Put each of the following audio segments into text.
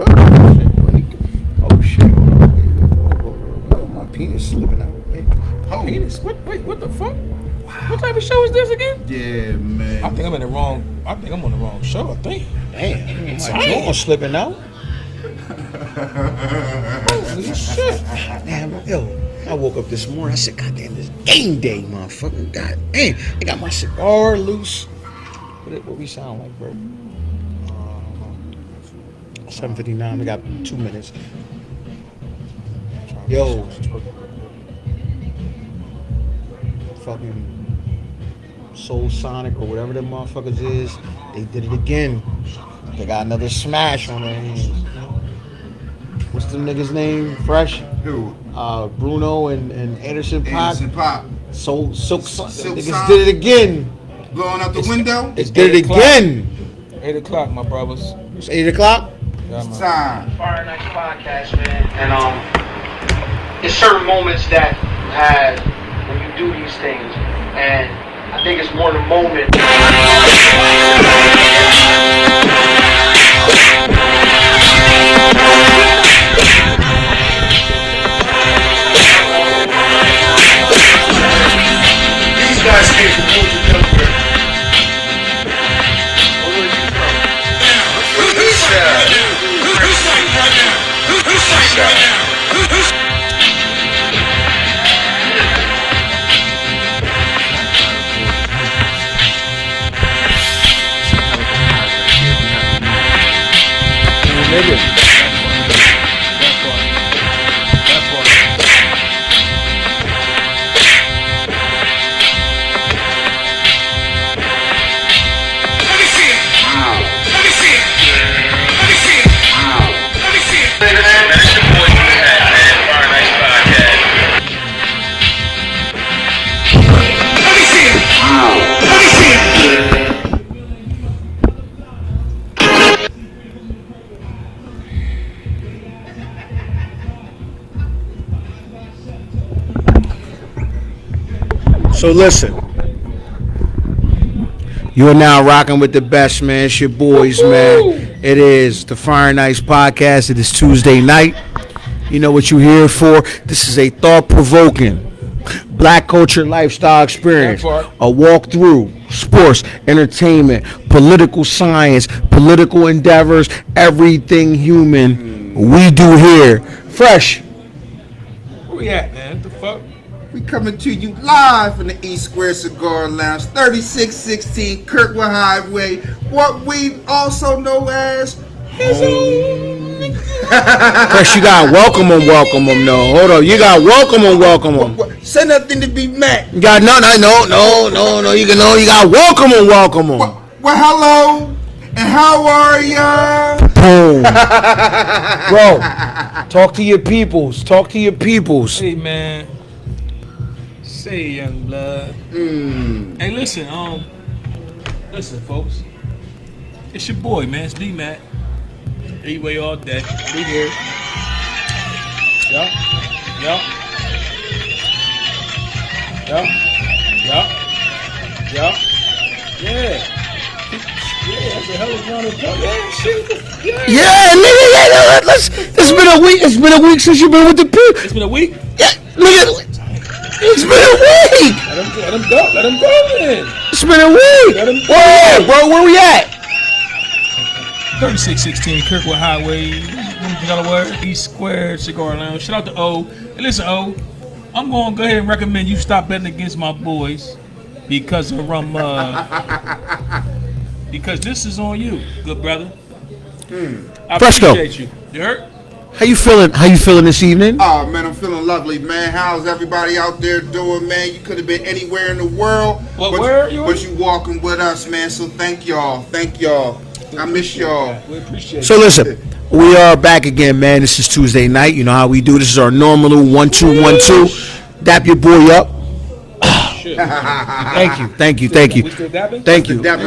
Oh shit! Oh, my penis slipping out. Wait. Oh. Penis? What the fuck? Wow. What type of show is this again? Yeah, man. I think I'm on the wrong show. I think. Damn, my jaw slipping out. Holy shit! Damn, yo. I woke up this morning. I said, "God damn, this game day, motherfucker! God damn, I got my cigar loose." What we sound like, bro? 7:59. We got 2 minutes. Yo, fucking Soul Sonic or whatever them motherfuckers is. They did it again. They got another smash on their hands. What's the nigga's name? Fresh? Who? Bruno and Anderson Paak. Anderson Paak. Silk niggas did it again. Blowing out the window. They did it again. 8 o'clock, my brothers. It's 8 o'clock. Yeah, It's time. Fire Nice podcast, man. And it's certain moments that you have when you do these things, and I think it's more the moment. These guys came from Wilson, Delaware. Where was you from? Who's fighting right now? Who's fighting right now? So listen, you are now rocking with the best, man. It's your boys, man. It is the Fire Nice podcast. It is Tuesday night. You know what you're here for. This is a thought-provoking black culture lifestyle experience. A walk through sports, entertainment, political science, political endeavors, everything human we do here. Fresh. Where we at, man? What the fuck? We coming to you live from the East Square Cigar Lounge, 3616 Kirkwood Highway, what we also know as home. Fresh, you got welcome them, no. Hold on, you got welcome them. Say nothing to be met. You got no. You got welcome them. Well, hello, and how are ya? Boom. Bro, talk to your peoples. Hey, man. Say, young blood. Hey, listen, folks. It's your boy, man. It's D Mac. Anyway, all day. We here. Yup. Yeah. Yeah, that's a hell of a round of applause. Yeah, shit. Yeah, nigga. It's been a week. It's been a week since you've been with the people. It's been a week? Yeah, nigga. It's been a week. Let him go, then. It's been a week. Let him go. Whoa, bro, where we at? 3616 Kirkwood Highway, Delaware, East Square Cigar Lounge. Shout out to O. Hey, listen, O, I'm going to go ahead and recommend you stop betting against my boys because of because this is on you, good brother. I appreciate you. You heard? How you feeling this evening? Oh, man, I'm feeling lovely, man. How's everybody out there doing, man? You could have been anywhere in the world. But you walking with us, man. So thank y'all. I miss y'all. We appreciate So listen, we are back again, man. This is Tuesday night. You know how we do. This is our normal 1-2-1-2. Dap your boy up. Thank you. We still dabbing? Thank you. Dap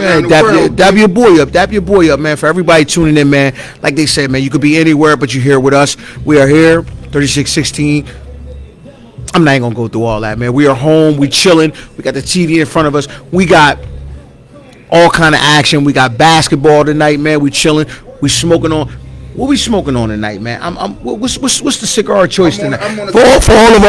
your boy up, man. For everybody tuning in, man. Like they said, man, you could be anywhere, but you're here with us. We are here, 3616. I'm not even gonna go through all that, man. We are home. We chilling. We got the TV in front of us. We got all kind of action. We got basketball tonight, man. We chilling. We smoking on. What we smoking on tonight, man? What's the cigar choice tonight? For all of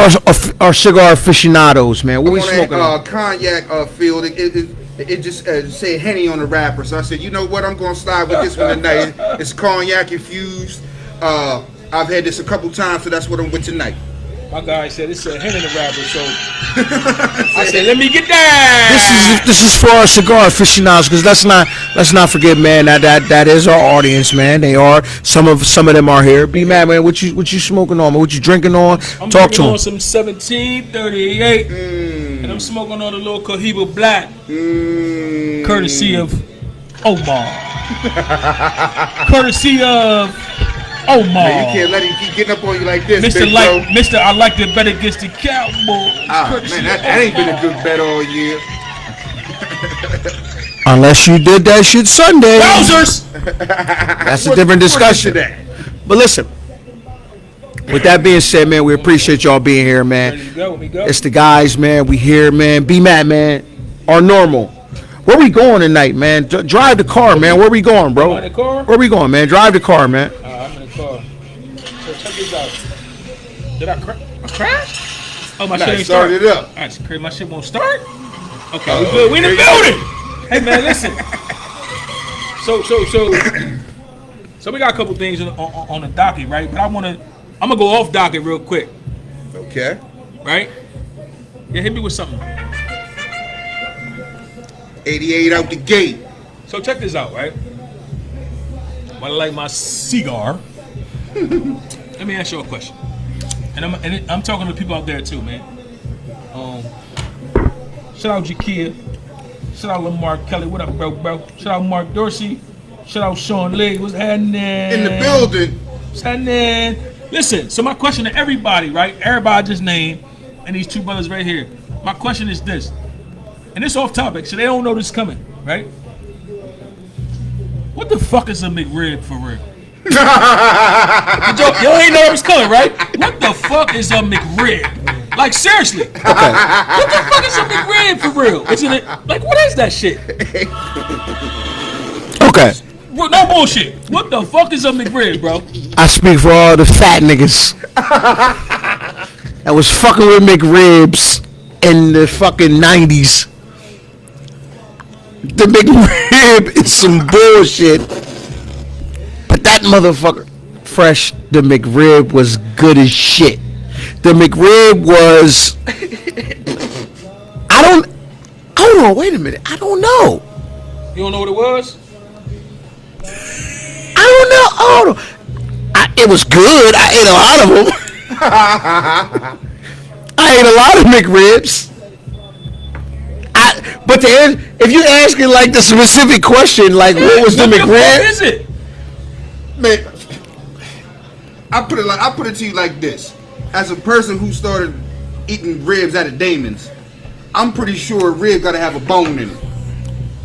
our cigar aficionados, man. What we smoking on? Cognac field. It just said Henny on the wrapper, so I said, you know what? I'm gonna slide with this one tonight. It's cognac infused. I've had this a couple times, so that's what I'm with tonight. My guy said it's a Henny in the wrapper, so I said, let me get that. This is for our cigar aficionados, because let's not forget, man, that is our audience, man. They are some of them are here. Be mad, man. What you smoking on? Man? What you drinking on? I'm Talk to drinking them. on some 1738, and I'm smoking on a little Cohiba Black, courtesy of Omar. Courtesy of Omar. Man, you can't let him keep getting up on you like this, Mr. big Mr. I like to bet against the Cowboys. Man, that ain't been a good bet all year. Unless you did that shit Sunday. Wowzers! That's a different discussion. But listen, with that being said, man, we appreciate y'all being here, man. Let me go. It's the guys, man. We here, man. Be mad, man. Our normal. Where we going tonight, man? Drive the car, man. Where we going, bro? In the car? Where we going, man? Drive the car, man. I'm in the car. So check this out. Did I crash? Oh, my shit ain't started start. up. That's crazy. My shit won't start? Okay, we good. We in the building. Hey, man, listen. So we got a couple things on the docket, right? But I'm going to go off docket real quick. Okay. Right? Yeah, hit me with something. 88 out the gate. So check this out, right? While I like my cigar, let me ask you a question. And I'm talking to people out there too, man. Shout out Jakia. Shout out Lamar Kelly. What up, bro? Shout out Mark Dorsey. Shout out Sean Lee. What's happening? In the building. What's happening? Listen, so my question to everybody, right? Everybody I just named, and these two brothers right here. My question is this. And it's off topic, so they don't know this coming, right? What the fuck is a McRib for real? Y'all ain't know it was coming, right? What the fuck is a McRib? Like, seriously. Okay. What the fuck is a McRib for real? Isn't it? Like, what is that shit? Okay. No bullshit. What the fuck is a McRib, bro? I speak for all the fat niggas that was fucking with McRibs in the fucking 90s. The McRib is some bullshit. But that motherfucker, fresh, the McRib was good as shit. The McRib was, hold on, wait a minute. I don't know. You don't know what it was? I don't know. Hold on. It was good. I ate a lot of them. I ate a lot of McRibs. But if you asking like the specific question, like what was the McRib? What is it? Man, I put it to you like this. As a person who started eating ribs at a Damon's, I'm pretty sure a rib gotta have a bone in it.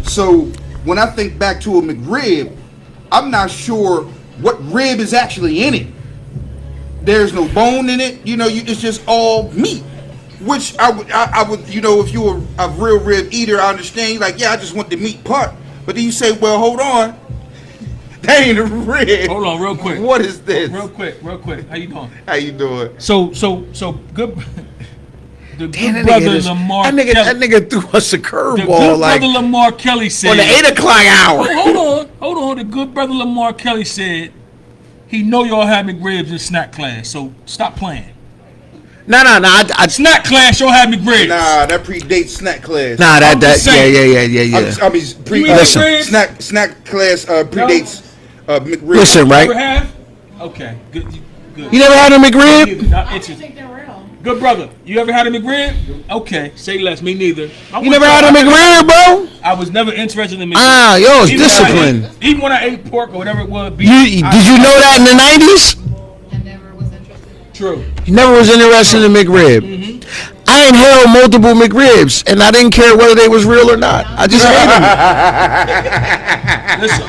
So when I think back to a McRib, I'm not sure what rib is actually in it. There's no bone in it, it's just all meat. Which I would, if you were a real rib eater, I understand. You're like, yeah, I just want the meat part. But then you say, well, hold on. That ain't a rib. Hold on, real quick. What is this? Real quick. How you doing? How you doing? So good. The good brother Lamar Kelly. That nigga threw us a curveball. The good like brother Lamar Kelly said on the 8 o'clock hour. Hold on. The good brother Lamar Kelly said he know y'all have McRibs in snack class, so stop playing. No. Snack class, y'all have McRibs. Nah, that predates snack class. Nah, I'm just saying. Yeah. Listen, snack class predates McRib. Listen, right? Never have? Okay, good. You never had a McRib? I don't think they're real. Good brother, you ever had a McRib? Okay, say less. Me neither. You never had a McRib, bro? I was never interested in McRib. Yo, it's discipline. Even when I ate pork or whatever it was. Did you know that in the 90s? True. You never was interested in McRib. Mm-hmm. I inhaled multiple McRibs, and I didn't care whether they was real or not. I just ate them. Listen,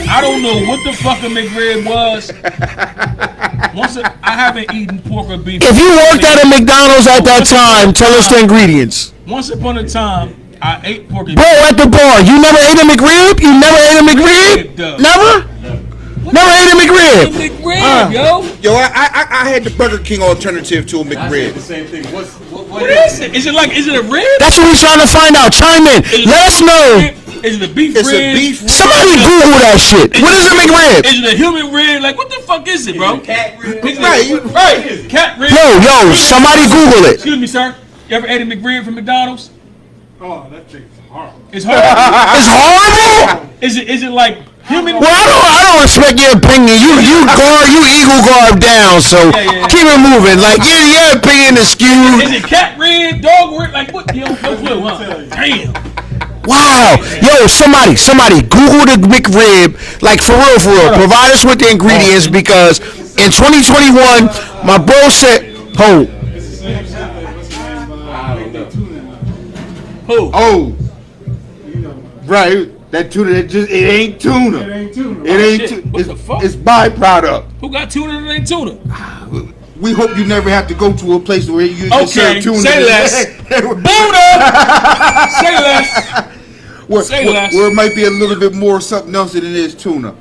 I don't know what the fuck a McRib was. I haven't eaten pork or beef. If you worked at a McDonald's at that time, tell us the ingredients. Once upon a time, I ate pork and beef. Bro, at the bar, you never ate a McRib? You never ate a McRib? Never? Never ate a McRib. McRib, yo. Yo, I had the Burger King alternative to a McRib. The same thing. What is it? Is it a rib? That's what we're trying to find out. Chime in. Let us know. Is it a beef It's rib? a beef rib. Somebody Google that shit. What is a McRib? Is it a human rib? Like, what the fuck is it, bro? Cat rib. Right. Cat rib. Yo, somebody Google it. Excuse me, sir. You ever ate a McRib from McDonald's? Oh, that thing's horrible. It's horrible. It's horrible. Is it like human? Well, I don't respect your opinion. You eagle guard down. So keep it moving. Like your opinion is skewed. Is it cat rib, dog rib? Like what? Yo, no clue, huh? Damn. Wow. Yo, somebody Google the McRib. Like for real. Provide us with the ingredients because in 2021, my bro said, "Hold." Who? Oh, right. That tuna, it ain't tuna. It ain't tuna. It ain't shit. tuna. What the fuck? It's byproduct. Who got tuna that ain't tuna? We hope you never have to go to a place where you Okay, serve tuna. say less. Buddha! Say less. Say less. Where it might be a little bit more something else than it is tuna.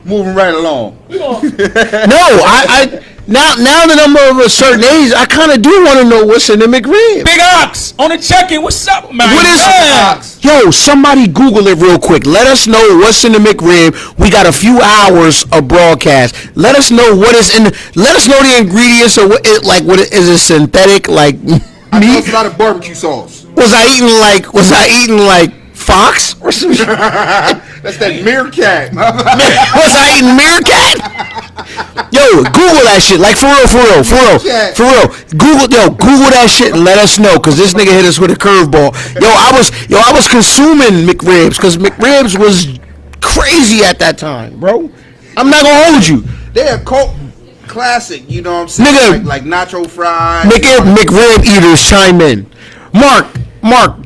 Moving right along. No, I now that I'm of a certain age, I kind of do want to know what's in the McRib. Big Ox on the check-in. What's up, man? What is Ox? Yo, somebody Google it real quick. Let us know what's in the McRib. We got a few hours of broadcast. Let us know what is in. Let us know the ingredients or what is it synthetic like I know meat? it's a lot of barbecue sauce. Was I eating like fox or some shit? That's that meerkat. Was I eating meerkat? Yo, Google that shit. Like for real. Google that shit and let us know, cause this nigga hit us with a curveball. I was consuming McRibs, cause McRibs was crazy at that time, bro. I'm not gonna hold you. They're a cult classic, you know what I'm saying? Nigga. Like nacho fries. McRib eaters chime in. Mark,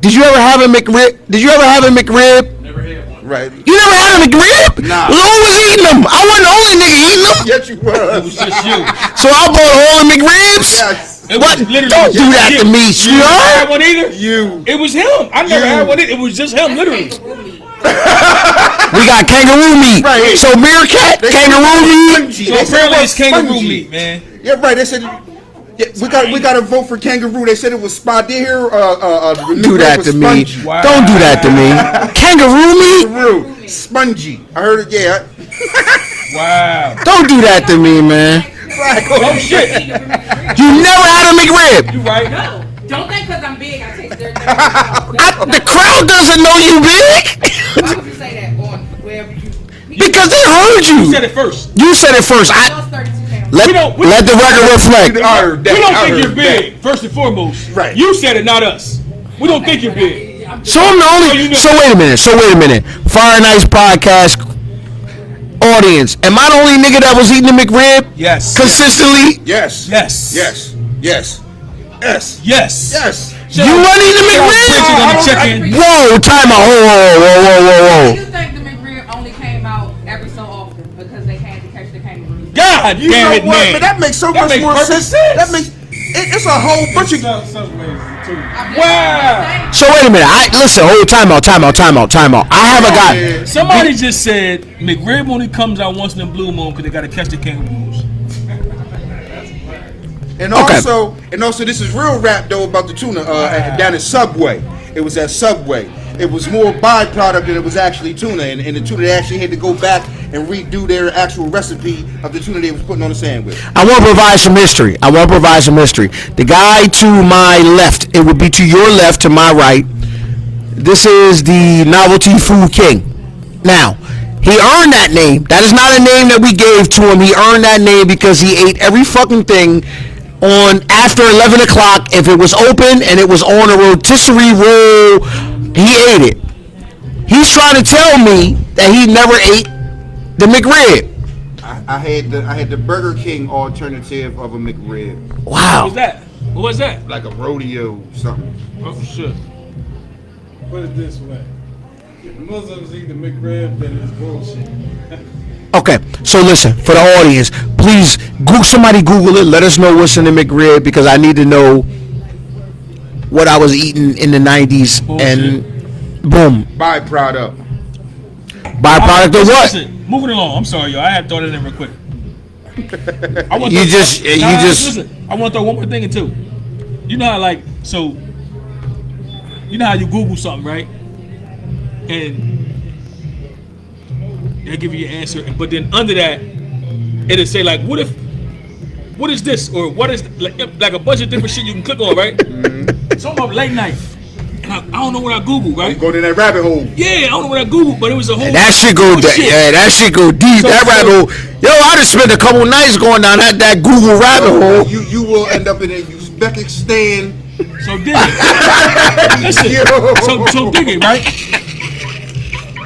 did you ever have a McRib? Never had one. Right. You never had a McRib? Nah. Well, who was eating them? I wasn't the only nigga eating them. Yes, you It was was. just you. So I bought all the McRibs. Yes. It What? was literally Don't do just that you. to me, You never had sweetheart. one either? You. It was him. I never You. had one either. It was just him, literally. We got kangaroo meat. Right. So meerkat, kangaroo meat. So apparently it's kangaroo meat, man. Yeah, right. They said we got to vote for kangaroo. They said it was spot there. Do that to me. Wow. Don't do that to me. Kangaroo meat? Kangaroo, spongy. I heard it. Yeah. Wow. Don't do that to me, man. Oh shit. You never had a McRib. You right. No, don't think because I'm big I take their The crowd doesn't know you big. Why would you say that on wherever you? Because they heard You you. said it first. You said it first. I lost 32 pounds. Let the record reflect. I heard that. We don't I think heard you're big, first and foremost. Right. You said it, not us. We don't think you're big. So I'm the only. So wait a minute. Fire Nice podcast audience. Am I the only nigga that was eating the McRib? Yes. Consistently. Yes. Yes. Yes. Yes. Yes. Yes. Yes. You wasn't eating the Bitches on the McRib? check-in. Whoa, time out. Whoa. You think the McRib only came out every so often because they had to catch the kangaroo? God You damn know it, what? man. But that makes so That much makes more perfect sense. That sense. makes it's a whole bunch of. Subways too. Wow. So wait a minute. Time out. I have a guy. Somebody just said McRib only comes out once in a blue moon because they got to catch the kangaroos. And Okay. also, this is real rap though about the tuna down at Subway. It was at Subway. It was more byproduct than it was actually tuna, and the tuna they actually had to go back and redo their actual recipe of the tuna they was putting on the sandwich. I want to provide some history. The guy to my left, it would be to your left, to my right. This is the Novelty Food King. Now, he earned that name. That is not a name that we gave to him. He earned that name because he ate every fucking thing on after 11 o'clock. If it was open and it was on a rotisserie roll, he ate it. He's trying to tell me that he never ate the McRib. I had the Burger King alternative of a McRib, Wow. What was that? What was that? like a rodeo something. Oh shit. Put it this way. If Muslims eat the McRib, then it's bullshit. Okay, so listen, for the audience, please somebody Google it. Let us know what's in the McRib because I need to know what I was eating in the 90s. Bullshit. And boom. Byproduct. Byproduct of what? Listen, moving along. I'm sorry, yo. I had thought it in real quick. I want You to- just- Listen, I want to throw one more thing in too. You know how you know how you Google something, right? And they'll give you your answer, but then under that, it'll say like, what is this, or what is like a bunch of different shit you can click on, right? So I'm up late night, and I don't know what I Googled, right? Go to that rabbit hole. Yeah, I don't know what I Googled, but it was a whole. That shit go shit. that shit go deep. That rabbit hole. Yo, I just spent a couple nights going down that Google rabbit hole. You will end up in a Uzbekistan. So dig it. Listen. So dig it, right?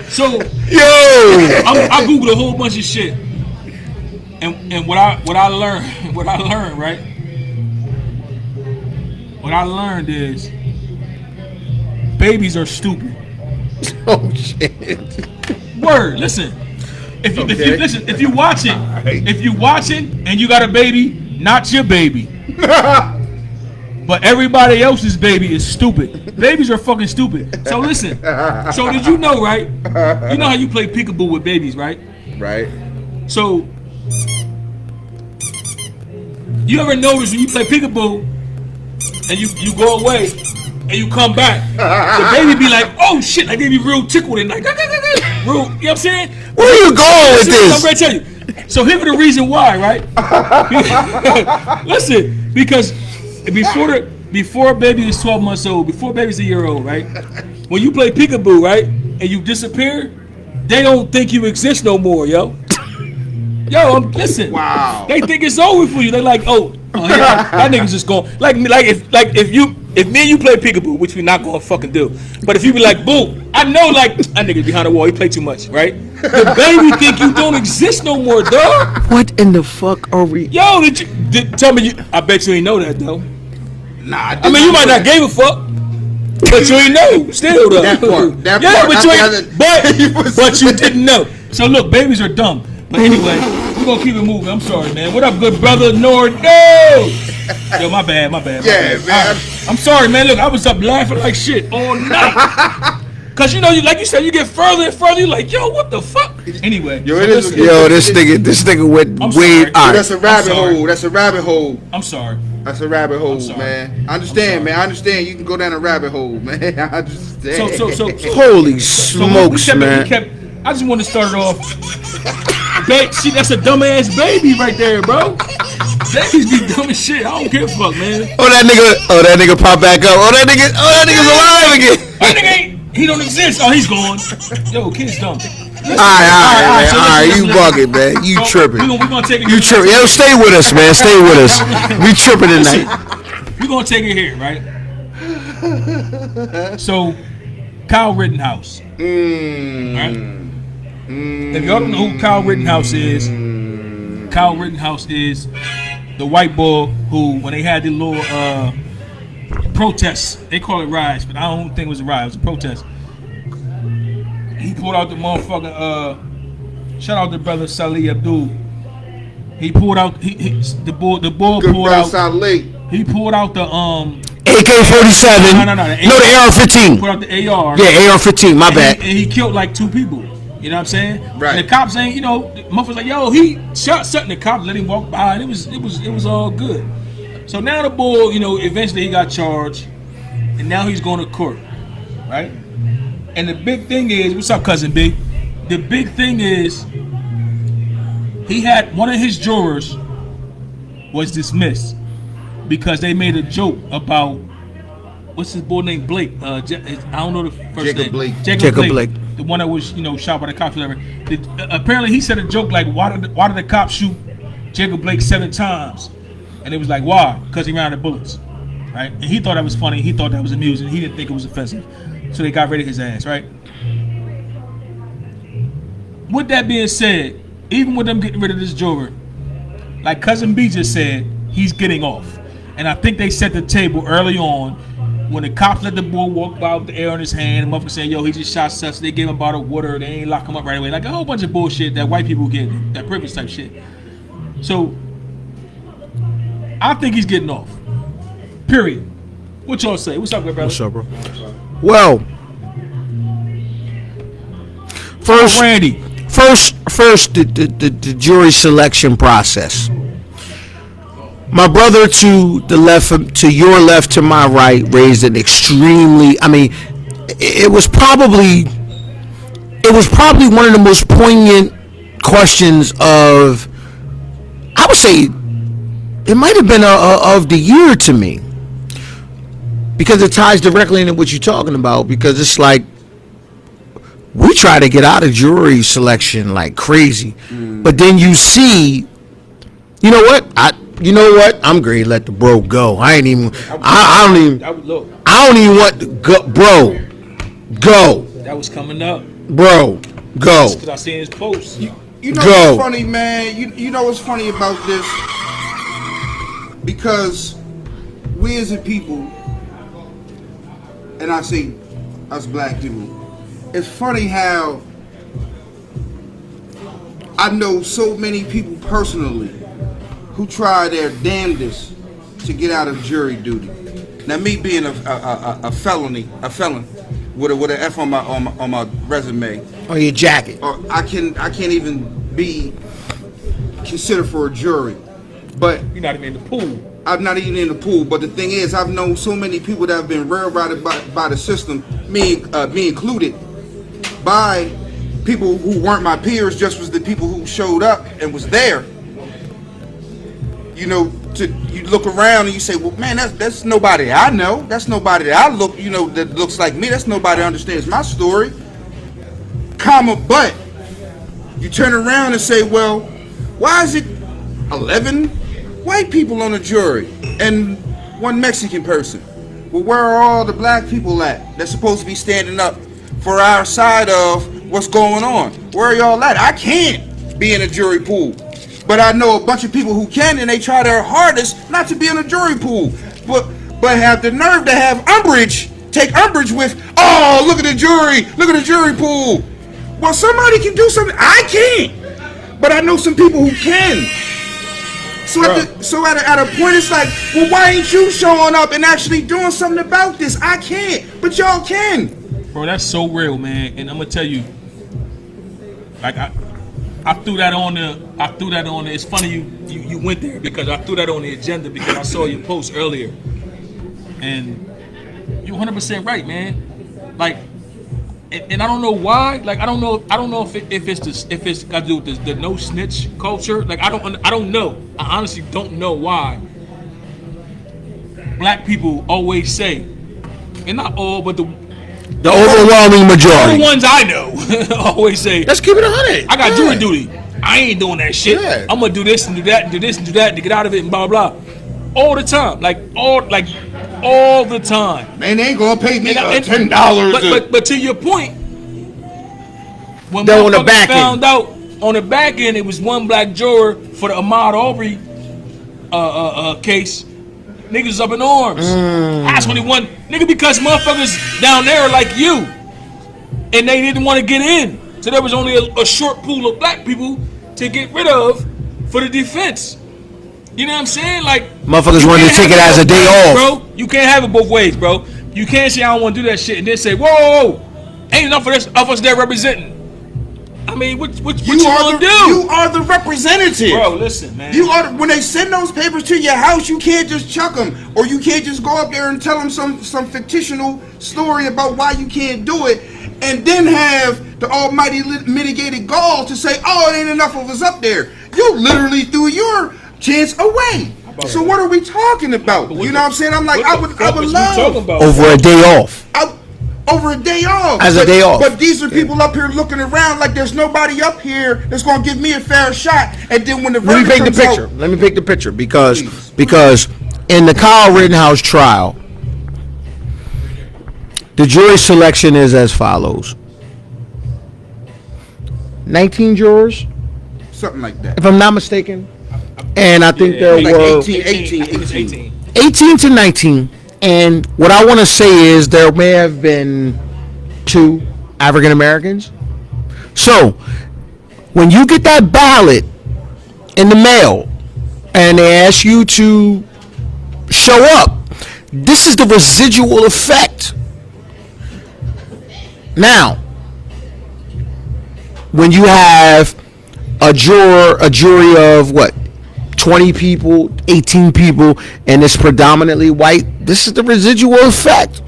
So I Googled a whole bunch of shit, and what I learned, right? What I learned is babies are stupid. Oh shit. Word. Listen. If you watch it, if you watching and you got a baby, not your baby. But everybody else's baby is stupid. Babies are fucking stupid. So listen. So did you know, right? You know how you play peekaboo with babies, right? Right. So you ever notice when you play peekaboo and you go away and you come back, the baby be like, oh shit, like they be real tickled and like real, you know what I'm saying? Where are you going with this? I'm gonna tell you. So here the reason why, right? Listen, because before a baby is 12 months old, before a baby's a year old, right? When you play peekaboo, right, and you disappear, they don't think you exist no more, yo. Listen. Wow. They think it's over for you. They're like, oh yeah, that nigga's just going. Like if me and you play peekaboo, which we're not gonna fucking do, but if you be like, boo, I know like that nigga's behind the wall. He play too much, right? The baby think you don't exist no more, dog. What in the fuck are we? Yo, tell me? I bet you ain't know that though. Nah, I mean, you might not give a fuck, but you ain't know. Still though. That part. But you didn't know. So look, babies are dumb. But anyway, we're gonna keep it moving. I'm sorry, man. What up, good brother Nord? No! Yo, my bad. Yeah, man. I'm sorry, man. Look, I was up laughing like shit all night. Cause you know, like you said, you get further and further. You're like, yo, what the fuck? Anyway, this nigga went I'm way. sorry. All right. That's a rabbit hole. That's a rabbit hole. I'm sorry. That's a rabbit hole, sorry. man. I understand, man. I understand. You can go down a rabbit hole, man. I understand. So Holy So when we smokes, kept it- man. we kept- I just want to start it off. See, that's a dumbass baby right there, bro. Babies be dumb as shit. I don't give a fuck, man. Oh that nigga pop back up. Oh that nigga's alive again. That nigga he don't exist. Oh, he's gone. Yo, kid's dumb. All right, so you listen. bugging, man. You So, tripping. We gonna take it. You tripping. Yo, stay with us, man. Stay with us. We tripping tonight. We're gonna take it here, right? So, Kyle Rittenhouse. Right? If y'all don't know who Kyle Rittenhouse is the white boy who, when they had the little protests, they call it riots, but I don't think it was a riot, it was a protest. He pulled out the motherfucking shout out to brother Salih Abdul. He pulled out the bull Good pulled brother out Saleh. he pulled out the AK-47. No, the AR-15. pulled out the AR. Yeah, AR-15. My bad. And he killed like 2 people. You know what I'm saying? Right. And the cops ain't, the motherfuckers like, yo, he shot something. The cops let him walk by, and it was all good. So now the bull, eventually he got charged, and now he's going to court, right? And the big thing is, what's up, cousin B? The big thing is, he had one of his jurors was dismissed because they made a joke about what's his boy named Blake? I don't know the first Jacob name. Blake. Jacob Blake. The one that was, shot by the cops, whatever. Apparently, he said a joke like, "Why did the cops shoot Jacob Blake 7 times?" And it was like, "Why?" Because he ran out of bullets, right? And he thought that was funny. He thought that was amusing. He didn't think it was offensive, so they got rid of his ass, right? With that being said, even with them getting rid of this juror, like Cousin B just said, he's getting off, and I think they set the table early on. When the cops let the boy walk by with the air in his hand, the motherfucker saying, yo, he just shot such, they gave him a bottle of water, they ain't lock him up right away. Like a whole bunch of bullshit that white people get, that privilege type shit. So, I think he's getting off. Period. What y'all say? What's up, good brother? What's up, bro? Well, First, Randy. first, the jury selection process. My brother to the left, to your left, to my right, raised an extremely. I mean, it was probably one of the most poignant questions of. I would say it might have been of the year to me, because it ties directly into what you're talking about. Because it's like we try to get out of jury selection like crazy, but then you see, you know what? I'm great. Let the bro go. I don't even want to go, bro. Go, That was coming up. bro. Go. Because I seen his post. You know Go. what's funny, man? You know what's funny about this? Because we as a people, and I say us black people, it's funny how I know so many people personally who try their damnedest to get out of jury duty. Now, me being a felon with an F on my resume, On your jacket. or I can't even be considered for a jury. But You're not even in the pool. I'm not even in the pool. But the thing is, I've known so many people that have been railroaded by the system, me included, by people who weren't my peers, just was the people who showed up and was there. You know, you look around and you say, well, man, that's nobody I know. That's nobody that I look, that looks like me. That's nobody that understands my story. But you turn around and say, well, why is it 11 white people on the jury and one Mexican person? Well, where are all the black people at that's supposed to be standing up for our side of what's going on? Where are y'all at? I can't be in a jury pool. But I know a bunch of people who can, and they try their hardest not to be in a jury pool. But have the nerve to take umbrage with, oh, look at the jury pool. Well, somebody can do something. I can't. But I know some people who can. So at a point, it's like, well, why ain't you showing up and actually doing something about this? I can't, but y'all can. Bro, that's so real, man. And I'm gonna tell you, like I threw that on the. It's funny you went there, because I threw that on the agenda because I saw your post earlier, and you're 100% right, man. Like, and I don't know why. Like, I don't know if it's got to do with the no snitch culture. Like, I don't know. I honestly don't know why black people always say, and not all, but the overwhelming majority. the ones I know always say, Let's keep it 100. I got jury duty. I ain't doing that shit. Yeah. I'm gonna do this and do that and do this and do that to get out of it and blah blah. All the time, all the time. Man, they ain't gonna pay me $10. But to your point, when They're on the motherfuckers back end. found out on the back end it was one black juror for the Ahmaud Arbery case, niggas was up in arms. That's when he won, nigga, because motherfuckers down there are like you, and they didn't want to get in, so there was only a short pool of black people to get rid of for the defense. You know what I'm saying? Like, Motherfuckers you wanted to can't take it have as a both day ways, off. bro. You can't have it both ways, bro. You can't say I don't want to do that shit and then say, whoa, ain't enough of us there representing. I mean, what you gonna do? You are the representative. Bro, listen, man. You are when they send those papers to your house, you can't just chuck them, or you can't just go up there and tell them some fictional story about why you can't do it, and then have the almighty mitigated gall to say, "Oh, it ain't enough of us up there." You literally threw your chance away. So what are we talking about? You know what I'm saying? I'm like, I would love Over a day off. over a day off. As a day off. But these are people up here looking around like there's nobody up here that's gonna give me a fair shot. And then when the Let me verdict paint the comes picture. out, Let me paint the picture because Please. in the Kyle Rittenhouse trial, the jury selection is as follows: 19 jurors, something like that. if I'm not mistaken, and I think there Like were 18. 18 to 19. And what I want to say is there may have been 2 African Americans. So when you get that ballot in the mail and they ask you to show up, this is the residual effect. Now, when you have a jury of what, 20 people, 18 people, and it's predominantly white, this is the residual effect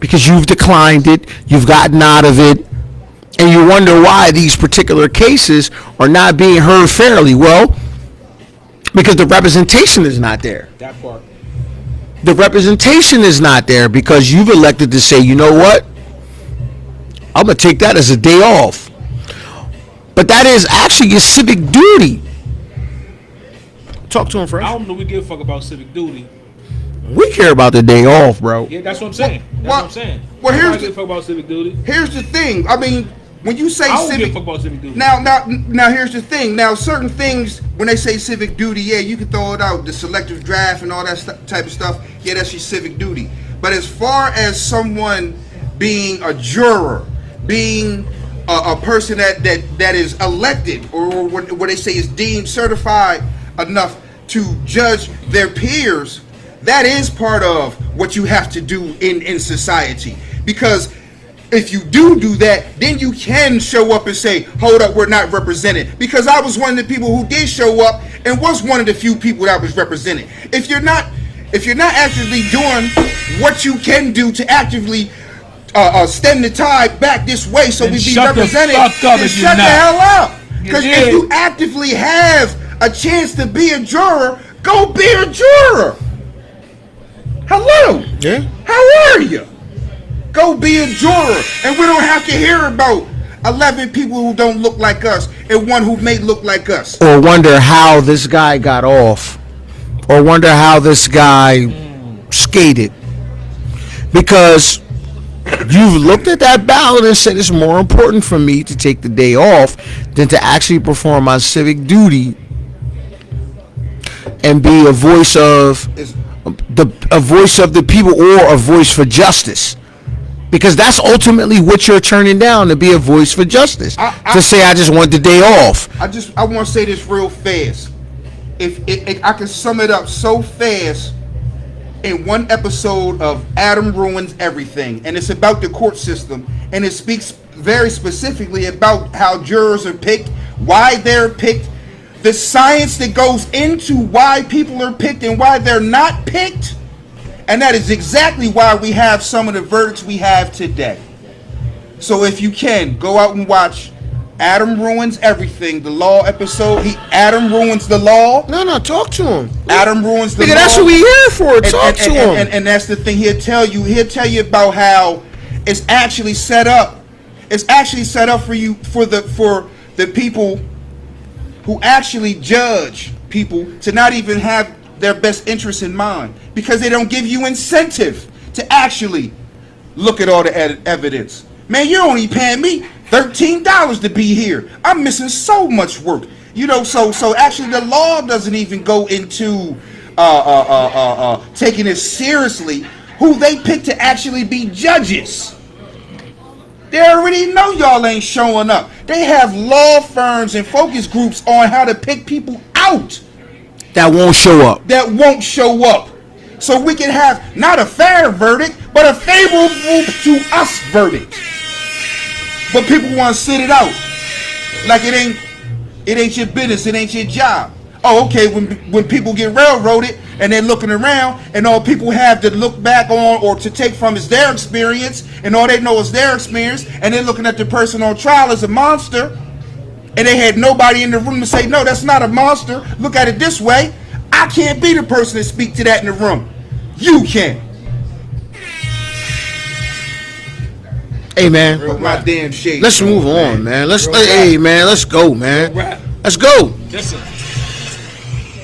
because you've declined it, you've gotten out of it, and you wonder why these particular cases are not being heard fairly. Well, because the representation is not there. That part. The representation is not there because you've elected to say, you know what? I'm going to take that as a day off. But that is actually your civic duty. Talk to him, Fresh. I don't know we give a fuck about civic duty. We care about the day off, bro. Yeah, that's what I'm saying. That's what I'm saying. Well, I here's don't give a fuck about civic duty. Here's the thing. I mean, when you say I don't give civic, a fuck about civic duty. now, here's the thing. Now, certain things, when they say civic duty, yeah, you can throw it out. The selective draft and all that type of stuff, yeah, that's your civic duty. But as far as someone being a juror, being a person that is elected, or what they say is deemed certified enough to judge their peers, that is part of what you have to do in society. Because if you do that, then you can show up and say, hold up, we're not represented. Because I was one of the people who did show up and was one of the few people that was represented. If you're not actively doing what you can do to actively stem the tide back this way so then we be shut represented, the fuck up then if you're shut the not. hell up. You Because did. if you actively have a chance to be a juror, go be a juror. Hello. Yeah. How are you? Go be a juror, and we don't have to hear about 11 people who don't look like us and one who may look like us. Or wonder how this guy got off. Or wonder how this guy skated. Because you've looked at that ballot and said it's more important for me to take the day off than to actually perform my civic duty and be a voice of the people, or a voice for justice. Because that's ultimately what you're turning down, to be a voice for justice. To say I just want the day off. I want to say this real fast. If I can sum it up so fast in one episode of Adam Ruins Everything, and it's about the court system, and it speaks very specifically about how jurors are picked, why they're picked, the science that goes into why people are picked and why they're not picked. And that is exactly why we have some of the verdicts we have today. So if you can, go out and watch Adam Ruins Everything, the law episode. Adam ruins the law. No, talk to him. Adam ruins the law. That's what we here for. Talk to him. And that's the thing. He'll tell you about how it's actually set up. It's actually set up for you, for the people who actually judge people, to not even have their best interests in mind, because they don't give you incentive to actually look at all the evidence. Man, you're only paying me $13 to be here. I'm missing so much work. So actually the law doesn't even go into taking it seriously who they pick to actually be judges. They already know y'all ain't showing up. They have law firms and focus groups on how to pick people out That won't show up. So we can have not a fair verdict, but a favorable to us verdict. But people want to sit it out like it ain't your business, it ain't your job. Oh, okay, when people get railroaded and they're looking around and all people have to look back on or to take from is their experience, and all they know is their experience, and they're looking at the person on trial as a monster, and they had nobody in the room to say, no, that's not a monster. Look at it this way. I can't be the person to speak to that in the room. You can. Hey, man. Put my damn shade. Let's move on, man. Let's go, man. Rap. Let's go. Listen,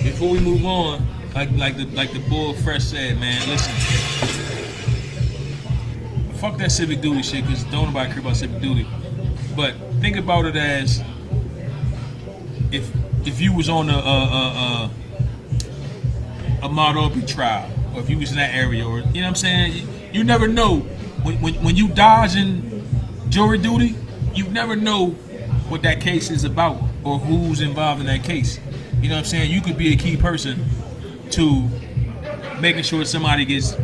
before we move on, like the bull Fresh said, man. Listen, fuck that civic duty shit, because don't nobody care about civic duty. But think about it as if you was on a Novelty trial, or if you was in that area, or you know what I'm saying. You never know when you dodging jury duty. You never know what that case is about or who's involved in that case. You know what I'm saying? You could be a key person to making sure somebody gets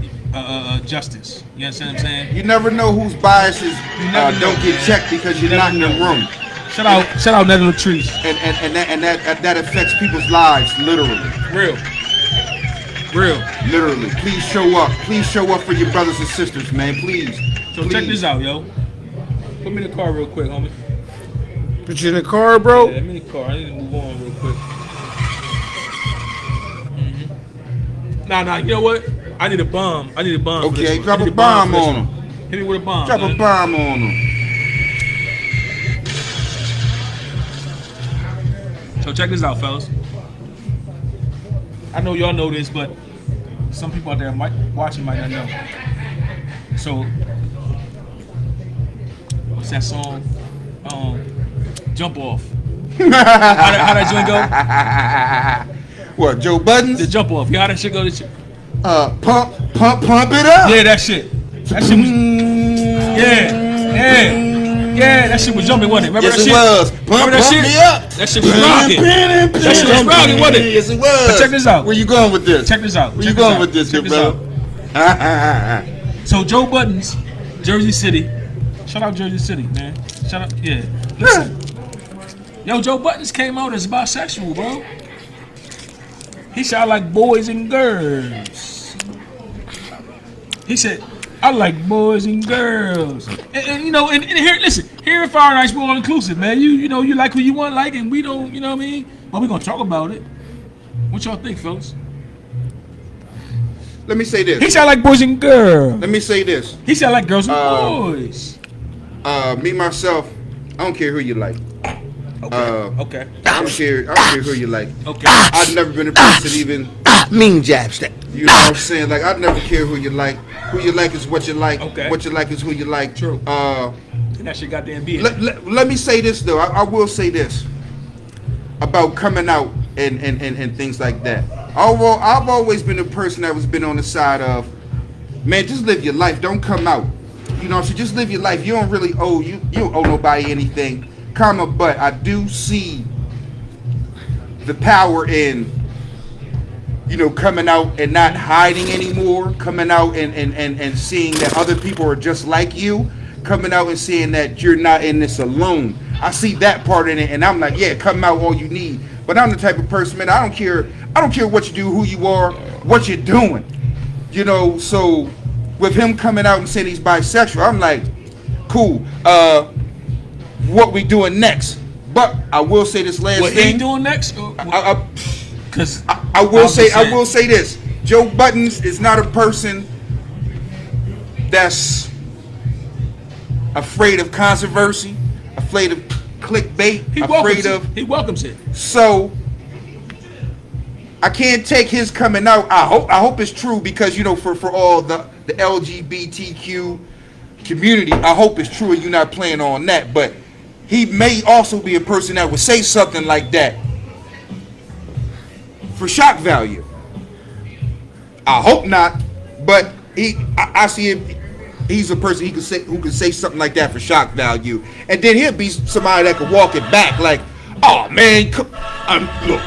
justice. You understand what I'm saying? You never know whose biases never know, don't get man. checked because you're not in the room. Shout out Nether Trees. And that affects people's lives, literally. Real. Literally. Please show up. Please show up for your brothers and sisters, man. Please. So Please. check this out, yo. Put me in the car real quick, homie. Put you in the car, bro. Yeah, let me in the car. I need to move on real quick. Nah, you know what? I need a bomb. Okay, drop a bomb on him. Hit me with a bomb. Drop a bomb on him. So check this out, fellas. I know y'all know this, but some people out there watching might not know. So, what's that song? Jump Off. How that joint go? What, Joe Buttons? The Jump Off. You know how that shit go? Pump it up. Yeah, that shit. That shit was. Yeah, that shit was jumping, wasn't it? Remember Yes, that it shit? was. Remember that shit? Me up. That shit was rocking. That shit was rocking, wasn't it? Yes, it was. But check this out. Where you going with this? Check this out. Where you going with this, good brother? So Joe Buttons, Jersey City. Shout out Jersey City, man. Shout out, yeah. Listen. Yo, Joe Buttons came out as bisexual, bro. He shot like boys and girls. He said, I like boys and girls. And you know, and here, listen, here at Fire Nights, we're all inclusive, man. You know, you like who you want to like, and we don't, you know what I mean? But we're going to talk about it. What y'all think, folks? Let me say this. He shot like boys and girls. Let me say this. He shot like girls and boys. Me, myself, I don't care who you like. Okay. I don't care who you like. Okay. I've never been a person even. Mean jabs that. You know what I'm saying? Like, I never care who you like. Who you like is what you like. Okay. What you like is who you like. True. And that shit goddamn being. Let me say this though. I will say this about coming out and things like that. I've always been a person that was been on the side of, man, just live your life. Don't come out. You know, so just live your life. You don't really owe you don't owe nobody anything. But I do see the power in, you know, coming out and not hiding anymore, coming out and seeing that other people are just like you, coming out and seeing that you're not in this alone. I see that part in it, and I'm like, yeah, come out all you need. But I'm the type of person, man, I don't care what you do, who you are, what you're doing. You know, so with him coming out and saying he's bisexual, I'm like, cool. What we doing next? But I will say this last What thing. he doing next? Because I will say this. Joe Buttons is not a person that's afraid of controversy, afraid of clickbait, he welcomes it. So I can't take his coming out. I hope it's true, because you know, for all the LGBTQ community, I hope it's true and you're not playing on that. But he may also be a person that would say something like that for shock value. I hope not, but I see him. He's a person who can say something like that for shock value, and then he'll be somebody that could walk it back. Like, oh man, look,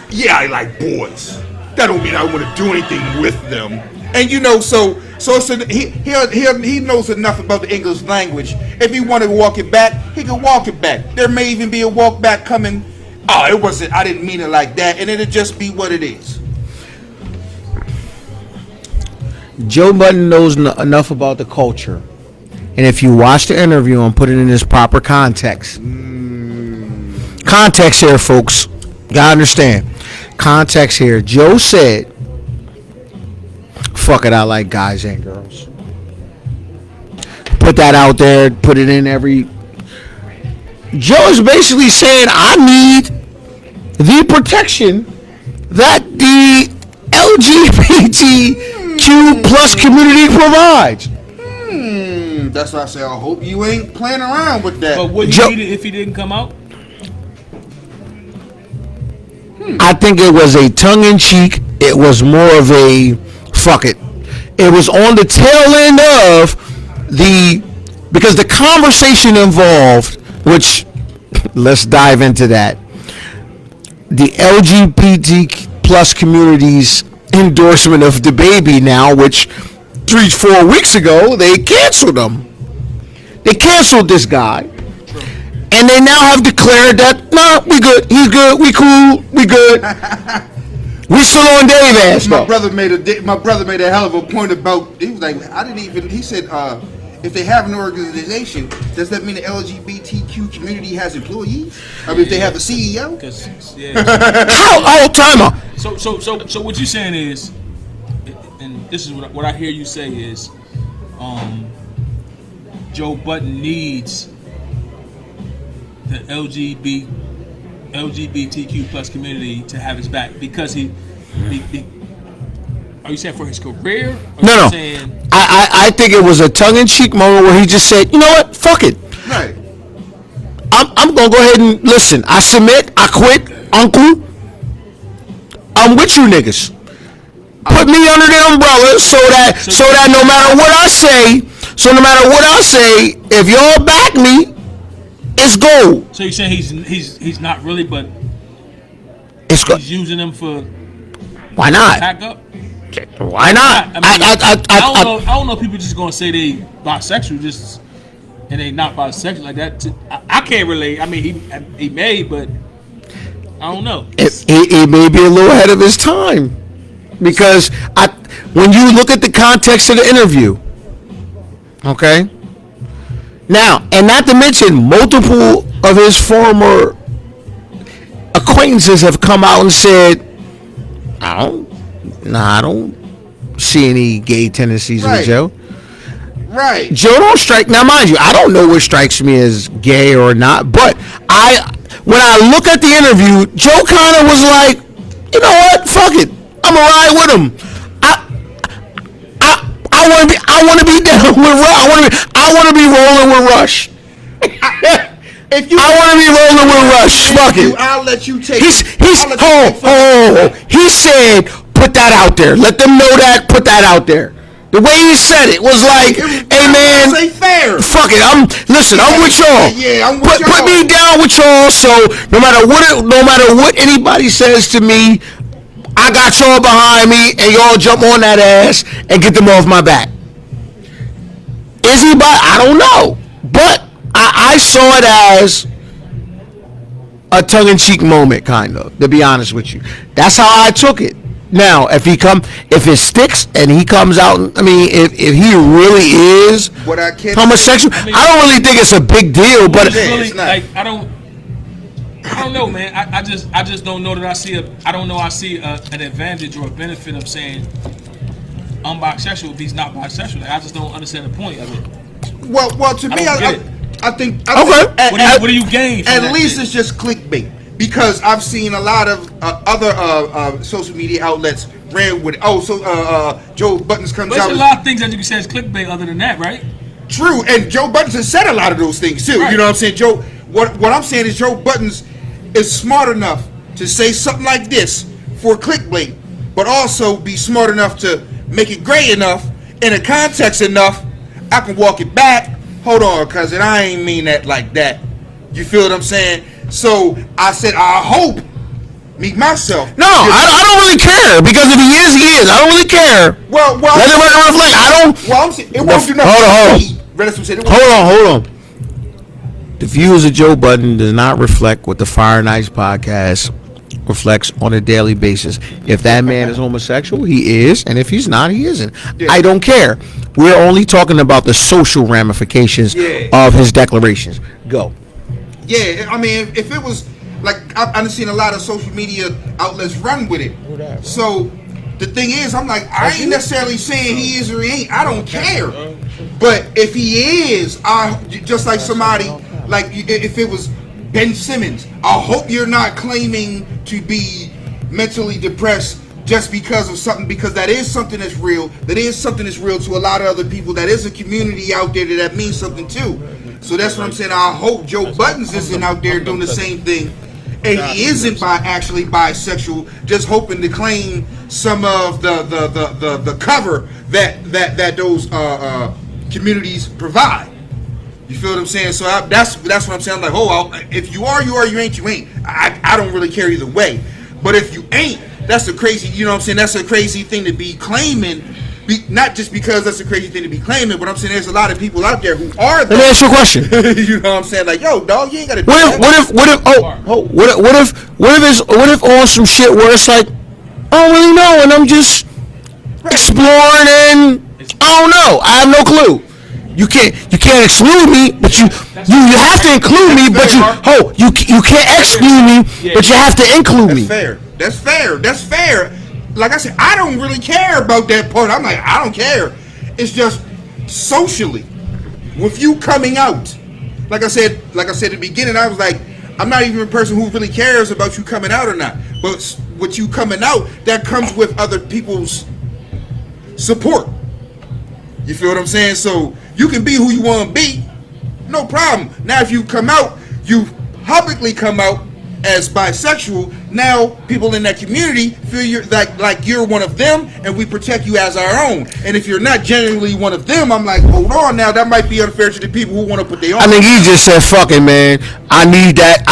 yeah, I like boys. That don't mean I want to do anything with them. And you know, so he knows enough about the English language. If he wanted to walk it back, he could walk it back. There may even be a walk back coming. Oh, it wasn't. I didn't mean it like that, and it'll just be what it is. Joe Budden knows enough about the culture, and if you watch the interview and put it in its proper context, context here, folks, gotta understand. Context here. Joe said, fuck it, I like guys and girls. Put that out there, put it in every... Joe is basically saying, I need the protection that the LGBTQ plus community provides. That's why I say I hope you ain't playing around with that. But would you need it if he didn't come out? I think it was a tongue-in-cheek. It was more of a fuck it. It was on the tail end of because the conversation involved, which let's dive into that. The LGBT plus community's endorsement of the baby now, which 3-4 weeks ago they canceled them. They canceled this guy, and they now have declared that we good. He's good. We cool. We good. We still on Dave ass My though. brother made a hell of a point about. He was like, He said, if they have an organization, does that mean the LGBTQ community has employees? I mean, if they have a CEO? How? Timer. So what you're saying is, and this is what I hear you say is, Joe Budden needs the LGBTQ plus community to have his back because he are you saying for his career? Or No. Saying, I think it was a tongue-in-cheek moment where he just said, you know what? Fuck it. Right. I'm going to go ahead and listen. I submit. I quit. Uncle. I'm with you niggas. Put me under the umbrella so that no matter what I say, if y'all back me, it's gold. So you're saying he's not really, but It's good. he's using them for Why not? back up? Why not? I don't know if people just gonna say they bisexual just and they not bisexual like that. I can't relate. I mean, he may, but I don't know. It may be a little ahead of his time because when you look at the context of the interview, okay. Now, and not to mention, multiple of his former acquaintances have come out and said, I don't see any gay tendencies Right. with Joe. Right. Joe don't strike. Now, mind you, I don't know what strikes me as gay or not, but when I look at the interview, Joe kind of was like, you know what? Fuck it. I'm gonna ride with him. I want to be down with Rush. I want to be rolling with Rush. I want to be rolling with Rush. Fuck it. I'll let you take. He said, put that out there. Let them know that. Put that out there. The way he said it was like, hey man, Say fair. fuck it. I'm with y'all. Yeah, I'm with y'all. Put me down with y'all. So no matter what anybody says to me, I got y'all behind me, and y'all jump on that ass and get them off my back. Is he bi? I don't know, but I saw it as a tongue-in-cheek moment, kind of. To be honest with you, that's how I took it. Now, if it sticks and he comes out, I mean, if he really is What I can't homosexual, I mean, I don't really think it's a big deal. But Really, it's not. like I don't know, man. I just don't know that I see an advantage or a benefit of saying I'm bisexual if he's not bisexual. Like, I just don't understand the point of it. Well, to me, don't get I think. Okay. What do you gain from At that least shit? it's just clickbait because I've seen a lot of other social media outlets ran with. Joe Buttons comes But out. there's a lot of things that you can say is clickbait other than that, right? True, and Joe Buttons has said a lot of those things too. Right. You know what I'm saying? Joe, what I'm saying is Joe Buttons is smart enough to say something like this for clickbait, but also be smart enough to make it gray enough in a context enough. I can walk it back. Hold on, cousin, I ain't mean that like that. You feel what I'm saying? So I said, I hope myself. no, I don't really care because if he is, he is. I don't really care. Well, Let it reflect. I don't. Well, I'm saying it won't do nothing. Hold on. Hold on. The views of Joe Budden does not reflect what the Fire Nights podcast reflects on a daily basis. If that man is homosexual, he is, and if he's not, he isn't. Yeah. I don't care. We're only talking about the social ramifications of his declarations. Go. Yeah, I mean, if it was like I've seen a lot of social media outlets run with it. So the thing is, I'm like, I ain't necessarily saying he is or he ain't. I don't care. But if he is, I just like somebody like if it was Ben Simmons, I hope you're not claiming to be mentally depressed just because of something, because that is something that's real. That is something that's real to a lot of other people. That is a community out there that means something too. So that's what I'm saying. I hope Joe Buttons isn't out there doing the same thing, and he isn't actually bisexual, just hoping to claim some of the cover that those communities provide. You feel what I'm saying? So that's what I'm saying. I'm like, if you are, you are. You ain't, you ain't. I don't really care either way. But if you ain't, that's a crazy. You know what I'm saying? That's a crazy thing to be claiming Not just because that's a crazy thing to be claiming, but I'm saying there's a lot of people out there who are. Let me ask you a question. You know what I'm saying? Like, yo, dog, you ain't gotta do What if on some shit where it's like, I don't really know, and I'm just exploring, and I don't know, I have no clue. You can't exclude me, but you have to include me, but you can't exclude me, but you have to include me. That's fair. Like I said, I don't really care about that part. I'm like, I don't care. It's just socially, with you coming out. Like I said at the beginning, I was like, I'm not even a person who really cares about you coming out or not. But with you coming out, that comes with other people's support. You feel what I'm saying? So you can be who you want to be, no problem. Now if you come out, you publicly come out as bisexual, now people in that community feel you're like you're one of them, and we protect you as our own. And if you're not genuinely one of them, I'm like, hold on, now that might be unfair to the people who want to put their own. I think he just said, "Fucking man, I need that.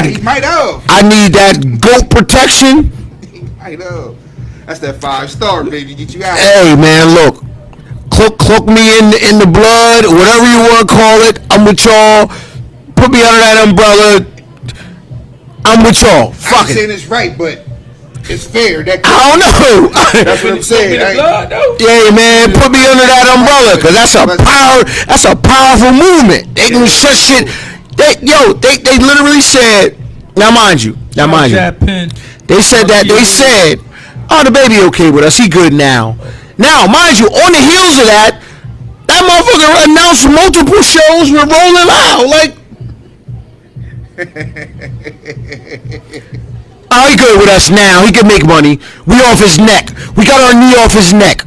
He might have. I need that goat protection." He might have. That's that 5-star, baby. Get you out. Hey man, look, cloak me in the blood, whatever you want to call it. I'm with y'all. Put me under that umbrella. I'm with y'all. Fuck I'm it. saying it's right, but it's fair. I don't know. That's what I'm saying. Yeah, man, put me under that umbrella, cause that's a powerful movement. They can shut shit. They literally said. Now mind you. They said, oh, the baby okay with us. He good now. Now, mind you, on the heels of that motherfucker announced multiple shows with Rolling Loud. Like, oh, he good with us now. He can make money. We off his neck. We got our knee off his neck.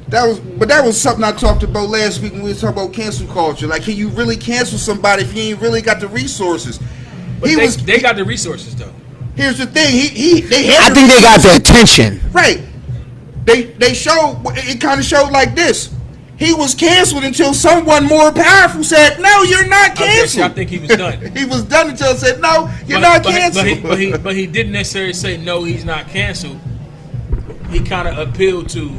That was something I talked about last week when we were talking about cancel culture. Like, can you really cancel somebody if you ain't really got the resources? But they got the resources though. Here's the thing. I think they got the attention. Right. They showed. It kind of showed like this. He was canceled until someone more powerful said, "No, you're not canceled." I think he was done. He was done until it said, "No, you're not canceled." But he didn't necessarily say no, he's not canceled. He kind of appealed to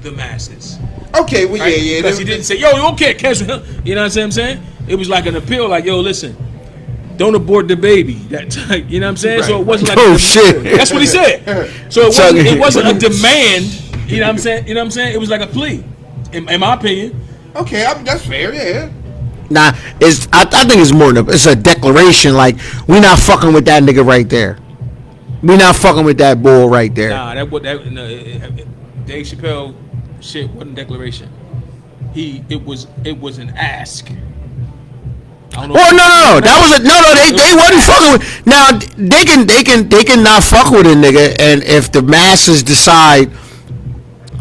the masses. Okay, well, right? yeah. Because he didn't say, "Yo, you okay, cancel him." You know what I'm saying? It was like an appeal, like, "Yo, listen, don't abort the baby." That type, you know what I'm saying? Right. So it wasn't like shit. That's what he said. So it wasn't a demand. You know what I'm saying? You know what I'm saying? It was like a plea. In my opinion. Okay, that's fair, yeah. Nah, I think it's more than it's a declaration. Like, we not fucking with that nigga right there. We not fucking with that bull right there. Nah, Dave Chappelle shit wasn't a declaration. It was an ask. Oh no! That was they wasn't fucking with. Now they can not fuck with a nigga, and if the masses decide.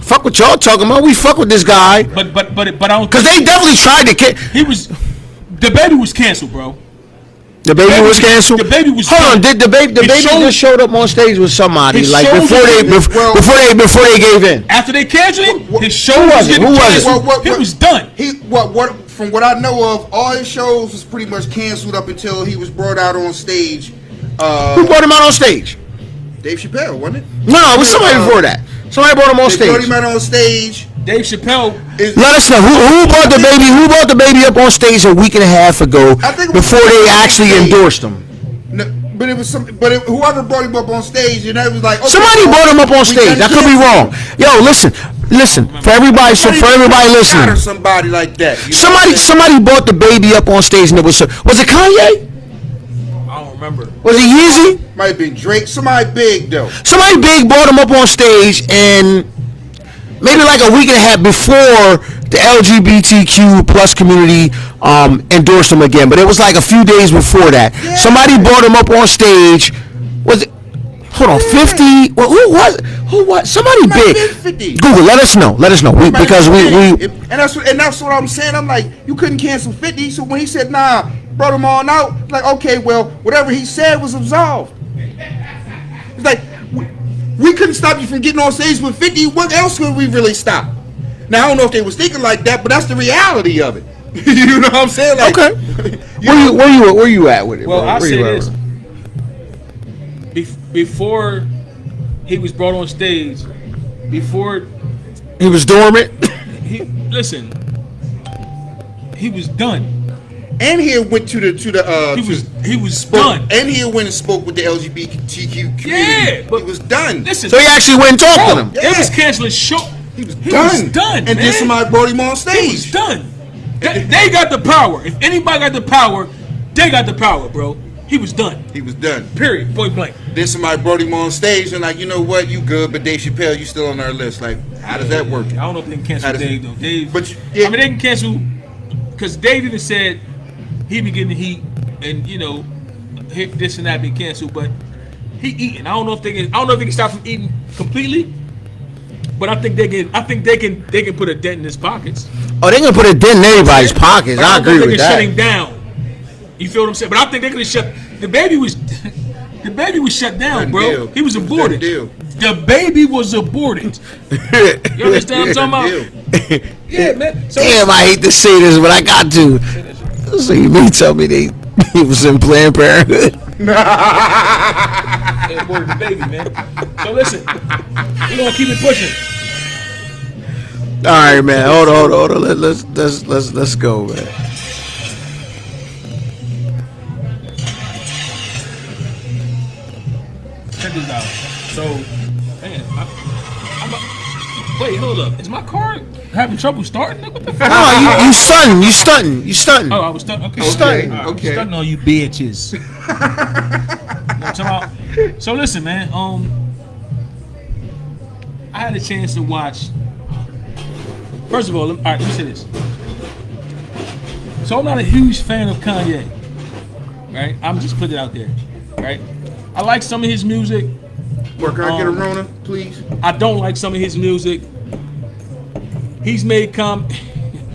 Fuck what y'all talking about. We fuck with this guy. But I don't. Because they definitely tried to the baby was canceled, bro. The baby was canceled. The baby was. Hold on. Did the baby just showed up on stage with somebody like before they gave in? After they canceled him, his show Who was it? He was done. From what I know of, all his shows was pretty much canceled up until he was brought out on stage. Who brought him out on stage? Dave Chappelle, wasn't it? No, it was somebody before that. Somebody brought him on stage. Brought him out on stage. Dave Chappelle. Let us know who brought the baby. Who brought the baby up on stage a week and a half ago before they actually endorsed him? No, but it was whoever brought him up on stage, and it was like, okay, somebody brought him up on stage. I could be wrong. Yo, listen. For everybody listening. Or somebody like that. Somebody brought the baby up on stage, and was it Kanye? I don't remember. Was it Yeezy? Might have been Drake. Somebody big though. Somebody big brought him up on stage, and maybe like a week and a half before the LGBTQ plus community endorsed him again. But it was like a few days before that. Yeah. Somebody brought him up on stage. Was it? Hold on, 50. Well, who was? Somebody big. 50. Google. Let us know. Because we. And that's what I'm saying. I'm like, you couldn't cancel 50. So when he said nah, brought them on out. Like, okay, well, whatever he said was absolved. It's like, we couldn't stop you from getting on stage with 50. What else could we really stop? Now, I don't know if they was thinking like that, but that's the reality of it. You know what I'm saying? Like, okay. Where you at with it? Well, I'll say this. Before he was brought on stage, before He was dormant. Listen, he was done. And he went to the He was done. And he went and spoke with the LGBTQ community. Yeah, but he was done. Listen, So he actually went and talked to them. They was canceling show. He was He done. was done, And man. then somebody brought him on stage. He was done. They got the power. If anybody got the power, they got the power, bro. He was done. He was done. Period. Point blank. Then somebody brought him on stage and like, you know what, you good, but Dave Chappelle, you still on our list. Like, how does that work? I don't know if they can cancel How does Dave it- though. Dave, But yeah. I mean they can cancel because Dave even said he be getting the heat and this and that be canceled, but he eating. I don't know if they can stop from eating completely, but I think they can put a dent in his pockets. Oh, they gonna put a dent in everybody's pockets. But I don't think agree they with can shut that. him down. You feel what I'm saying? But I think they could have shut the baby was shut down, Done bro. deal. He was Done aborted. deal. The baby was aborted. You understand what I'm talking about? Yeah, man. So Damn, I hate to say this, but I got to. So you mean tell me he was in Planned Parenthood? they aborted the baby, man. So listen, we're gonna keep it pushing. All right, man. Hold on. Let's go, man. Check this out. So, man, wait, hold up. Is my car having trouble starting? What the fuck? No, you stunting. Oh, I was stuck. Okay, Stunting. All right, Okay. stunting on you bitches. You know what I'm talking about? So listen, man. I had a chance to watch. First of all, let me say this. So I'm not a huge fan of Kanye, right? I'm just putting it out there, right? I like some of his music. Can I get a Rona, please? I don't like some of his music. He's made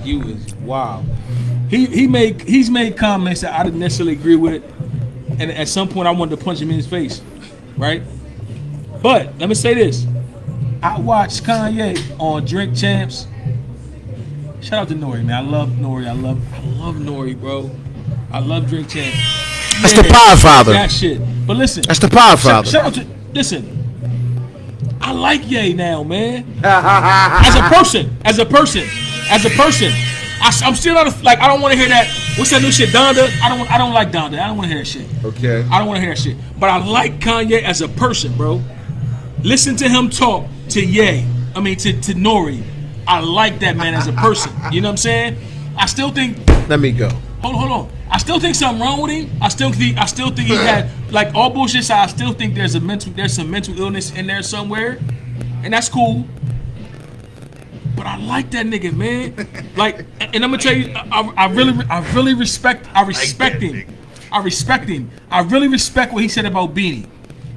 you is wow. He's made comments that I didn't necessarily agree with, and at some point I wanted to punch him in his face, right? But let me say this: I watched Kanye on Drink Champs. Shout out to Nori, man. I love Nori. I love Nori, bro. I love Drink Champs. That's the Podfather. That shit. But listen, That's the Podfather. shout out to listen. I like Ye now, man. As a person, I'm still not like. I don't want to hear that. What's that new shit, Donda? I don't like Donda. I don't want to hear that shit. Okay. I don't want to hear that shit. But I like Kanye as a person, bro. Listen to him talk to Ye. I mean to Nori. I like that man as a person. You know what I'm saying? I still think. Let me go. Hold on. I still think something wrong with him. I still think he had, like, all bullshit aside, I still think there's some mental illness in there somewhere, and that's cool. But I like that nigga, man. Like, and I'm gonna tell you, I really respect him. I respect him. I really respect what he said about Beanie.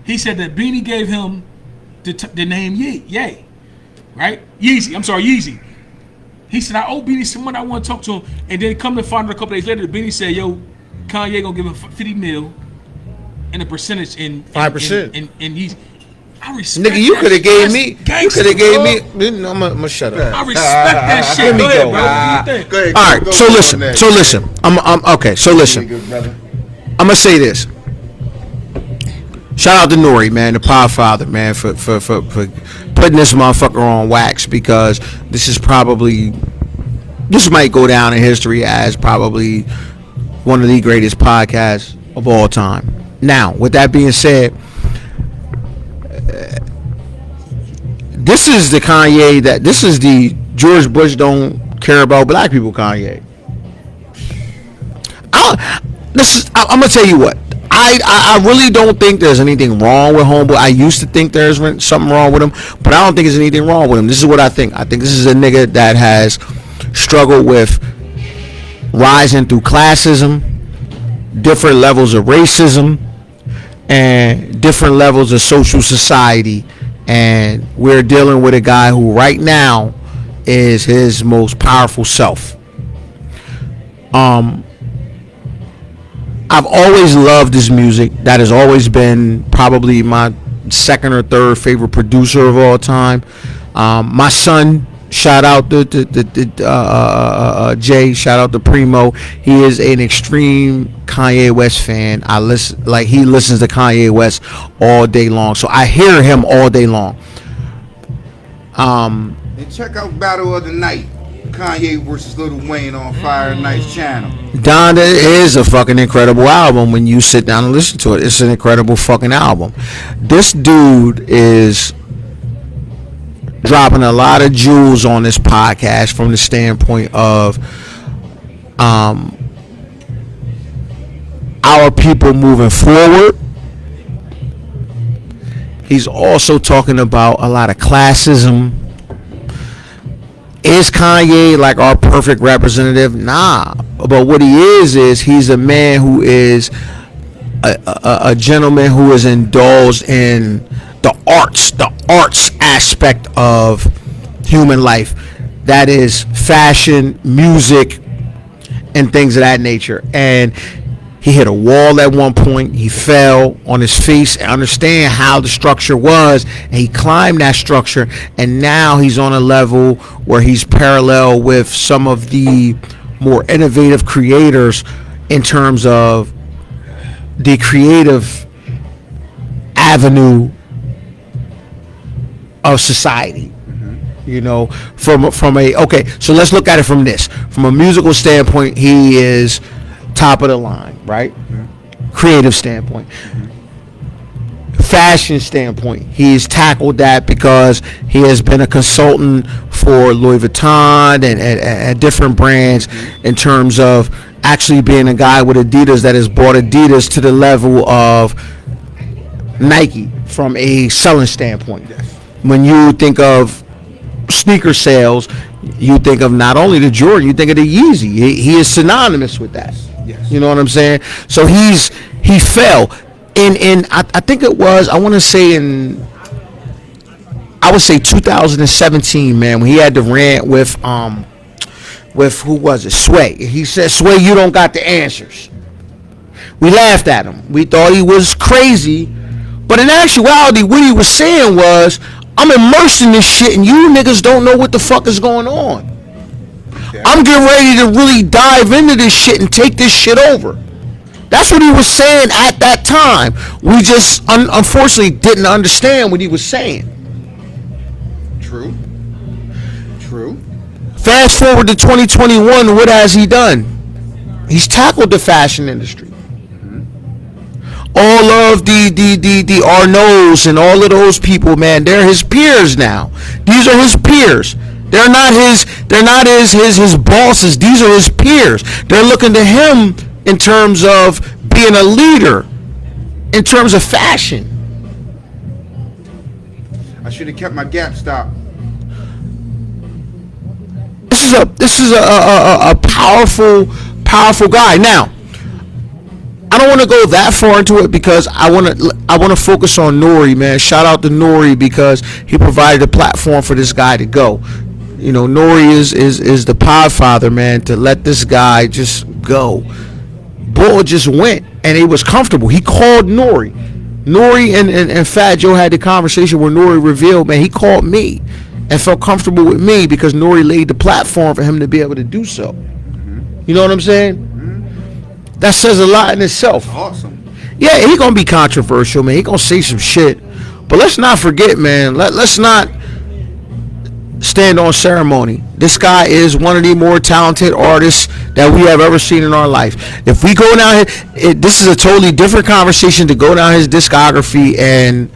He said that Beanie gave him the name Ye, right? Yeezy. I'm sorry, Yeezy. He said, I owe Beanie some money, I want to talk to him. And then come to find out a couple days later, Beanie said, yo, Kanye gonna give him 50 mil and a percentage in 5%. And he's, I respect Nigga, you that could have shit. gave That's me. You gangster, could have gave bro. me. I'm gonna shut up. I respect that shit. Let me Go ahead, go. bro. What do you think? Go ahead. All right. go So on listen. that. So listen. I'm okay. So listen. Good brother. I'm gonna say this. Shout out to Nori, man, the Podfather, man, for putting this motherfucker on wax, because this might go down in history as probably one of the greatest podcasts of all time. Now, with that being said, this is the Kanye this is the George Bush don't care about black people Kanye. I'm gonna tell you what. I really don't think there's anything wrong with Homeboy. I used to think there's something wrong with him, but I don't think there's anything wrong with him. This is what I think. I think this is a nigga that has struggled with rising through classism, different levels of racism, and different levels of social society. And we're dealing with a guy who right now is his most powerful self. I've always loved his music. That has always been probably my second or third favorite producer of all time. My son, shout out to Jay, shout out to Primo. He is an extreme Kanye West fan. He listens to Kanye West all day long. So I hear him all day long. And check out Battle of the Night, Kanye versus Lil Wayne on Fire Night's channel. Donda is a fucking incredible album when you sit down and listen to it. It's an incredible fucking album. This dude is dropping a lot of jewels on this podcast from the standpoint of our people moving forward. He's also talking about a lot of classism. Is Kanye like our perfect representative? Nah. But what he is he's a man who is a gentleman who is indulged in the arts aspect of human life. That is fashion, music, and things of that nature. And he hit a wall at one point. He fell on his face and understand how the structure was. And he climbed that structure. And now he's on a level where he's parallel with some of the more innovative creators in terms of the creative avenue of society. You know, from a, okay, so let's look at it from this. From a musical standpoint, he is top of the line, right? Creative standpoint. Fashion standpoint, he's tackled that because he has been a consultant for Louis Vuitton and different brands in terms of actually being a guy with Adidas that has brought Adidas to the level of Nike from a selling standpoint. When you think of sneaker sales, you think of not only the Jordan, you think of the Yeezy. He is synonymous with that. Yes. You know what I'm saying? So he fell in I think it was, I want to say I would say 2017, man, when he had the rant with who was it? Sway. He said, Sway, you don't got the answers. We laughed at him. We thought he was crazy. But in actuality, what he was saying was, I'm immersed in this shit and you niggas don't know what the fuck is going on. Okay. I'm getting ready to really dive into this shit and take this shit over. That's what he was saying at that time. We just unfortunately didn't understand what he was saying. True. Fast forward to 2021, what has he done? He's tackled the fashion industry. All of the Arnauds and all of those people, man, they're his peers now. These are his peers. They're not his bosses. These are his peers. They're looking to him in terms of being a leader, in terms of fashion. I should have kept my gap stop. This is a powerful guy. Now, I don't want to go that far into it because I want to focus on Nori, man. Shout out to Nori because he provided a platform for this guy to go. You know, Nori is the podfather, man, to let this guy just go. Bull just went and he was comfortable. He called Nori. Nori and Fat Joe had the conversation where Nori revealed, man, he called me and felt comfortable with me because Nori laid the platform for him to be able to do so. You know what I'm saying? That says a lot in itself. Awesome. Yeah, he gonna be controversial, man. He gonna say some shit. But let's not forget, man. Let's not stand on ceremony. This guy is one of the more talented artists that we have ever seen in our life. If we go down here, this is a totally different conversation to go down his discography and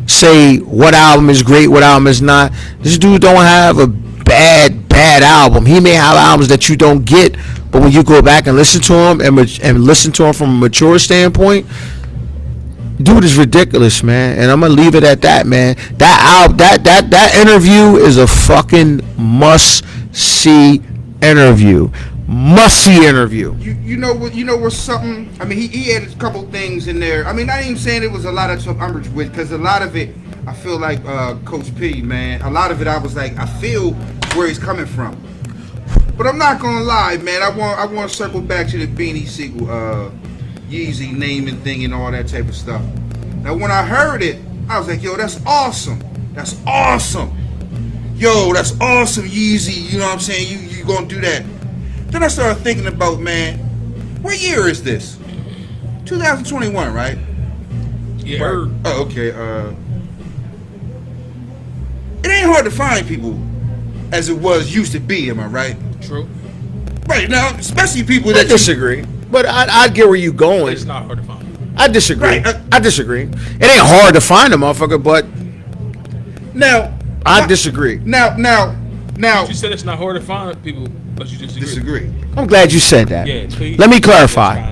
say what album is great, what album is not. This dude don't have a bad album. He may have albums that you don't get, but when you go back and listen to him and listen to him from a mature standpoint, dude is ridiculous, man. And I'm gonna leave it at that, man. That interview is a fucking must-see interview. Must-see interview. You know what's something? I mean, he had a couple things in there. I mean, not even saying it was a lot of stuff umbrage with, because a lot of it, I feel like Coach P, man. A lot of it, I was like, I feel where he's coming from. But I'm not gonna lie, man. I want to circle back to the Beanie Siegel, Yeezy naming thing and all that type of stuff. Now, when I heard it, I was like, yo, that's awesome. That's awesome. Yo, that's awesome, Yeezy. You know what I'm saying? You gonna do that? Then I started thinking about, man, what year is this? 2021, right? Yeah. Right. Oh, okay. It ain't hard to find people as it used to be. Am I right? True. Right now, especially people I that disagree, but I get where you going. It's not hard to find. I disagree. Right, I disagree. It ain't hard to find a motherfucker, but now I disagree. Now, You said it's not hard to find people, but you disagree. I'm glad you said that. Yeah. Please. Let me clarify.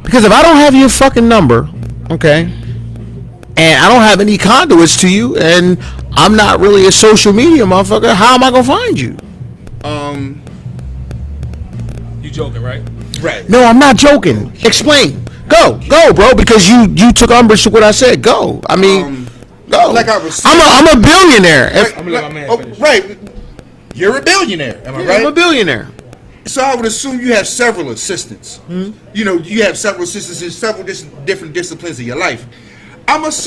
Because if I don't have your fucking number, okay, and I don't have any conduits to you, and I'm not really a social media motherfucker, how am I gonna find you? You joking, right? right. No, I'm not joking. Explain. Go, bro. Because you took umbrage to what I said. Go. I mean, go. Like I was I'm a billionaire. Right, I'm gonna let my man finish. right. You're a billionaire. Am I I'm right? a billionaire. So I would assume you have several assistants. You know, you have several assistants in several different disciplines of your life. I'm just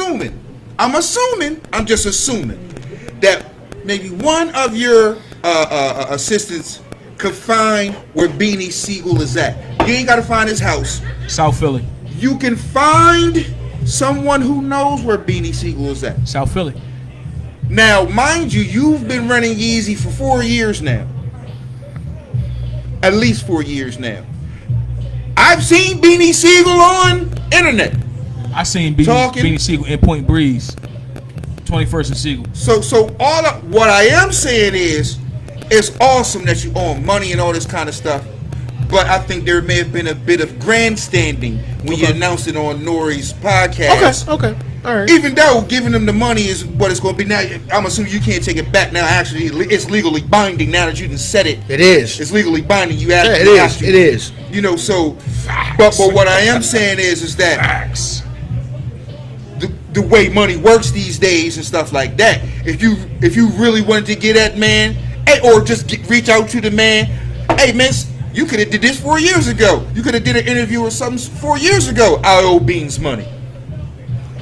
assuming that maybe one of your assistants could find where Beanie Siegel is at. You ain't got to find his house. South Philly. You can find someone who knows where Beanie Siegel is at. South Philly. Now, mind you, you've been running Yeezy for 4 years now. At least 4 years now. I've seen Beanie Siegel on internet. I seen Talking. Beanie Siegel in Point Breeze. 21st and Siegel. So what I am saying is, it's awesome that you own money and all this kind of stuff, but I think there may have been a bit of grandstanding when you announced it on Nori's podcast. Okay. All right. Even though giving them the money is what it's going to be now, I'm assuming you can't take it back now. Actually, it's legally binding now that you done said it. It is. It's legally binding. You Yeah, actually it is. It is. You know, so, but what I am saying is that Facts. the way money works these days and stuff like that. If you really wanted to get that man, hey, or just reach out to the man, hey man, you could have did this 4 years ago. You could have did an interview or something 4 years ago. I owe Beans money.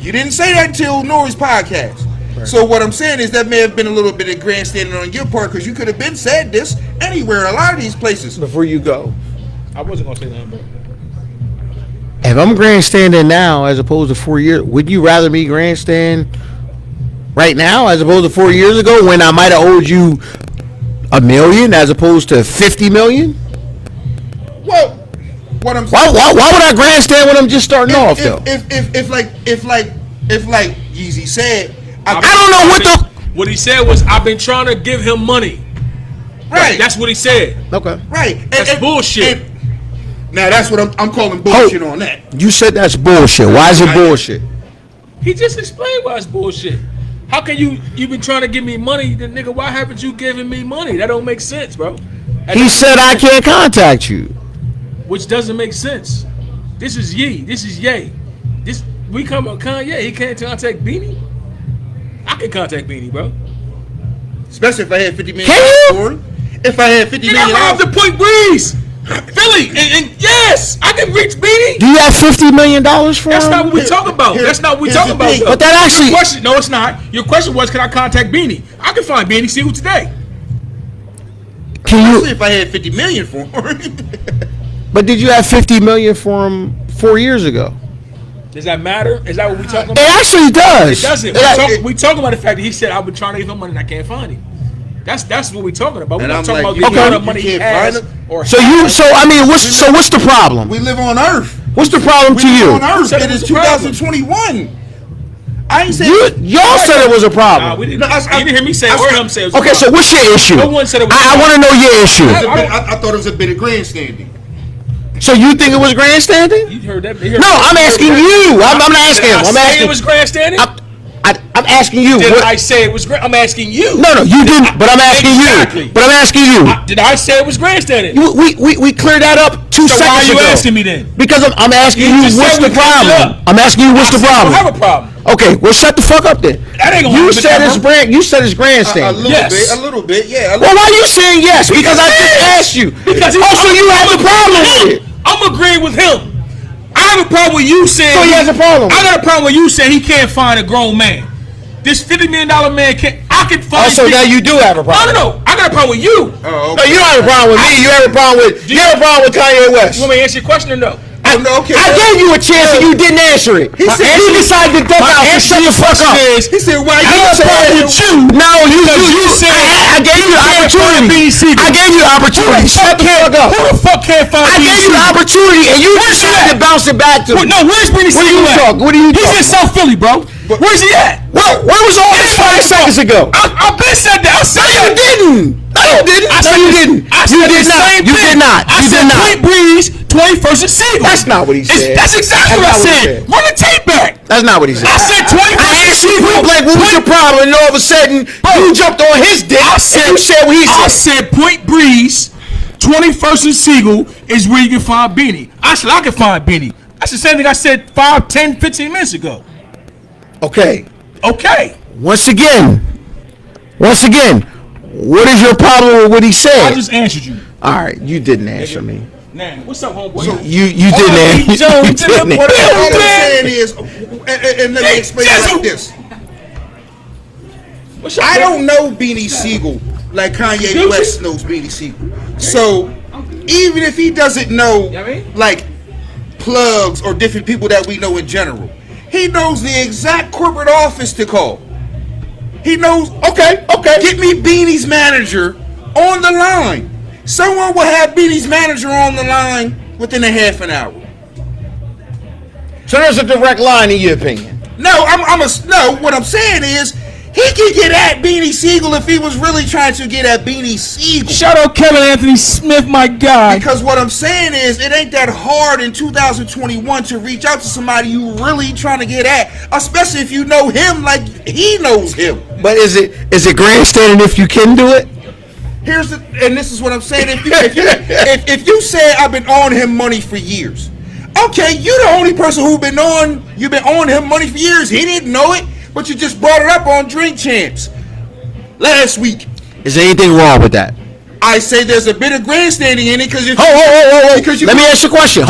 You didn't say that until Nori's podcast. Right. So what I'm saying is that may have been a little bit of grandstanding on your part because you could have been said this anywhere, a lot of these places. Before you go, I wasn't gonna say nothing, bro. if I'm grandstanding now as opposed to 4 years, would you rather me grandstand right now as opposed to 4 years ago when I might have owed you $1 million as opposed to 50 million? Well, what I'm Why would I grandstand when I'm just starting off though? If like Yeezy said, I don't know what the. What he said was, I've been trying to give him money. right. That's what he said. Okay. Right. That's bullshit. Now that's what I'm calling bullshit on that. You said that's bullshit. Why is it bullshit? He just explained why it's bullshit. How can you been trying to give me money, then nigga? Why haven't you given me money? That don't make sense, bro. He said I can't contact you. Which doesn't make sense. This is Ye. This is Ye. We come on Kanye. He can't contact Beanie. I can contact Beanie, bro. Especially if I had 50 million Can for him. If I had 50 Nigga, million I'm off the Point Breeze, Philly, and yes, I can reach Beanie. Do you have $50 million for That's him? not what we talking about. That's not what we here's talking the about. thing. Though. But that actually- Your question, no, it's not. Your question was, can I contact Beanie? I can find Beanie Siegel today. Can Especially you? if I had 50 million for him. But did you have 50 million for him 4 years ago? Does that matter? Is that what we talking It about? actually does. It doesn't. We talking about the fact that he said, I've been trying to give him money and I can't find him. That's what we talking about. We're And not I'm talking like, about you the can't- amount of you money he can't has. find him? Or So what's the problem? We live on Earth. What's the problem We to live you? on Earth. said it It is was a problem. 2021. I ain't saying Y'all said it was a Nah, problem. we didn't. No, you didn't hear me say it or him say it. Was a Okay, so problem. what's your issue? No one said it was a I want to know your issue. I thought it was a bit of grandstanding. So you think it was grandstanding? You heard that? No, I'm asking you. I'm not asking him. Did I I'm say asking. it was grandstanding? I'm asking you. Did What- I say it was? I'm asking you. No, you didn't. But I'm asking Exactly. you. But I'm asking you. Did I say it was grandstanding? We cleared that up 2 So why are seconds you ago. asking me then? Because I'm asking You you just what's said the we cleared it problem. up. I'm asking you what's the I don't have problem. a problem. Okay, well shut the fuck up then. That ain't gonna You happen, said Cameron. it's You said it's A grandstanding. little Yes. bit, a little bit, yeah. Well, why are you saying yes? Because I just asked you. Because So you have a problem with it. I'm agreeing with him. I have a problem with you saying. So he has a problem with I got a problem with you saying he can't find a grown man. This $50 million man can't. I can find. Oh, so now you do have a problem. No. I got a problem with you. Oh, No, you don't have a problem with me. You have a problem with Kanye West. You want me to answer your question or no? I Okay. I gave you a chance and you didn't answer it. He said you decided to duck out and shut the fuck up. He said, "Why I you don't said fuck with you. No, you said I gave you the opportunity. I gave you the opportunity. Shut the fuck up. Who the fuck can't find I gave you the opportunity and you decided to bounce it back to me. No, where's Beanie Siegel at? What are you talking? He's in South Philly, bro. Where's he at? Where was all this 5 seconds ago? I been said that. I said No, you didn't. No, you didn't. I said No, you the- didn't. I You said did the not. same You thing. did not. I You said did not. Point Breeze, 21st and Siegel. That's not what he said. That's exactly That's what I not what he said. said. Run the tape back. That's not what he said. I said 21st I asked you point blank, what was your problem? And all of a sudden, you jumped on his dick and you said what he I said. said Point Breeze, 21st and Siegel is where you can find Beanie. I said I can find Beanie. That's the same thing I said 5, 10, 15 minutes ago. Okay. Okay. Once again, what is your problem with what he I said? just answered you. All right, you didn't answer me. Now, what's up, homeboy? You didn't answer. Jones, You didn't what answer. All I'm Man. saying is, and let me explain it like this. What's up, I bro? don't know Beanie Siegel like Kanye Guilty. West knows Beanie Siegel. So even if he doesn't know You know what I mean? like plugs or different people that we know in general, he knows the exact corporate office to call. He knows, okay, get me Beanie's manager on the line. Someone will have Beanie's manager on the line within a half an hour. So there's a direct line in your opinion. No, no. What I'm saying is, he could get at Beanie Siegel if he was really trying to get at Beanie Siegel. Shout out Kevin Anthony Smith, my guy. Because what I'm saying is, it ain't that hard in 2021 to reach out to somebody you really trying to get at, especially if you know him like he knows him. But is it grandstanding if you can do it? And this is what I'm saying. If you say I've been on him money for years, okay, you're the only person you've been on him money for years. He didn't know it, but you just brought it up on Drink Champs last week. Is there anything wrong with that? I say there's a bit of grandstanding in it because if Because let me ask you a question.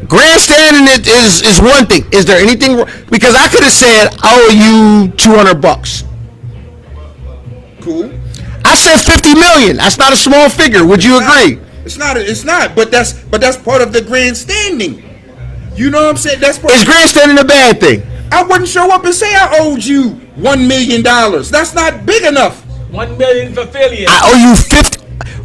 Grandstanding is one thing. Is there anything wrong? Because I could have said I owe you $200. Cool. I said 50 million. That's not a small figure. Would you agree? It's not. But that's part of the grandstanding. You know what I'm saying? That's part. Is grandstanding a bad thing? I wouldn't show up and say I owed you $1 million. That's not big enough. 1 million for failure. I owe you 50.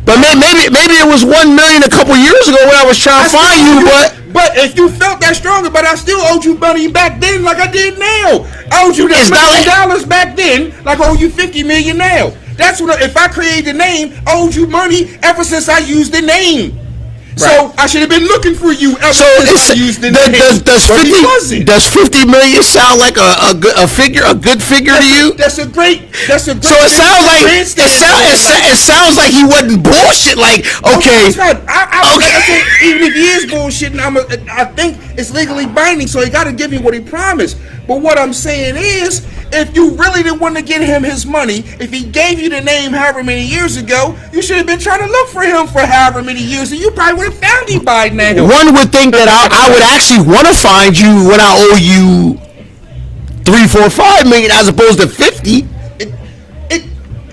But maybe it was 1 million a couple years ago when I was trying to find you. But if you felt that stronger, but I still owed you money back then, like I did now. I owed you that $1 million back then, like I owe you $50 million now. That's what. If I created the name, I owed you money ever since I used the name. Right. So I should have been looking for you ever since I used the name. Does 50 million sound like a good figure to you? That's a great. So it sounds like it sounds like he wasn't bullshit. Like okay, it's not. Like I said, even if he is bullshitting, I think it's legally binding. So he got to give me what he promised. But what I'm saying is, if you really didn't want to get him his money, if he gave you the name however many years ago, you should have been trying to look for him for however many years, and you probably would have found him by now. One would think that I would actually want to find you when I owe you 3, 4, 5 million as opposed to 50.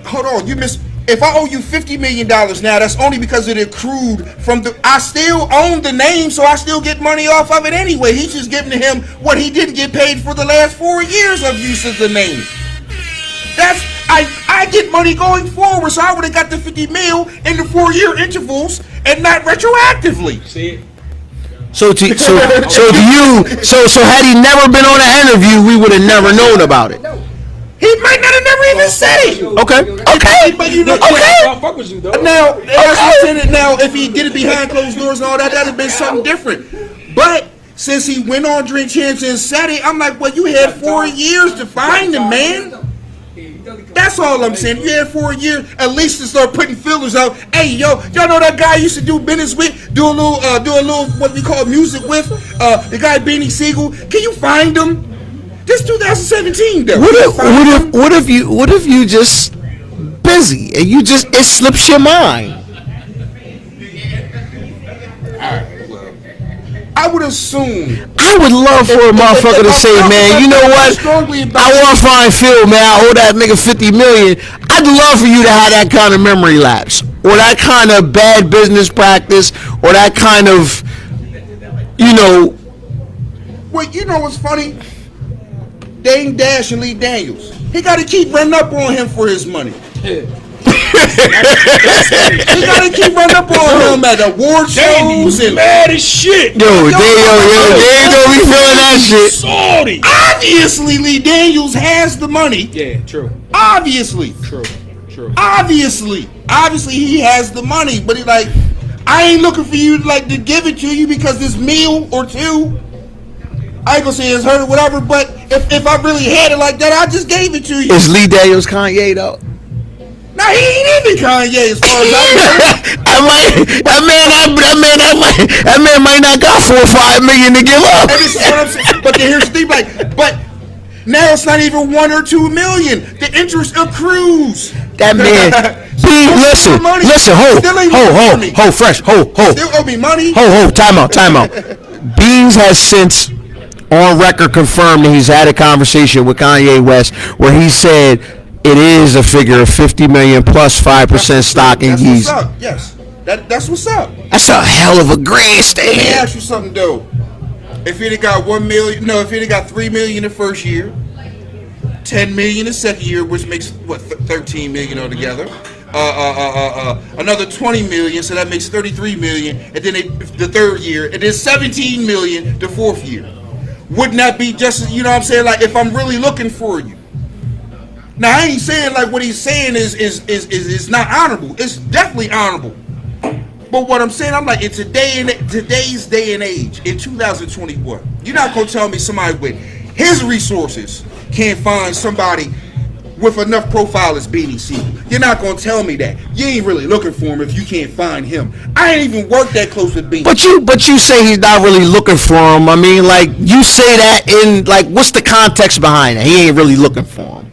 Hold on, you missed. If I owe you $50 million now, that's only because it accrued from I still own the name, so I still get money off of it anyway. He's just giving him what he didn't get paid for the last 4 years of use of the name. I get money going forward, so I would have got the 50 mil in the 4-year intervals and not retroactively. See it? So had he never been on an interview, we would have never known about it. He might not have never even said it. Okay. But you know, I'll fuck with you, though. now, now, if he did it behind closed doors and all that, that'd have been something different. But since he went on Drink Champs and said it, I'm like, well, you had 4 years to find him, man. That's all I'm saying. You had 4 years at least to start putting fillers out. Hey, y'all know that guy I used to do business with, do a little what we call music with, the guy Beanie Siegel. Can you find him? This 2017 though. What if you just busy and it slips your mind? I would assume. I would love for a motherfucker to say, man, you know what? I want to find Phil, man. I owe that nigga 50 million. I'd love for you to have that kind of memory lapse, or that kind of bad business practice, or that kind of you know, Well, you know what's funny? Dame Dash and Lee Daniels. He got to keep running up on him for his money. Yeah. He got to keep running up on him at award shows and mad as shit. they don't be feeling that shit. Salty. obviously Lee Daniels has the money. Yeah, true. Obviously. True. Obviously he has the money, but he like, I ain't looking for you like to give it to you because this meal or two. I ain't gonna say it's hurt or whatever, but if I really had it like that, I just gave it to you. Is Lee Daniels Kanye though? Now he ain't even Kanye as far as I know. That man might not got $4 or $5 million to give up. And this is what I'm saying. But then here's the thing, like, but now it's not even 1 or 2 million. The interest accrues. That man. Listen, fresh, Still owe me money. time out. Beans has since on record confirmed that he's had a conversation with Kanye West where he said it is a figure of 50 million plus 5% stock in Yeezy. That's what's up. Yes, that's what's up. That's a hell of a Let me grandstand. ask you something though. If he'd have got 1 million, no, if he'd have got 3 million the first year, 10 million the second year, which makes what 13 million altogether. Another 20 million, so that makes 33 million, and then the third year, and then 17 million the fourth year. Wouldn't that be just, you know what I'm saying? Like, if I'm really looking for you. Now, I ain't saying like what he's saying is not honorable. It's definitely honorable. But what I'm saying, I'm like, in today's day and age, in 2021, you're not gonna tell me somebody with his resources can't find somebody with enough profile as Beanie Siegel. You're not gonna tell me that. You ain't really looking for him if you can't find him. I ain't even worked that close with Beanie. But you say he's not really looking for him. I mean, like, you say that in, like, what's the context behind it? He ain't really looking for him.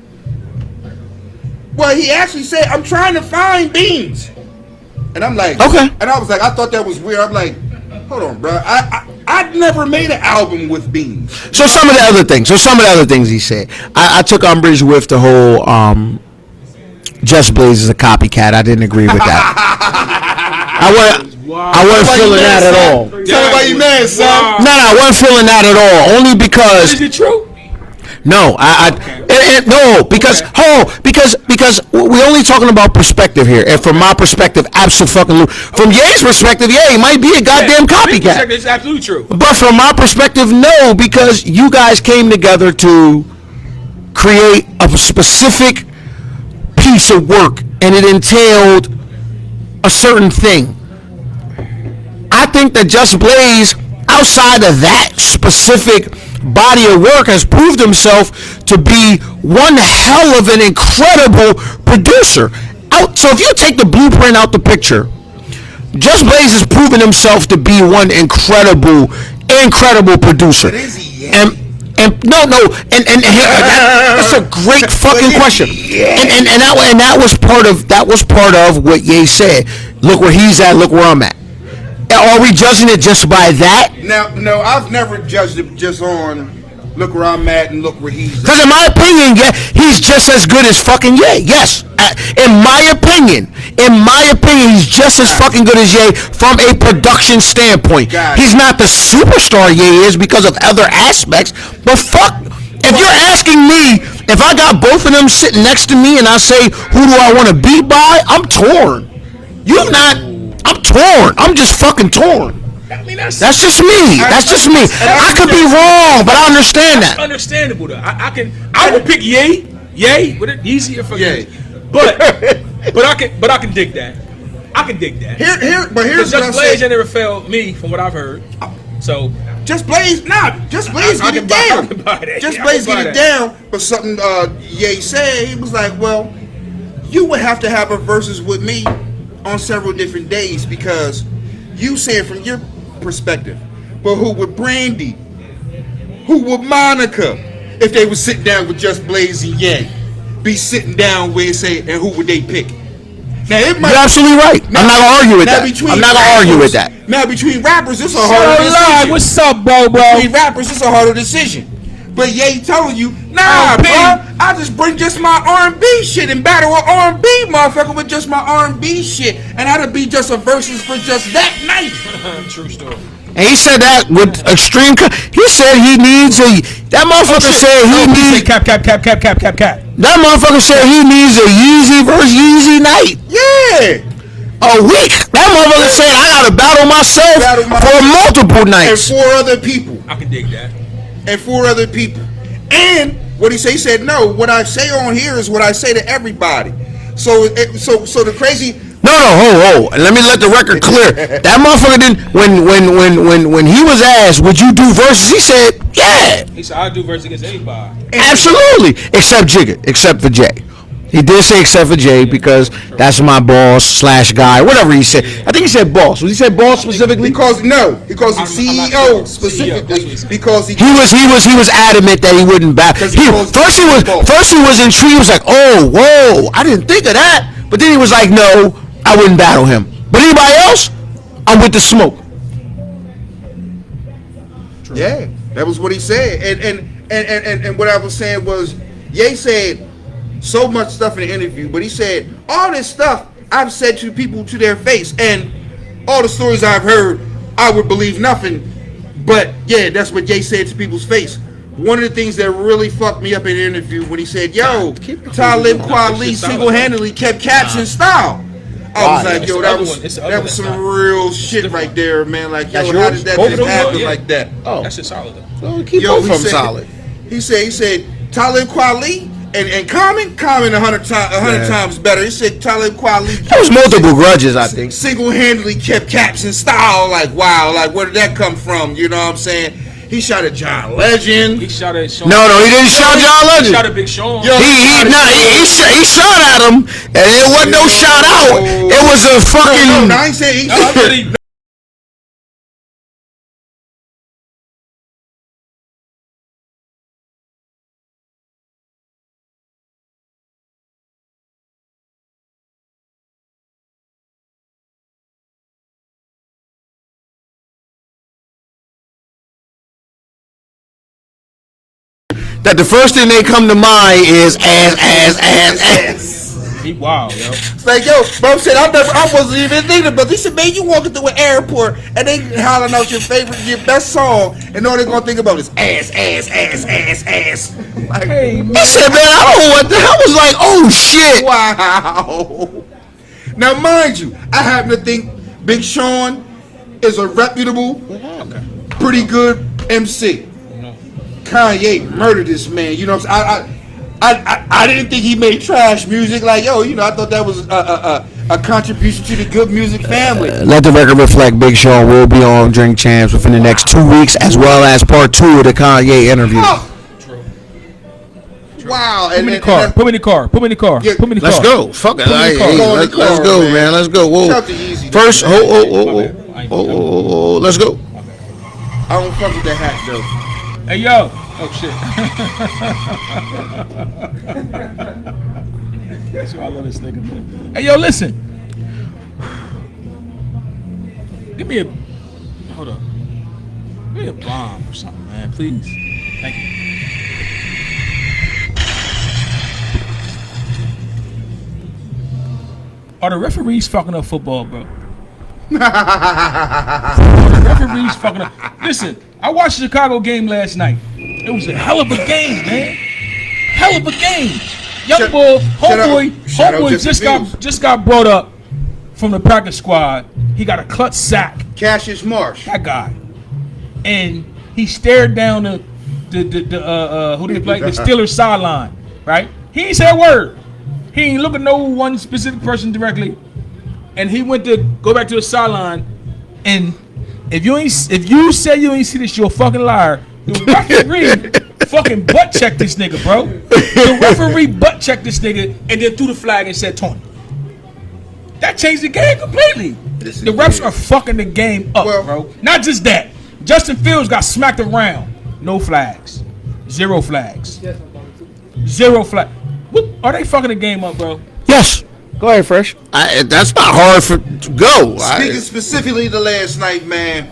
Well, he actually said, I'm trying to find Beans. And I'm like, okay. And I was like, I thought that was weird. I'm like, hold on, bro. I've never made an album with Beans. So some of the other things he said, I took umbrage with the whole Just Blaze is a copycat. I didn't agree with that. I wasn't feeling that at all. Tell me why you mad, son. Nah, I wasn't feeling that at all. Only because. Is it true? No, because we're only talking about perspective here, and from my perspective, absolutely. From Ye's perspective, he might be a goddamn copycat. It's absolutely true. But from my perspective, no, because you guys came together to create a specific piece of work, and it entailed a certain thing. I think that Just Blaze, outside of that specific body of work, has proved himself to be one hell of an incredible producer. So if you take the blueprint out the picture, Just Blaze has proven himself to be one incredible producer. But is he yet? And that's a great fucking question. And that was part of what Ye said. Look where he's at. Look where I'm at. Are we judging it just by that? Now, no, I've never judged it just on look where I'm at and look where he's at. Because in my opinion, he's just as good as fucking Ye. Yes, in my opinion, he's just as fucking good as Ye from a production standpoint. He's not the superstar Ye is because of other aspects. But fuck, if you're asking me, if I got both of them sitting next to me and I say, who do I want to be by? I'm torn. You're not. I'm torn. I'm just fucking torn. I mean, that's just me. I could be wrong, but I understand that. Understandable though. I would pick Ye, but it's easier for Ye. But I can dig that. Here's Just Blaze never failed me from what I've heard. So Just Blaze get it down. Just Blaze get it down. But something Ye said, he was like, well, you would have to have a versus with me on several different days because you saying from your perspective, but who would Brandy, who would Monica, if they would sit down with Just Blaze and Ye, be sitting down where say, and who would they pick? Now it might, you're absolutely right. I'm not gonna argue with that. I'm not gonna argue with that. Now between rappers, it's a harder decision. What's up, bro? Between rappers, it's a harder decision. But Ye telling you, nah, bro, I just bring just my R&B shit and battle with R&B motherfucker with just my R&B shit, and that'll be just a versus for just that night. True story. And he said that with extreme. He said he needs a. That motherfucker said he needs. Cap. That motherfucker said he needs a Yeezy versus Yeezy night. Yeah. A week. That motherfucker said I gotta battle myself for multiple nights. And 4 other people. I can dig that. And 4 other people. And what he said? He said, no, what I say on here is what I say to everybody. So the crazy. No, hold. Let me let the record clear. That motherfucker didn't. When he was asked, would you do verses? He said, yeah. He said, I'll do verses against anybody. Absolutely. Except Jigga. Except for Jay. He did say except for Jay because that's my boss / guy. Whatever he said. I think he said boss. Was he said boss specifically? Because the CEO specifically. Because he was adamant that he wouldn't back. First he was intrigued. He was like, oh, whoa, I didn't think of that. But then he was like, no, I wouldn't battle him. But anybody else, I'm with the smoke. Yeah, that was what he said. And what I was saying was, Ye said so much stuff in the interview, but he said all this stuff I've said to people to their face, and all the stories I've heard, I would believe nothing. But yeah, that's what Ye said to people's face. One of the things that really fucked me up in the interview when he said, yo, Talib Kweli single-handedly kept cats in style. I was like, yo, that was some real shit right there, man. Like, yo, how did that just happen like that? Oh, that's just solid though. Well, keep both of them solid. He said Talib Kweli and Common 100 times better. He said Talib Kweli. There was multiple grudges, I think. Single-handedly kept caps in style. Like, wow, like where did that come from? You know what I'm saying? He shot at John Legend. He shot at Sean. No, he didn't shot John Legend. He shot at Big Sean. Yo, he shot at him, and it wasn't no shot out. It was a fucking. No, I ain't saying he. That the first thing they come to mind is ass. He wild, yo. It's like, yo, bro said I wasn't even thinking about this. He said, man, you walking through an airport and they hollering out your best song, and all they're gonna think about is ass. Like, Hey, man. He said, man, I don't know what the hell. Was like, oh shit. wow. Now, mind you, I happen to think Big Sean is a reputable, pretty good MC. Kanye murdered this man. You know what I'm saying? I didn't think he made trash music. Like, yo, you know, I thought that was a contribution to the good music family. Let the record reflect, Big Sean will be on Drink Champs within the next 2 weeks, as well as part 2 of the Kanye interview. Oh. Wow. Put me in the car. Put me in the car. Put me in the car. Yeah, Put me in the Let's car. go. Fuck it. Let's Go, man. Let's go. Whoa. Shout to Yeezy. First, let's go. I don't fuck with that hat, though. Hey, yo. Oh, shit. That's why I love this nigga, man. Hey, yo, listen. Give me a... Hold up. Give me a bomb or something, man. Please. Thank you. Are the referees fucking up football, bro? Are the referees fucking up? Listen, I watched the Chicago game last night. It was a hell of a game, man. Hell of a game. Young boy, homeboy just got brought up from the practice squad. He got a clutch sack. Cassius Marsh. That guy. And he stared down the who they play? The Steelers sideline, right? He ain't said a word. He ain't look at no one specific person directly. And he went to go back to the sideline. And if you say you ain't see this, you're a fucking liar. The referee fucking butt checked this nigga, bro. The referee butt checked this nigga and then threw the flag and said Tony. That changed the game completely. The refs are fucking the game up, bro. Not just that. Justin Fields got smacked around. No flags. 0 flags. 0 flags. Are they fucking the game up, bro? Yes. Go ahead, Fresh. That's not hard to go. Speaking specifically to last night, man,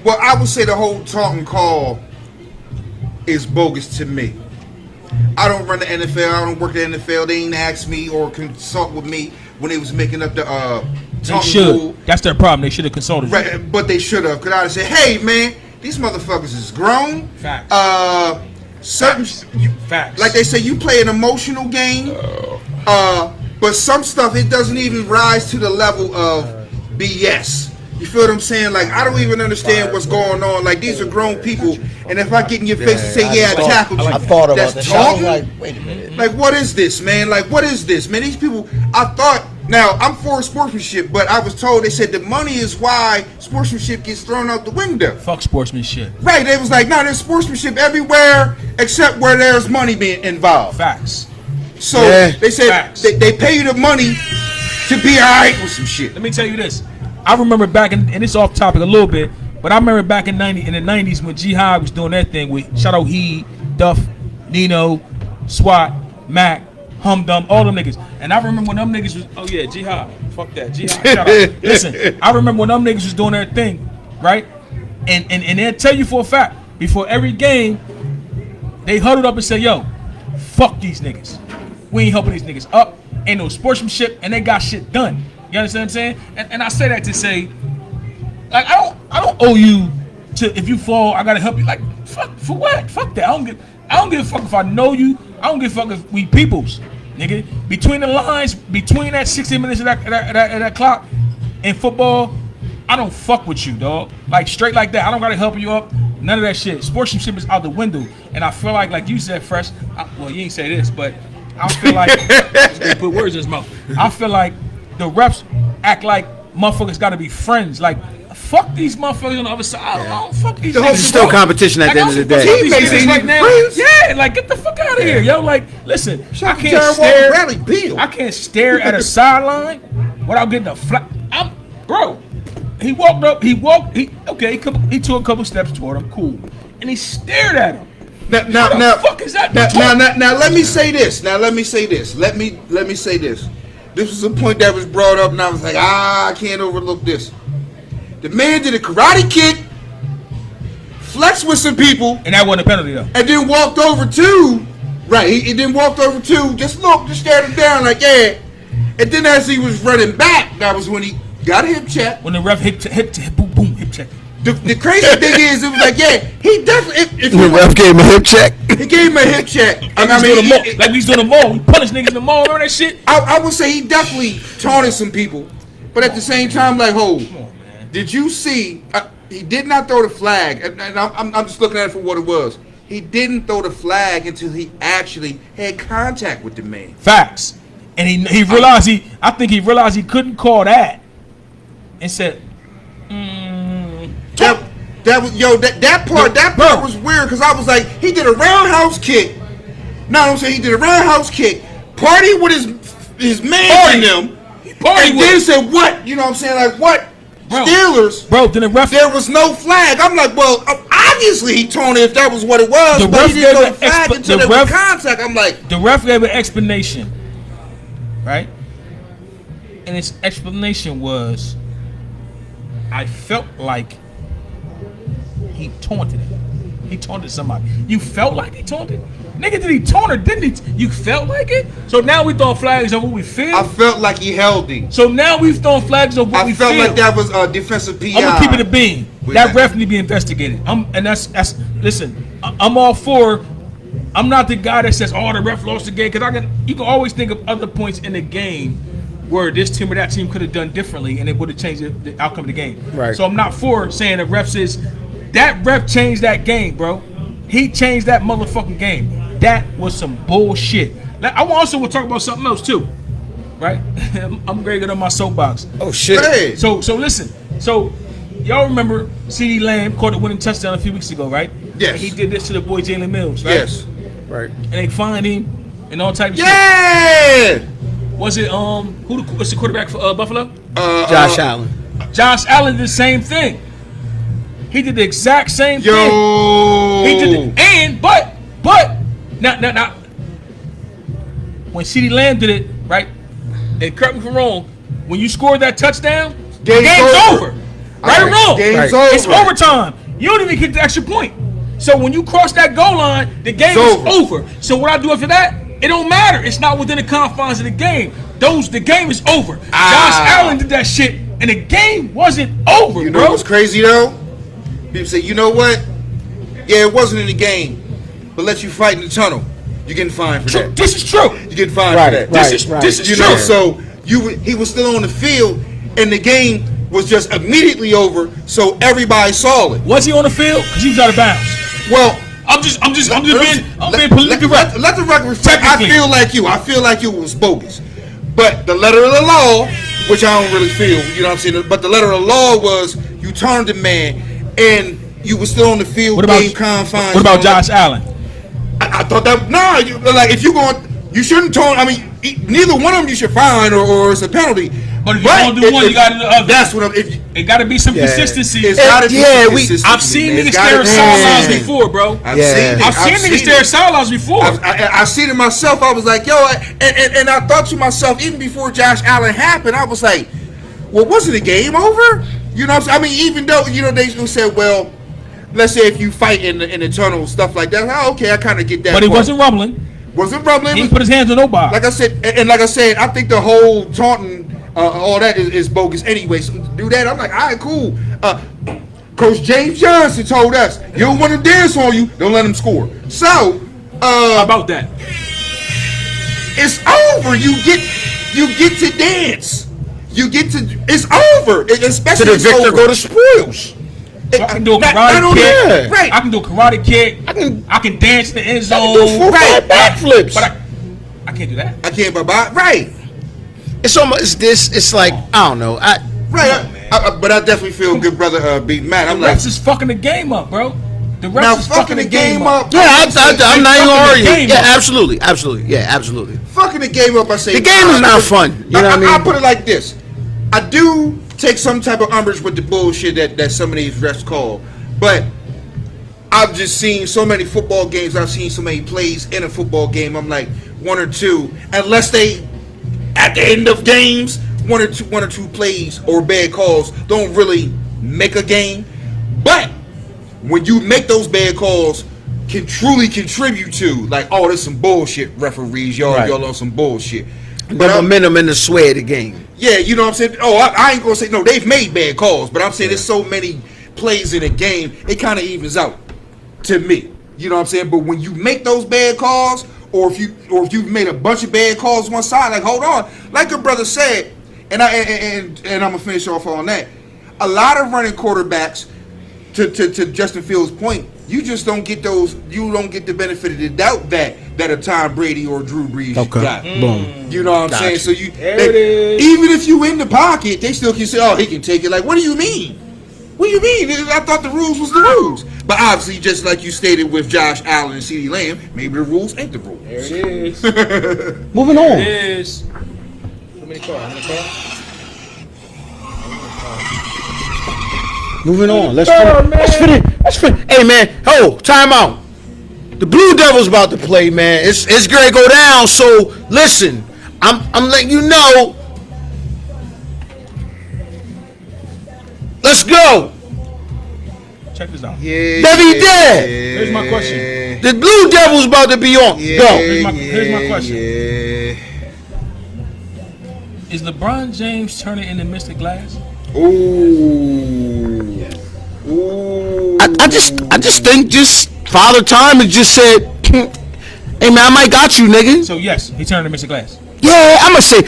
well, I would say the whole talking call is bogus to me. I don't run the NFL. I don't work the NFL. They ain't asked me or consult with me when they was making up the They should. That's their problem. They should have consulted. Right, but they should have. Could I have said, "Hey, man, these motherfuckers is grown." Facts. Certain Facts. like they say, you play an emotional game. But some stuff it doesn't even rise to the level of BS. You feel what I'm saying? Like, I don't even understand what's going on. Like, these are grown people, and if I get in your face and say, "Yeah, I tackled you," I thought about that's that. I was talking. like, wait a minute. Like, what is this, man? Like, what is this, man? These people, I thought, now, I'm for sportsmanship, but I was told, they said the money is why sportsmanship gets thrown out the window. Fuck sportsmanship. Right, they was like, no, there's sportsmanship everywhere except where there's money being involved. Facts. So, Yeah. they said Facts. they pay you the money to be all right with some shit. Let me tell you this. I remember back in, and it's off topic a little bit, but I remember back in the 90s when Jihad was doing that thing with shout out He, Duff, Nino, SWAT, Mac, Humdum, all them niggas. And I remember when them niggas was, oh yeah, Jihad, fuck that, Jihad, shout out. Listen, I remember when them niggas was doing their thing, right? And they'll tell you for a fact, before every game, they huddled up and said, yo, fuck these niggas. We ain't helping these niggas up. Ain't no sportsmanship, and they got shit done. You understand what I'm saying? And I say that to say, like, I don't owe you to, if you fall, I gotta help you. Like, fuck, for what? Fuck that. I don't give a fuck if I know you. I don't give a fuck if we peoples, nigga. Between the lines, between that 60 minutes of that clock in football, I don't fuck with you, dog. Like, straight like that. I don't gotta help you up. None of that shit. Sportsmanship is out the window. And I feel like you said, Fresh, well, you ain't say this, but I feel like, they put words in his mouth. I feel like the refs act like motherfuckers gotta be friends. Like, fuck these motherfuckers on the other side. I don't fuck these niggas. It's still competition at the end of the day. He makes Niggas it right now. friends. Yeah, like, get the fuck out of here, yo. Like, listen, I can't Jared Walker, stare. Bradley Beal. I can't stare at a sideline without getting a flat. Bro. He walked up. He took a couple steps toward him. Cool, and he stared at him. Now, What the fuck is that? Now, let me say this. Let me say this. This was a point that was brought up, and I was like, I can't overlook this. The man did a karate kick, flexed with some people, And that wasn't a penalty though. and then walked over to, right, he then walked over to, just stared him down like, yeah. And then as he was running back, that was when he got a hip check. When the ref hip boom, hip check. The crazy thing is, it was like, yeah, he definitely, if The ref gave him a hip check. he gave him a hip check. Like we doing the mall. We punish niggas in the mall. Remember that shit? I would say he definitely taunted some people, but at the same time, like, did you see? He did not throw the flag, and I'm just looking at it for what it was. He didn't throw the flag until he actually had contact with the man. Facts. And he realized I think he realized he couldn't call that, and said, That part was weird because I was like, he did a roundhouse kick. No, I'm saying he did a roundhouse kick, party with his man and them, and then said what? You know what I'm saying? Like what? Bro, Steelers. Bro, then the ref. There was no flag. I'm like, well, obviously he taunted if that was what it was, The but ref he didn't gave throw the flag until there was contact. I'm like, The ref gave an explanation, right? And his explanation was, I felt like he taunted him. He taunted somebody. You felt like he taunted? Nigga, did he taunt her? Didn't he? You felt like it? So now we throwing flags on what we feel? I felt like he held him. So now we've thrown flags on what we feel. I felt like that was a defensive PI. I'm gonna keep it a beam. That ref need to be investigated. Listen, I'm all for. I'm not the guy that says, "Oh, the ref lost the game," because you can always think of other points in the game where this team or that team could have done differently, and it would have changed the outcome of the game. Right. So I'm not for saying the ref says that ref changed that game, bro. He changed that motherfucking game. That was some bullshit. I also want to talk about something else too, right? I'm ready to get on my soapbox. Oh shit. Hey. So listen. So y'all remember CeeDee Lamb caught a winning touchdown a few weeks ago, right? Yes. And he did this to the boy Jalen Mills, right? Yes. Right. And they fined him and all types of shit. Yeah. Was it what's the quarterback for Buffalo? Josh Allen. Josh Allen did the same thing. He did the exact same thing. He did it, but now when CeeDee Lamb did it, right? And correct me if I'm wrong, when you scored that touchdown, game's over. Right or wrong? Game's over. It's overtime. You don't even get the extra point. So when you cross that goal line, the game is over. So what I do after that, it don't matter. It's not within the confines of the game. the game is over. Josh Allen did that shit, and the game wasn't over, You know bro. what's crazy though? People say, you know what? Yeah, it wasn't in the game, but let you fight in the tunnel. You're getting fined for that. This is true. You're getting fined Right, for that. right. This is You true. know, so he was still on the field, and the game was just immediately over, so everybody saw it. Was he on the field? Because he was out of bounds. Well, I'm being politically correct. Let the record reflect. I Technically. feel like you was bogus, but the letter of the law, which I don't really feel, you know what I'm saying. But the letter of the law was you turned the man, and you were still on the field. What about game confines? What about Josh Allen? I thought that like if you you shouldn't turn. I mean, neither one of them you should fine or it's a penalty. But if you don't do one, you got to do the other. That's what I'm. It got to be some consistency. It's gotta be consistency, I've seen man. niggas It's gotta stare be sidelines consistency. before, bro. I've Yeah. seen it. I've seen niggas stare sidelines before. I've seen it myself. I was like, yo, and I thought to myself, even before Josh Allen happened, I was like, well, wasn't the game over? You know what I'm saying? I mean, even though, you know, they said, well, let's say if you fight in the tunnel, stuff like that. Oh, okay, I kind of get that. But he part. wasn't rumbling. Wasn't rumbling. He didn't put his hands on nobody. Like I said, I think the whole taunting, all that is bogus anyway. So to do that, I'm like, all right, cool. Coach James Johnson told us, you don't want to dance on you, don't let him score. So, How about that? it's over. You get to dance. It's over. Especially To the it's victor over. go the spoils. So I can do a Not karate only kick. that, right. I can do a karate kick. I can dance in the end zone. do 4 or 5 backflips. But I can't do that. I can't bye-bye. Right. It's almost this. It's like I don't know. Right. But I definitely feel good, brother. Beat Matt. The I'm like, refs is fucking the game up, bro. The refs now is fucking the game up. Yeah, I'm not even fucking arguing. the game Yeah, up. absolutely. Yeah, absolutely. Fucking the game up. I say The game is not fun. You know what I mean? I put it like this. I do take some type of umbrage with the bullshit that some of these refs call, but I've just seen so many football games. I've seen so many plays in a football game. I'm like 1 or 2, unless they at the end of games, one or two plays or bad calls don't really make a game. But when you make those bad calls, can truly contribute to like, oh, there's some bullshit, referees. Y'all on some bullshit. The momentum and the sway of the game. Yeah, you know what I'm saying? Oh, I ain't gonna say no, they've made bad calls, but I'm saying there's so many plays in a game, it kind of evens out to me. You know what I'm saying? But when you make those bad calls, or if you've made a bunch of bad calls one side, like hold on, like your brother said, and I'm gonna finish off on that. A lot of running quarterbacks, to Justin Fields' point, you just don't get those. You don't get the benefit of the doubt that a Tom Brady or Drew Brees got. Boom. You know what I'm saying? So it is. even if you in the pocket, they still can say, "Oh, he can take it." Like, what do you mean? What do you mean? I thought the rules was the rules. But obviously, just like you stated with Josh Allen and CeeDee Lamb, maybe the rules ain't the rules. There it is. Moving on. It is. Moving on. Let's finish. Hey man, time out. The Blue Devils about to play, man. It's going to go down. So listen, I'm letting you know. Let's go. Check this out. Yeah. Debbie dead. Here's my question. The Blue Devils about to be on. Yeah, Go. Here's my question. Yeah. Is LeBron James turning into Mr. Glass? Ooh. Ooh. I just think Father Time has just said, hey man, I might got you, nigga. So yes, he turned into Mr. Glass. Yeah, I'm gonna say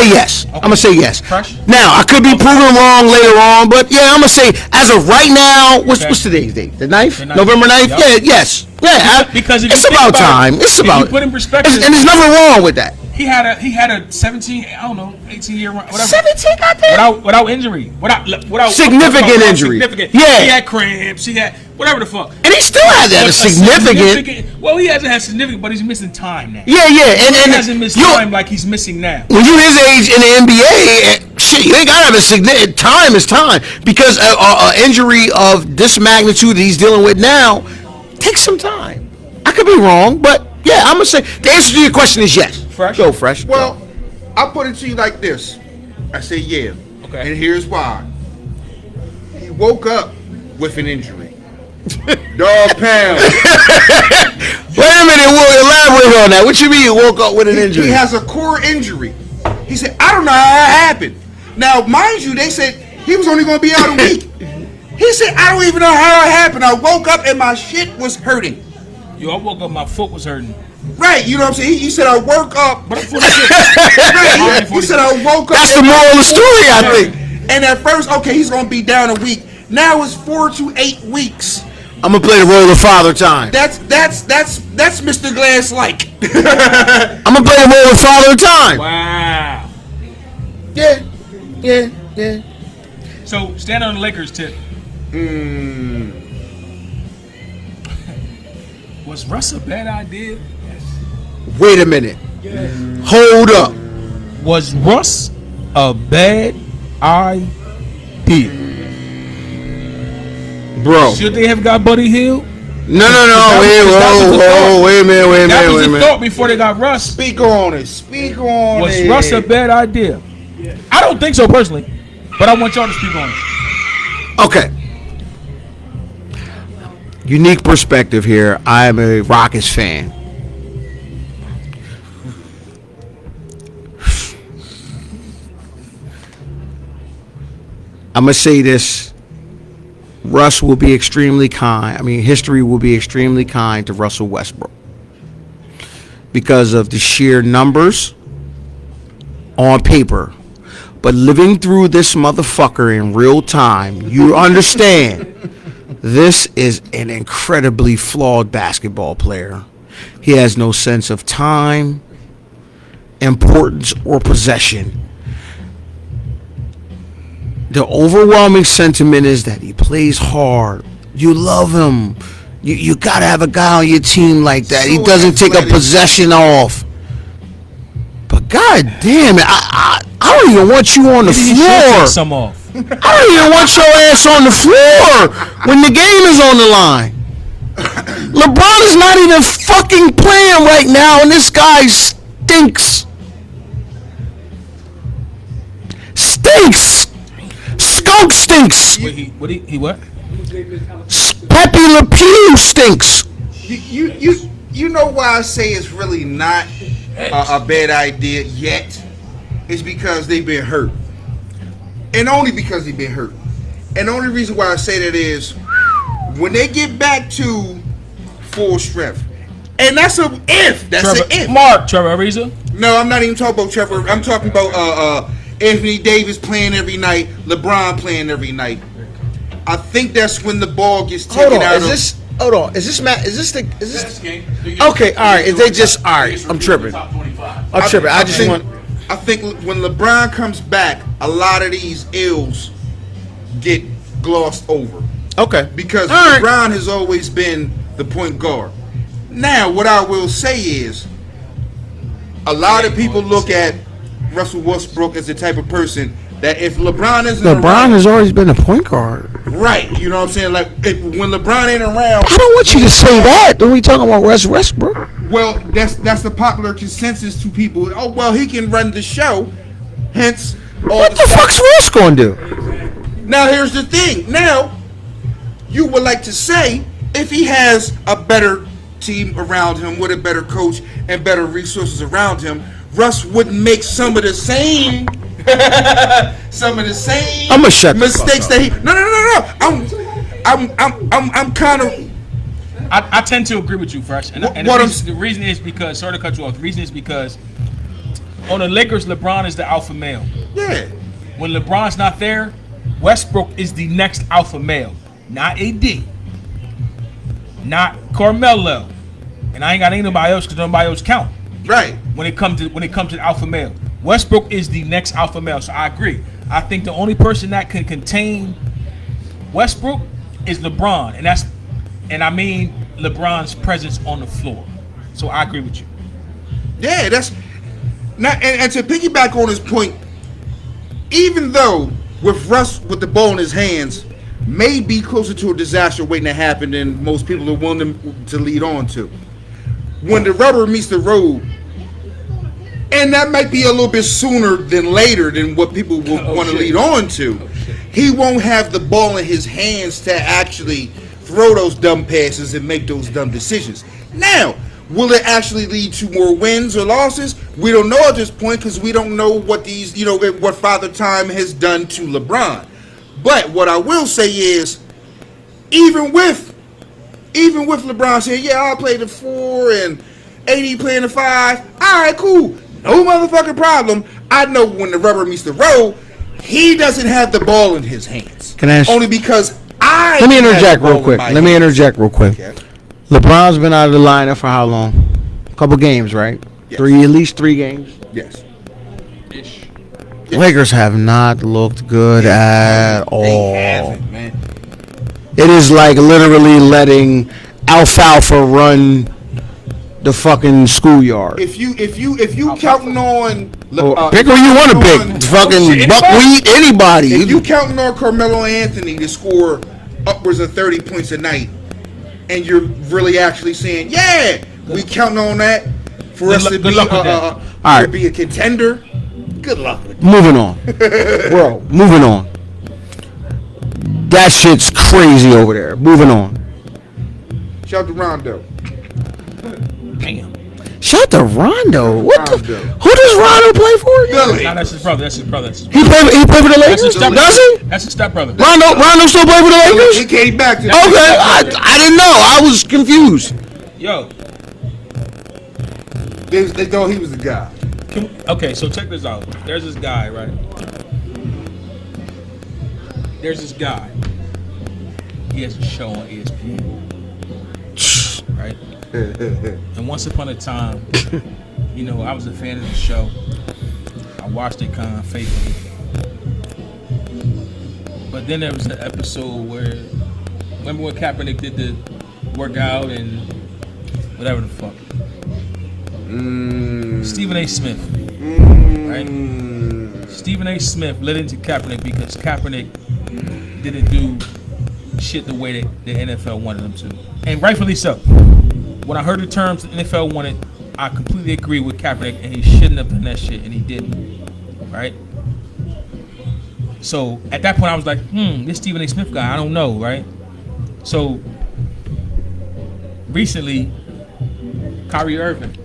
yes. Okay. I'm gonna say yes. Fresh? Now I could be proven wrong later on, but yeah, I'm gonna say as of right now. What's today's date? The 9th? The 9th. November 9th? Yep. Yeah, yes. Yeah, Because if you it's think about about it, time. It's if about you put in perspective- and there's nothing wrong with that. He had a 17, I don't know, 18-year run, whatever. 17, goddamn. Without injury, without Significant injury. Yeah. He had cramps. He had whatever the fuck. And he still has that But significant. Well, he hasn't had significant, but he's missing time now. Yeah, and He hasn't missed time like he's missing now. when you his age in the NBA, shit, you ain't gotta have a significant time is time because an injury of this magnitude that he's dealing with now takes some time. I could be wrong, but yeah, I'm gonna say the answer to your question is yes. Fresh? Go fresh. Well, I'll put it to you like this. I say yeah. Okay. And here's why. He woke up with an injury. Dog pound. Wait a minute, we'll elaborate on that. What you mean you woke up with an injury? He has a core injury. He said, I don't know how that happened. Now, mind you, they said he was only going to be out a week. He said, I don't even know how it happened. I woke up and my shit was hurting. Yo, I woke up, my foot was hurting. Right, you know what I'm saying? He said, I woke up. But I'm 46. Right, he said, I woke up. That's the moral of the story, I think. And at first, okay, he's going to be down a week. Now it's 4 to 8 weeks. I'm gonna play the role of Father Time. That's Mr. Glass like. I'm gonna play the role of Father Time. Wow. Yeah. So, stand on the Lakers tip. Was Russ a bad idea? Wait a minute. Hold up. Was Russ a bad idea? Bro. Should they have got Buddy Hield? No. Wait a minute. That was the thought before they got Russ. Speak on it. Was Russ a bad idea? I don't think so personally, but I want y'all to speak on it. Okay. Unique perspective here. I am a Rockets fan. I'm going to say this. Russ will be extremely kind. I mean, history will be extremely kind to Russell Westbrook because of the sheer numbers on paper. But living through this motherfucker in real time, you understand this is an incredibly flawed basketball player. He has no sense of time, importance, or possession. The overwhelming sentiment is that he plays hard. You love him. You gotta have a guy on your team like that. He doesn't take a possession off. But god damn it, I don't even want you on the floor. Some off. I don't even want your ass on the floor when the game is on the line. LeBron is not even fucking playing right now, and this guy stinks. Skunk stinks. Wait, he what? Pepe Le Pew stinks. You know why I say it's really not a bad idea yet? It's because they've been hurt. And only because they've been hurt. And the only reason why I say that is when they get back to full strength. And that's a if. That's an if. Trevor Ariza? No, I'm not even talking about Trevor. I'm talking about Anthony Davis playing every night, LeBron playing every night. I think that's when the ball gets taken out of. Hold on. Is this Matt? Is this game? Okay, all right. Is they just all right? I'm tripping. I think when LeBron comes back, a lot of these ills get glossed over. Okay. Because LeBron has always been the point guard. Now, what I will say is, a lot of people look at Russell Westbrook as the type of person that if LeBron isn't around, has always been a point guard. Right, you know what I'm saying? Like, when LeBron ain't around... I don't want you to say that when we talking about Russ Westbrook. Well, that's the popular consensus to people. Oh, well, he can run the show, hence... What the fuck's Russ going to do? Now, here's the thing. Now, you would like to say, if he has a better team around him, with a better coach and better resources around him, Russ wouldn't make some of the same... I'm gonna shut mistakes that he. No. I'm kind of. I tend to agree with you, Fresh. And the reason is because, sorry to cut you off. The reason is because on the Lakers, LeBron is the alpha male. Yeah. When LeBron's not there, Westbrook is the next alpha male, not AD, not Carmelo, and I ain't got anybody else because nobody else count. Right. When it comes to the alpha male. Westbrook is the next alpha male, so I agree. I think the only person that can contain Westbrook is LeBron, and I mean LeBron's presence on the floor. So I agree with you. Yeah, that's not. And to piggyback on his point, even though with Russ with the ball in his hands may be closer to a disaster waiting to happen than most people are willing to lead on to, when the rubber meets the road. And that might be a little bit sooner than later than what people will want to lead on to. He won't have the ball in his hands to actually throw those dumb passes and make those dumb decisions. Now, Will it actually lead to more wins or losses? We don't know at this point because we don't know what these, what Father Time has done to LeBron. But what I will say is, even with LeBron saying, yeah, I'll play the 4 and AD playing the 5, all right, cool. No motherfucking problem. I know when the rubber meets the road, he doesn't have the ball in his hands. Can I ask, only because Let me interject real quick. Okay. LeBron's been out of the lineup for how long? A couple games, right? Yes. At least 3 games. Yes. Ish. Lakers have not looked good at all. They haven't, man. It is like literally letting alfalfa run the fucking schoolyard. If you counting on Pick who you want to pick. Fucking buckwheat, anybody. If you counting on Carmelo Anthony to score upwards of 30 points a night, and you're really actually saying, yeah, we counting on that for us to be a contender. Good luck with that. Moving on. Bro, moving on. That shit's crazy over there. Moving on. Shout to Rondo. Damn. Shout to Rondo. What Rondo. Who does Rondo play for again? Philly. Nah, that's his brother. He play for the That's Lakers? his step Does he? That's his stepbrother. Rondo still play for the He Lakers? came back to Okay, I didn't know. I was confused. Yo. They thought he was the guy. Okay, so check this out. There's this guy, right? There's this guy. He has a show on ESPN. Right? And once upon a time, I was a fan of the show. I watched it kind of faithfully. But then there was the episode where, remember when Kaepernick did the workout and whatever the fuck? Stephen A. Smith, right? Stephen A. Smith led into Kaepernick because Kaepernick didn't do shit the way that the NFL wanted him to, and rightfully so. When I heard the terms the NFL wanted, I completely agree with Kaepernick, and he shouldn't have done that shit, and he didn't, right? So at that point, I was like, this Stephen A. Smith guy, I don't know, right? So recently, Kyrie Irving.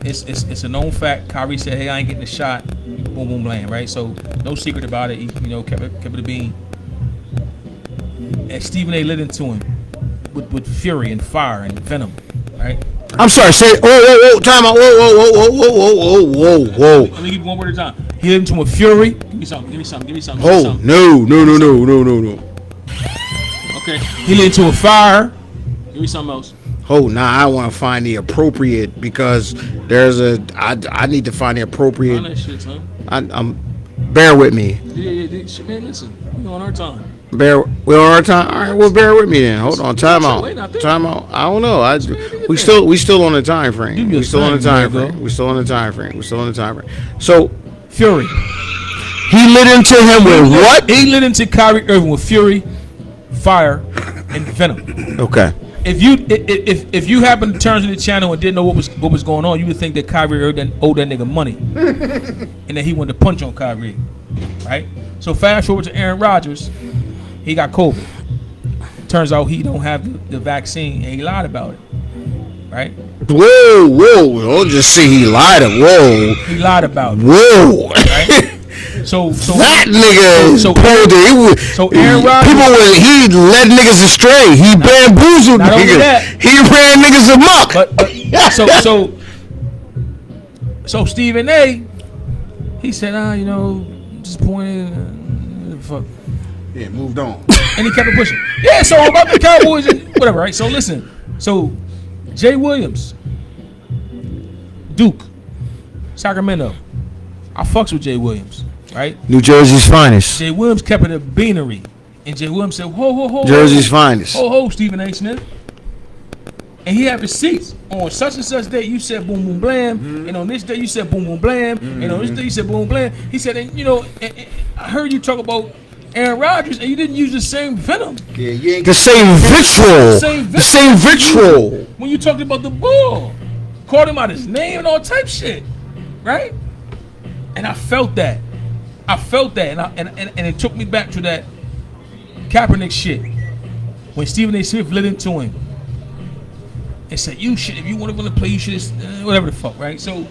It's a known fact. Kyrie said, "Hey, I ain't getting a shot." Boom, boom, blam. Right. So no secret about it. He, kept it a bean. And Stephen A. lit into him with fury and fire and venom. Right. I'm sorry. Say, whoa, time out. Whoa. Let me give you one word at a time. He lit into him with fury. Give me something. Oh, no. Okay. He lit into a fire. Give me something else. Oh, I want to find the appropriate because I need to find the appropriate. Find that shit, son. Bear with me. Yeah. Shit, man, listen. We on our time. We're on our time. All right, well, bear with me then. Hold on, time out. Wait, Time out. I don't know. We still on the time frame. We still on the time frame. So, Fury. He lit into him with what? He lit into Kyrie Irving with fury, fire, and venom. Okay. If you happened to turn to the channel and didn't know what was going on, you would think that Kyrie Irving owed that nigga money, and that he wanted to punch on Kyrie, right? So fast forward to Aaron Rodgers, he got COVID. Turns out he don't have the vaccine, and he lied about it, right? Whoa! Don't just say he lied. Whoa! He lied about it. Whoa! Right? So that nigga so Aaron Rodgers, he led niggas astray. He bamboozled niggas. He ran niggas amok. So Stephen A. He said, disappointed. Fuck. Yeah, moved on. And he kept it pushing. Yeah, so about the Cowboys and whatever, right? So listen. So Jay Williams, Duke, Sacramento. I fucks with Jay Williams, right? New Jersey's finest. Jay Williams kept it a beanery. And Jay Williams said, ho. Jersey's finest. Ho, Stephen A. Smith. And he had receipts. On such and such day, you said boom, boom, blam. Mm-hmm. And on this day, you said boom, boom, blam. Mm-hmm. And on this day, you said boom, blam. He said, and I heard you talk about Aaron Rodgers, and you didn't use the same venom. Yeah, you ain't the same vitriol. When you talked about the bull. Called him out his name and all type shit. Right? And I felt that. And it took me back to that Kaepernick shit. When Stephen A. Smith lit into him and said, "You should, if you want to play, you should, whatever the fuck, right?" So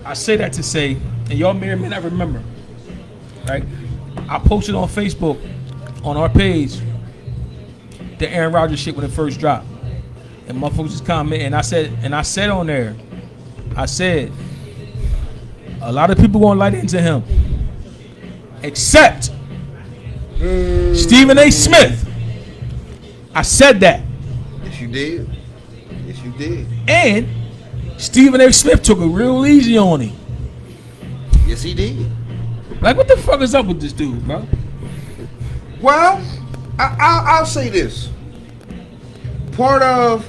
I say that to say, and y'all may or may not remember, right? I posted on Facebook on our page the Aaron Rodgers shit when it first dropped, and motherfuckers just comment, and I said on there, I said, a lot of people gonna light into him, except Stephen A. Smith. I said that. Yes, you did. Yes, you did. And Stephen A. Smith took it real easy on him. Yes, he did. Like, what the fuck is up with this dude, bro? Well, I'll say this. Part of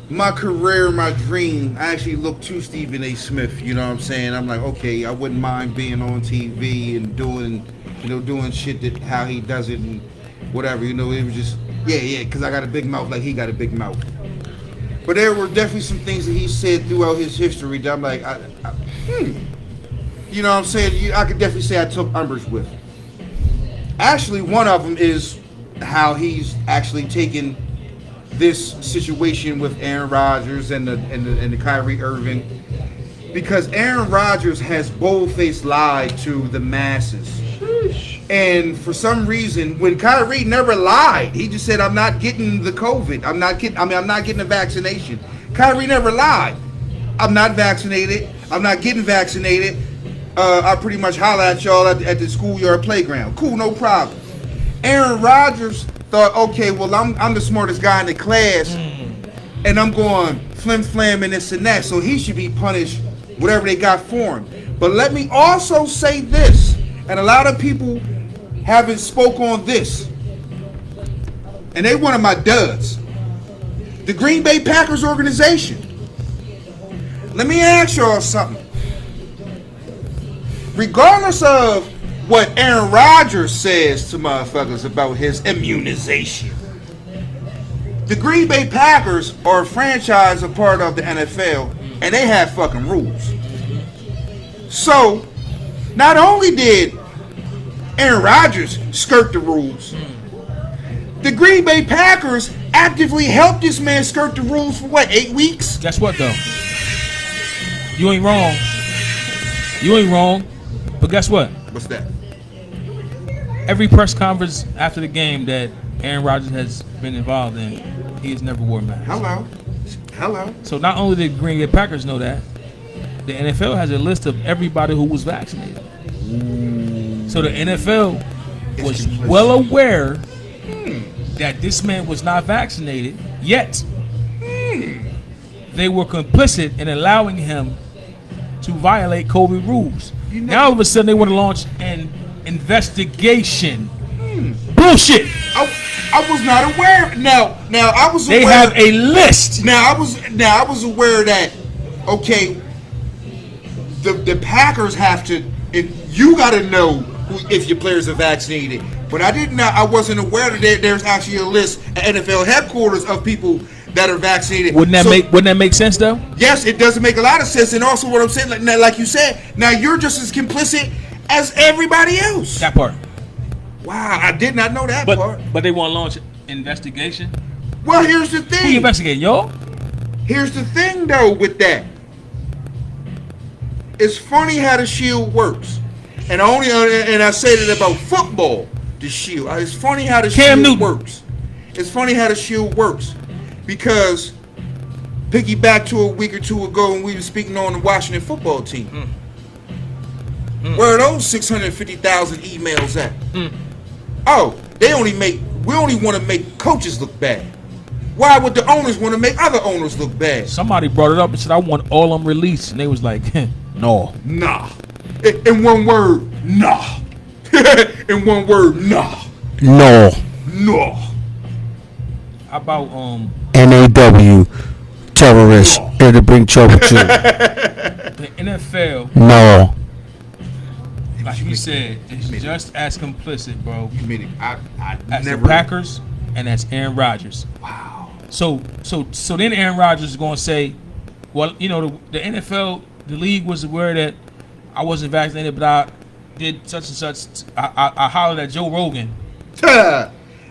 my career, my dream, I actually looked to Stephen A. Smith. You know what I'm saying? I'm like, okay, I wouldn't mind being on TV and doing shit that how he does it and whatever. You know, it was just, yeah, because I got a big mouth like he got a big mouth. But there were definitely some things that he said throughout his history that I'm like, you know what I'm saying? I could definitely say I took umbrage with. Actually, one of them is how he's actually taken this situation with Aaron Rodgers and the Kyrie Irving, because Aaron Rodgers has bold-faced lied to the masses. And for some reason, when Kyrie never lied, he just said, "I'm not getting the COVID. I'm not getting the vaccination." Kyrie never lied. "I'm not vaccinated. I'm not getting vaccinated. I pretty much holler at y'all at the schoolyard playground. Cool, no problem." Aaron Rodgers thought, okay, well, I'm the smartest guy in the class, and I'm going flim and this and that, so he should be punished, whatever they got for him. But let me also say this, and a lot of people haven't spoke on this, and they one of my duds. The Green Bay Packers organization. Let me ask y'all something. Regardless of what Aaron Rodgers says to motherfuckers about his immunization, the Green Bay Packers are a franchise, a part of the NFL, and they have fucking rules. So, not only did Aaron Rodgers skirt the rules, the Green Bay Packers actively helped this man skirt the rules for what, 8 weeks? Guess what, though? You ain't wrong. You ain't wrong. But guess what? What's that? Every press conference after the game that Aaron Rodgers has been involved in, he has never worn a mask. Hello. So not only did Green Bay Packers know that, the NFL has a list of everybody who was vaccinated. So the NFL was well aware that this man was not vaccinated, yet they were complicit in allowing him to violate COVID rules. Now all of a sudden they want to launch an investigation. Bullshit. I was not aware. Now I was aware. They have a list. Now I was aware that, okay, the Packers have to, you got to know if your players are vaccinated. But I wasn't aware that there's actually a list at NFL headquarters of people that are vaccinated. Wouldn't that make sense though? Yes, it doesn't make a lot of sense. And also what I'm saying, like you said, now you're just as complicit as everybody else. That part. Wow, I did not know that part. But they want to launch an investigation. Well, here's the thing. Who you investigating, y'all? Here's the thing though with that. It's funny how the shield works. And I said it about football, the shield. It's funny how the shield works. It's funny how the shield works. Because piggyback to a week or two ago when we were speaking on the Washington football team. Where are those 650,000 emails at? Oh, we only want to make coaches look bad. Why would the owners want to make other owners look bad? Somebody brought it up and said, I want all of them released. And they was like, no. Nah. In one word, nah. In one word, nah. No. No. How about NAW terrorists here to bring trouble to the NFL? No. Like you said, it's just as complicit, bro. You mean it? As the Packers and as Aaron Rodgers. Wow. So then Aaron Rodgers is going to say, well, you know, the NFL, the league was aware that I wasn't vaccinated, but I did such and such. I hollered at Joe Rogan.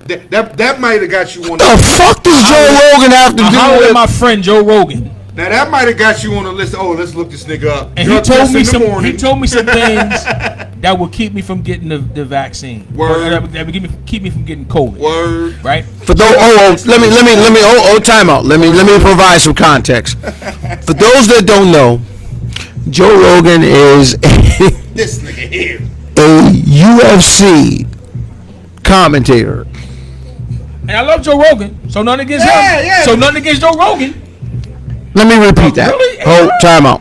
That might have got you on. The fuck does Joe Rogan have to I do hollered at with? my friend Joe Rogan, Now that might have got you on the list. Oh, let's look this nigga up. and Drug test in the morning. he told me some things that would keep me from getting the vaccine. Word. That would keep me from getting COVID. Word. Right. For those, let me time out. Let me provide some context. For those that don't know, Joe Rogan is This nigga here. a UFC commentator. And I love Joe Rogan, so nothing against him. Yeah. So nothing against Joe Rogan. Let me repeat that. Really? Hold, time out.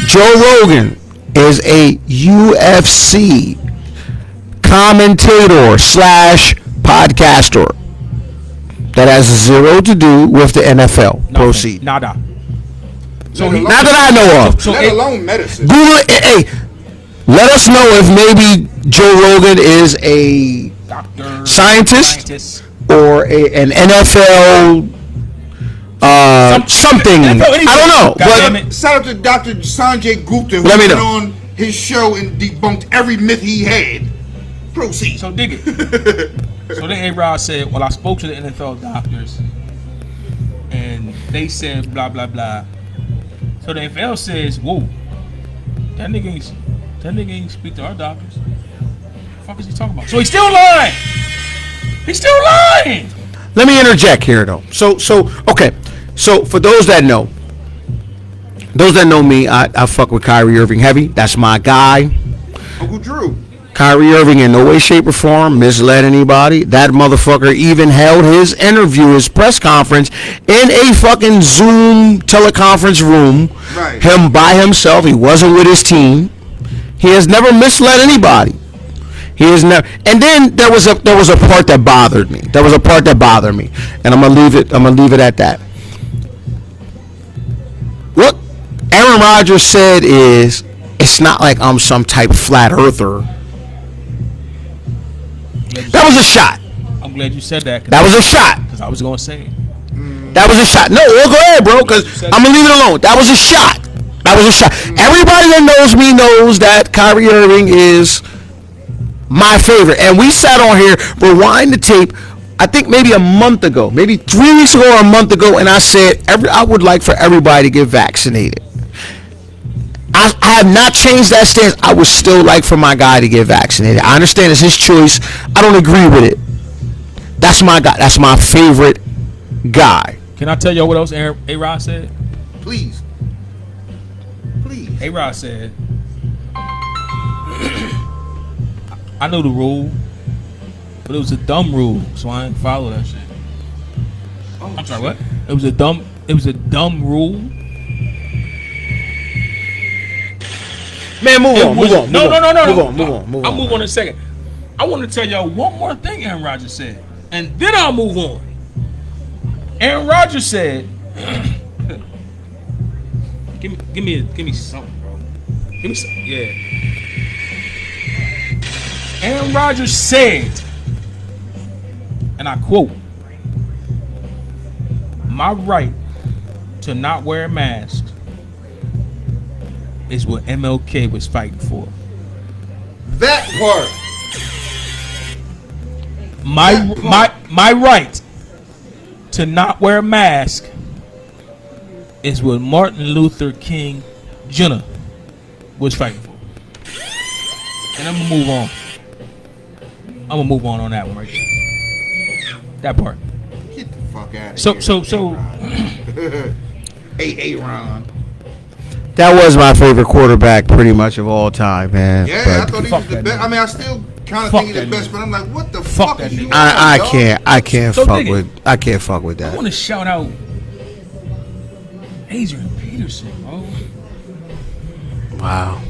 Joe Rogan is a UFC commentator / podcaster that has zero to do with the NFL. Nothing. Proceed. Nada. So Let he, alone- Not that I know of. so Let alone medicine. Google it. Hey, let us know if maybe Joe Rogan is a doctor, scientist or an NFL something. NFL I don't know. Goddamn But it. Shout out to Dr. Sanjay Gupta who Let me went know. on his show and debunked every myth he had. Proceed. So dig it. So then A-Rod said, well, I spoke to the NFL doctors and they said blah, blah, blah. So the NFL says, whoa, that nigga ain't speak to our doctors. What the fuck is he talking about? So he's still lying. He's still lying. let me interject here, though. So okay. So for those that know me, I fuck with Kyrie Irving heavy. That's my guy. Uncle Drew. Kyrie Irving in no way, shape, or form misled anybody. That motherfucker even held his interview, his press conference, in a fucking Zoom teleconference room. Right. Him by himself. He wasn't with his team. He has never misled anybody. He has never. And then there was a part that bothered me. And I'm gonna leave it at that. What Aaron Rodgers said is, it's not like I'm some type of flat earther. That was a shot. I'm glad you said that. That was a shot. Because I was going to say it. That was a shot. No, well, go ahead, bro, because I'm going to leave it alone. That was a shot. Everybody that knows me knows that Kyrie Irving is my favorite. And we sat on here, rewind the tape, I think maybe a month ago, maybe 3 weeks ago or a month ago, and I said I would like for everybody to get vaccinated. I have not changed that stance. I would still like for my guy to get vaccinated. I understand it's his choice. I don't agree with it. That's my guy. That's my favorite guy. Can I tell y'all what else A-Rod said? Please. A-Rod said, I know the rule, but it was a dumb rule, so I didn't follow that shit. I'm sorry, what? It was a dumb rule. Man, move on. No. I'll I'll move on in a second. I want to tell y'all one more thing Aaron Rodgers said, and then I'll move on. Aaron Rodgers said, give me something, bro. Give me something. Yeah. Aaron Rodgers said, and I quote, "My right to not wear a mask is what MLK was fighting for. That part. My right to not wear a mask is what Martin Luther King Jr. was fighting for." And I'm gonna move on. I'm gonna move on that one right there. That part. Get the fuck out of here. So. Hey, Ron. That was my favorite quarterback pretty much of all time, man. Yeah, But I thought he fuck was the that best. nigga. I mean, I still kind of Fuck think he's the that best, nigga. but I'm like, what the Fuck fuck that is you nigga. on, I dog? can't So fuck dig it. with. I can't fuck with I that. want to shout out Adrian Peterson, bro. Wow.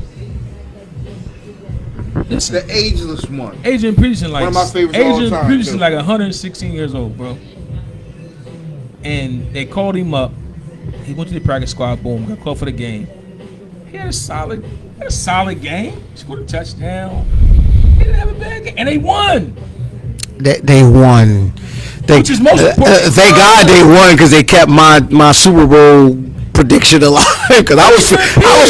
Listen, The ageless one. Adrian Peterson, like One of my favorites of all Adrian time, Peterson, too. like 116 years old, bro. And they called him up. He went to the practice squad. Boom, got called for the game. He had a solid game. Scored a touchdown. He didn't have a bad game, and they won. They won. Which is most important. Thank God they won because they kept my Super Bowl prediction alive. Because I was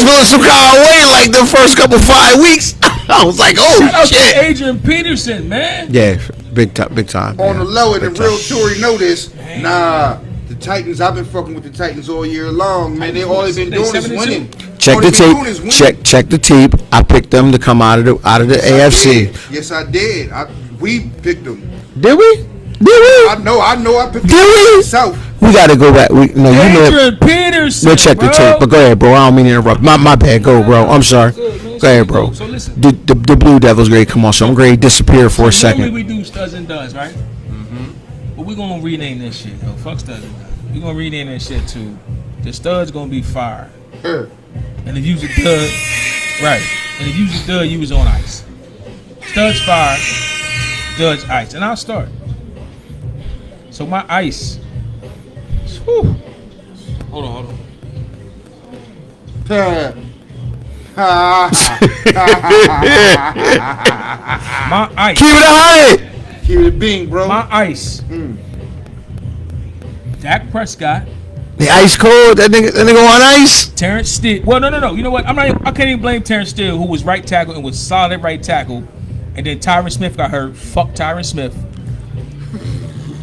feeling some kind of way like the first couple 5 weeks. I was like, Shout oh out to shit. Adrian Peterson, man. Yeah, Big time. On yeah. the low, and the Big real time. Tory notice. Nah, the Titans. I've been fucking with the Titans all year long, man. All they've been doing is winning. Check All the they've been doing is winning. tape. Check the tape. I picked them to come out of the AFC. Yes, I did. We picked them. Did we? I know. I picked them South. We gotta go back. Adrian Peterson. We'll check the tape. But go ahead, bro. I don't mean to interrupt. My bad. Go, bro. I'm sorry. Go ahead, bro. So listen. The Blue Devils ready to come on, so I'm ready to disappear for a second. Normally we do studs and duds, right? Mm-hmm. But we're gonna rename this shit, yo. Fuck studs and duds. We're gonna rename that shit to the studs gonna be fire. And if you was a dud, right? And if you was a dud, you was on ice. Studs fire, duds ice, and I'll start. So my ice. Whew. Hold on. My ice. Keep it 100. Keep it being, bro. My ice. Dak Prescott. The ice cold. That nigga on ice. Terrence Steele. Well, no. You know what? I can't even blame Terrence Steele, who was right tackle and was solid right tackle, and then Tyron Smith got hurt. Fuck Tyron Smith.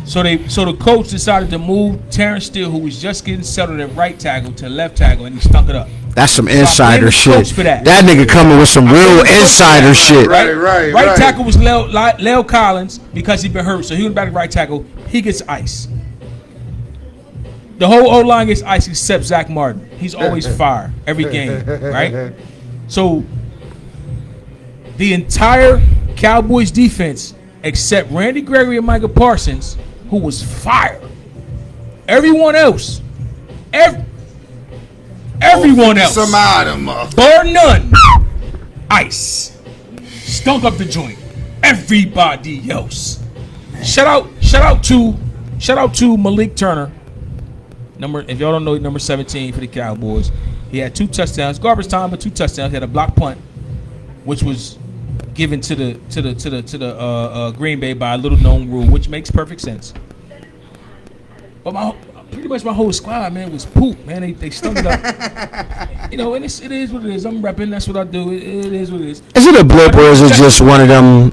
So the coach decided to move Terrence Steele, who was just getting settled at right tackle, to left tackle, and he stunk it up. That's some insider shit. For that. Nigga coming with some real insider shit. Right. Tackle was Leo Collins because he been hurt, so he went back to right tackle. He gets ice. The whole O-line gets ice except Zach Martin. He's always fire every game, right? So the entire Cowboys defense, except Randy Gregory and Micah Parsons, who was fire. Everyone else, everyone else, bar none, ice, stunk up the joint. Everybody else. Shout out to Malik Turner. If y'all don't know, number 17 for the Cowboys. He had 2 touchdowns, garbage time, but 2 touchdowns. He had a block punt, which was given to the Green Bay by a little known rule, which makes perfect sense. But pretty much my whole squad, man, was poop, man. They stunk it up. And it is what it is. I'm repping. That's what I do. It is what it is. Is it a blip or is it just one of them?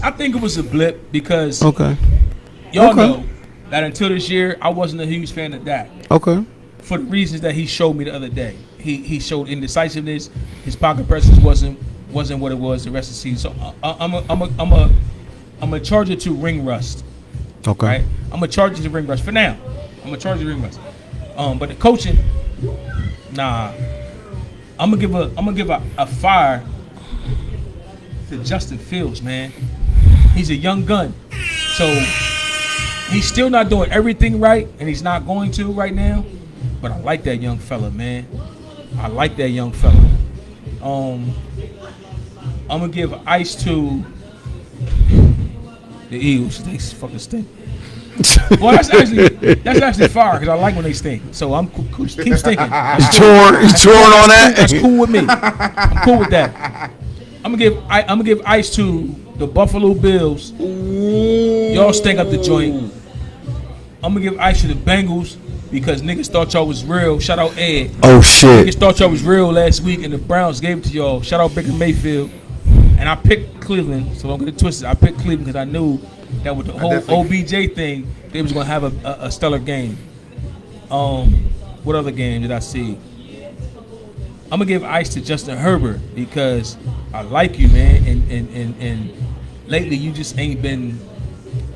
I think it was a blip because Okay. y'all know that until this year, I wasn't a huge fan of Dak. Okay. For the reasons that he showed me the other day. He showed indecisiveness. His pocket presence wasn't what it was the rest of the season. So I'm a charge it to ring rust. Okay. Right? I'm a charge it to ring rust for now. I'm a charge it to ring rust. But the coaching, nah. I'm gonna give a fire to Justin Fields, man. He's a young gun, so he's still not doing everything right, and he's not going to right now. But I like that young fella, man. I like that young fella. I'm gonna give ice to the Eagles. They fucking stink. Well, that's actually fire because I like when they stink. So I'm cool. Keep stinking. He's torn on that. That's cool with me. I'm cool with that. I'm gonna give ice to the Buffalo Bills. Y'all stink up the joint. I'm gonna give ice to the Bengals because niggas thought y'all was real. Shout out Ed. Oh shit. Niggas thought y'all was real last week and the Browns gave it to y'all. Shout out Baker Mayfield. And I picked Cleveland, so don't get it twisted. I picked Cleveland because I knew that with the whole OBJ thing, they was gonna have a stellar game. What other game did I see? I'm gonna give ice to Justin Herbert because I like you, man, and lately you just ain't been.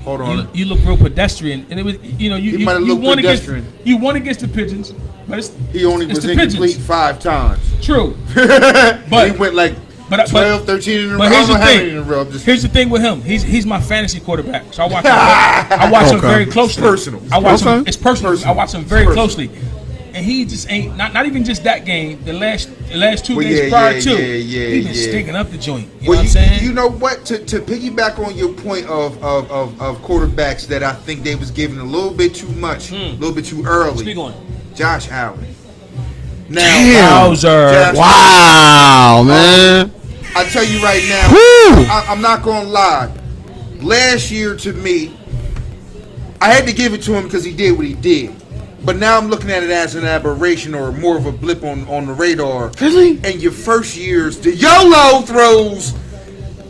Hold on. You look real pedestrian, and it was you won pedestrian. You won against the Pigeons, but he only was incomplete 5 times. True, but he went like 12, 13 in a row. But here's the thing with him. He's my fantasy quarterback, so I watch him very closely. Personal. I watch him. It's personal. I watch him very closely. And he just ain't not even just that game. The last 2 games prior to, he's been stinking up the joint. You know what I'm saying? You know what? To piggyback on your point of quarterbacks that I think they was giving a little bit too much, a little bit too early. Speak on. Josh Allen. Now, Bowser. Wow, man. I tell you right now, I'm not gonna lie. Last year to me, I had to give it to him because he did what he did. But now I'm looking at it as an aberration or more of a blip on the radar. Really? And your first years, the YOLO throws,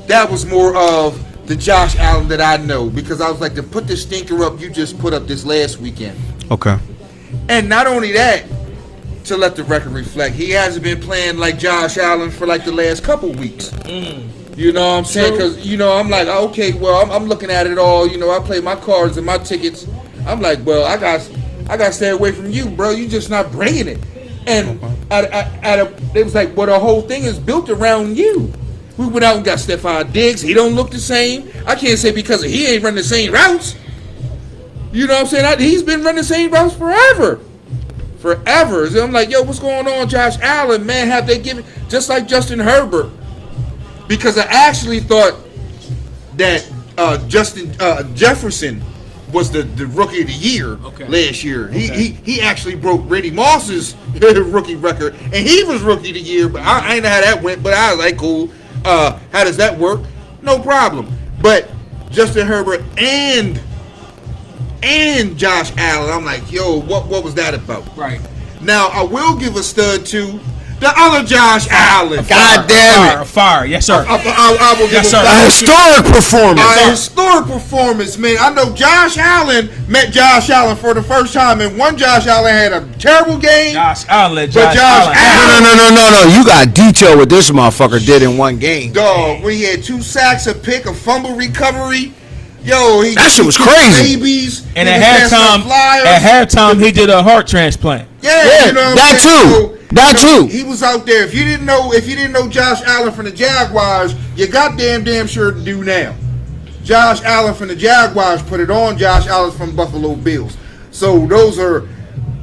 that was more of the Josh Allen that I know, because I was like, to put the stinker up you just put up this last weekend. Okay. And not only that, to let the record reflect, he hasn't been playing like Josh Allen for like the last couple weeks. You know what I'm saying? Because, you know, I'm like, okay, well, I'm looking at it all. You know, I play my cards and my tickets. I'm like, well, I got to stay away from you, bro. You just not bringing it. And it was like, well, the whole thing is built around you. We went out and got Stephon Diggs. He don't look the same. I can't say because he ain't running the same routes. You know what I'm saying? He's been running the same routes forever. So I'm like, yo, what's going on, Josh Allen, man? Have they given, just like Justin Herbert? Because I actually thought that Justin Jefferson was the rookie of the year last year. He actually broke Randy Moss's rookie record, and he was rookie of the year. But I ain't know how that went. But I was like, cool. How does that work? No problem. But Justin Herbert and Josh Allen, I'm like, yo, what was that about? Right. Now I will give a stud to the other Josh Allen. God damn it. Fire. Yes, sir. I will give Yes, sir. A historic performance. a historic performance, man. I know Josh Allen met Josh Allen for the first time, and one Josh Allen had a terrible game. Josh Allen. But Josh Allen, No. You got detail what this motherfucker did in one game. dog, when he had 2 sacks, a pick, a fumble recovery. Yo, That shit was crazy. Babies, And he at was passing halftime, flyers. he did a heart transplant. Yeah, you know what that I'm saying? too. That too. He was out there. If you didn't know Josh Allen from the Jaguars, you damn sure do now. Josh Allen from the Jaguars put it on Josh Allen from Buffalo Bills. So those are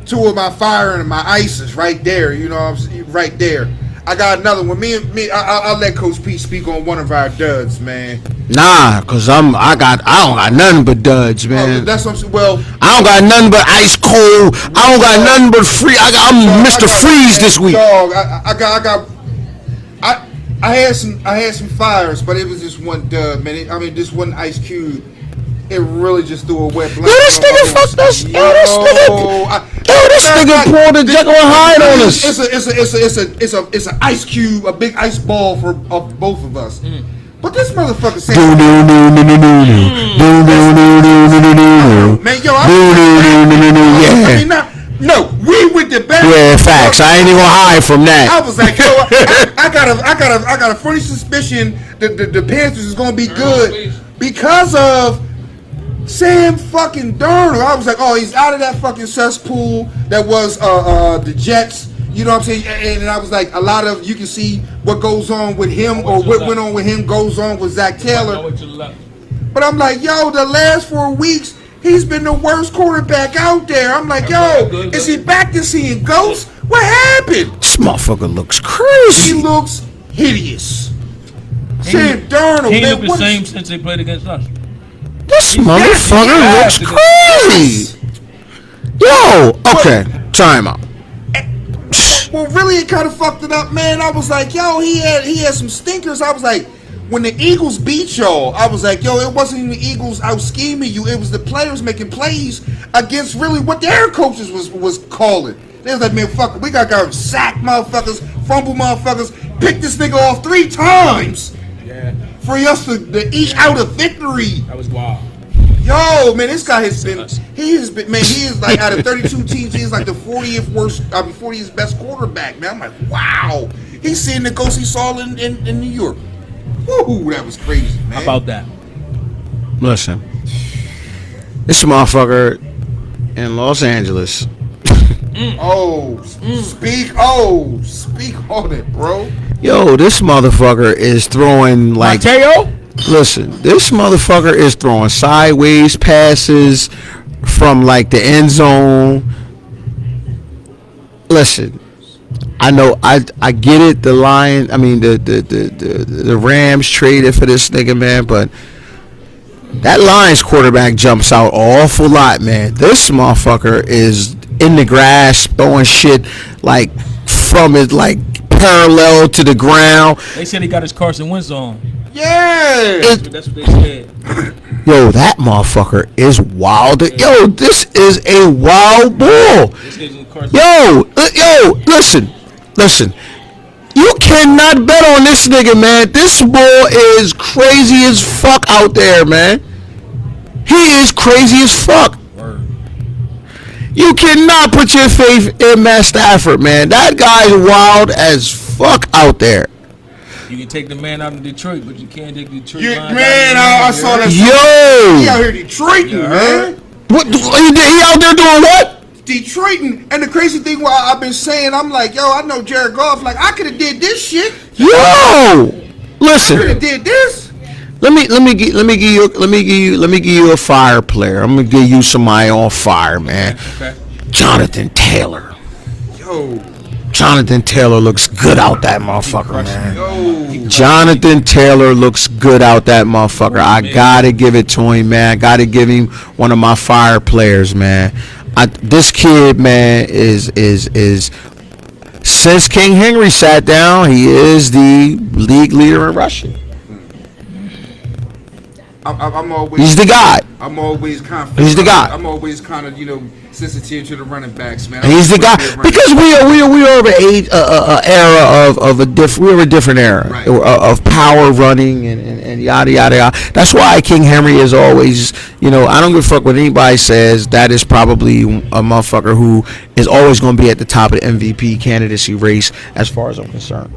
2 of my fire and my ices right there. You know what I'm saying? Right there. I got another one. I'll let Coach Pete speak on one of our duds, man. Nah, cause I don't got nothing but duds, man. That's what I'm saying. Well, I don't got nothing but ice cold. I don't got nothing but free. I'm Mr. Freeze this week. Dog, I had some fires, but it was just one dub, man. This one Ice Cube. It really just threw a wet blanket. Yo, this nigga fucked us. This nigga pulled a Jekyll and Hyde on us. It's an ice cube, a big ice ball for both of us. But this motherfucker said, man, yo, no, we with the best. Yeah, facts. I ain't even gonna hide from that. I was like, yo, I got a funny suspicion that the Panthers is gonna be good because of Sam fucking Darnold. I was like, oh, he's out of that fucking cesspool that was the Jets. You know what I'm saying? And I was like, a lot of, you can see what goes on with him or what went on with him goes on with Zach Taylor. But I'm like, yo, the last 4 weeks, he's been the worst quarterback out there. I'm like, yo, is he back to seeing ghosts? What happened? This motherfucker looks crazy. He looks hideous. Sam Darnold, He man, looked the same since they played against us. This motherfucker looks crazy. Yo, okay, time out. Well, really, it kind of fucked it up, man. I was like, yo, he had some stinkers. I was like, when the Eagles beat y'all, I was like, yo, it wasn't even the Eagles out scheming you. It was the players making plays against really what their coaches was calling. They was like, man, fuck it. We got to sack motherfuckers, fumble motherfuckers, pick this nigga off 3 times. Yeah. For us to eke out a victory. That was wild. Yo, man, this guy has been, he is like, out of 32 teams, he's like the 40th best quarterback, man. I'm like, wow. He's seeing the ghosts he saw in New York. Woo, that was crazy, man. How about that? Listen, this motherfucker in Los Angeles. Speak on it, bro. Yo, this motherfucker is throwing like. Mateo? Listen, this motherfucker is throwing sideways passes from like the end zone. Listen, I know I get it. The Rams traded for this nigga, man, but that Lions quarterback jumps out an awful lot, man. This motherfucker is in the grass throwing shit like from it like parallel to the ground. They said he got his Carson Wentz on. Yeah. That's what they said. Yo, that motherfucker is wild. Yo, this is a wild ball. Yo, listen. You cannot bet on this nigga, man. This boy is crazy as fuck out there, man. He is crazy as fuck. Word. You cannot put your faith in Matt Stafford, man. That guy's wild as fuck out there. You can take the man out of Detroit, but you can't take Detroit. Yeah, man, I saw that. He Yo, out here Detroiting, man. what? He out there doing what? Detroiting. And the crazy thing, what I've been saying, I'm like, yo, I know Jared Goff. Like, I could have did this shit. Yo, listen. Could have did this. Let me give you a fire player. I'm gonna give you somebody on fire, man. Okay. Jonathan Taylor. Yo, Jonathan Taylor looks good out that motherfucker, man. yo. Jonathan Taylor looks good out that motherfucker. I gotta give it to him, man. I gotta give him one of my fire players, man. This kid, man, is since King Henry sat down, he is the league leader in rushing. I'm always. He's the guy. I'm always confident. He's the guy. I'm always kind of, sensitive to the running backs, man. He's the guy because we are of an age, era of a we're a different era, right, of power running and yada yada yada. That's why King Henry is always, I don't give a fuck what anybody says. That is probably a motherfucker who is always going to be at the top of the MVP candidacy race as far as I'm concerned,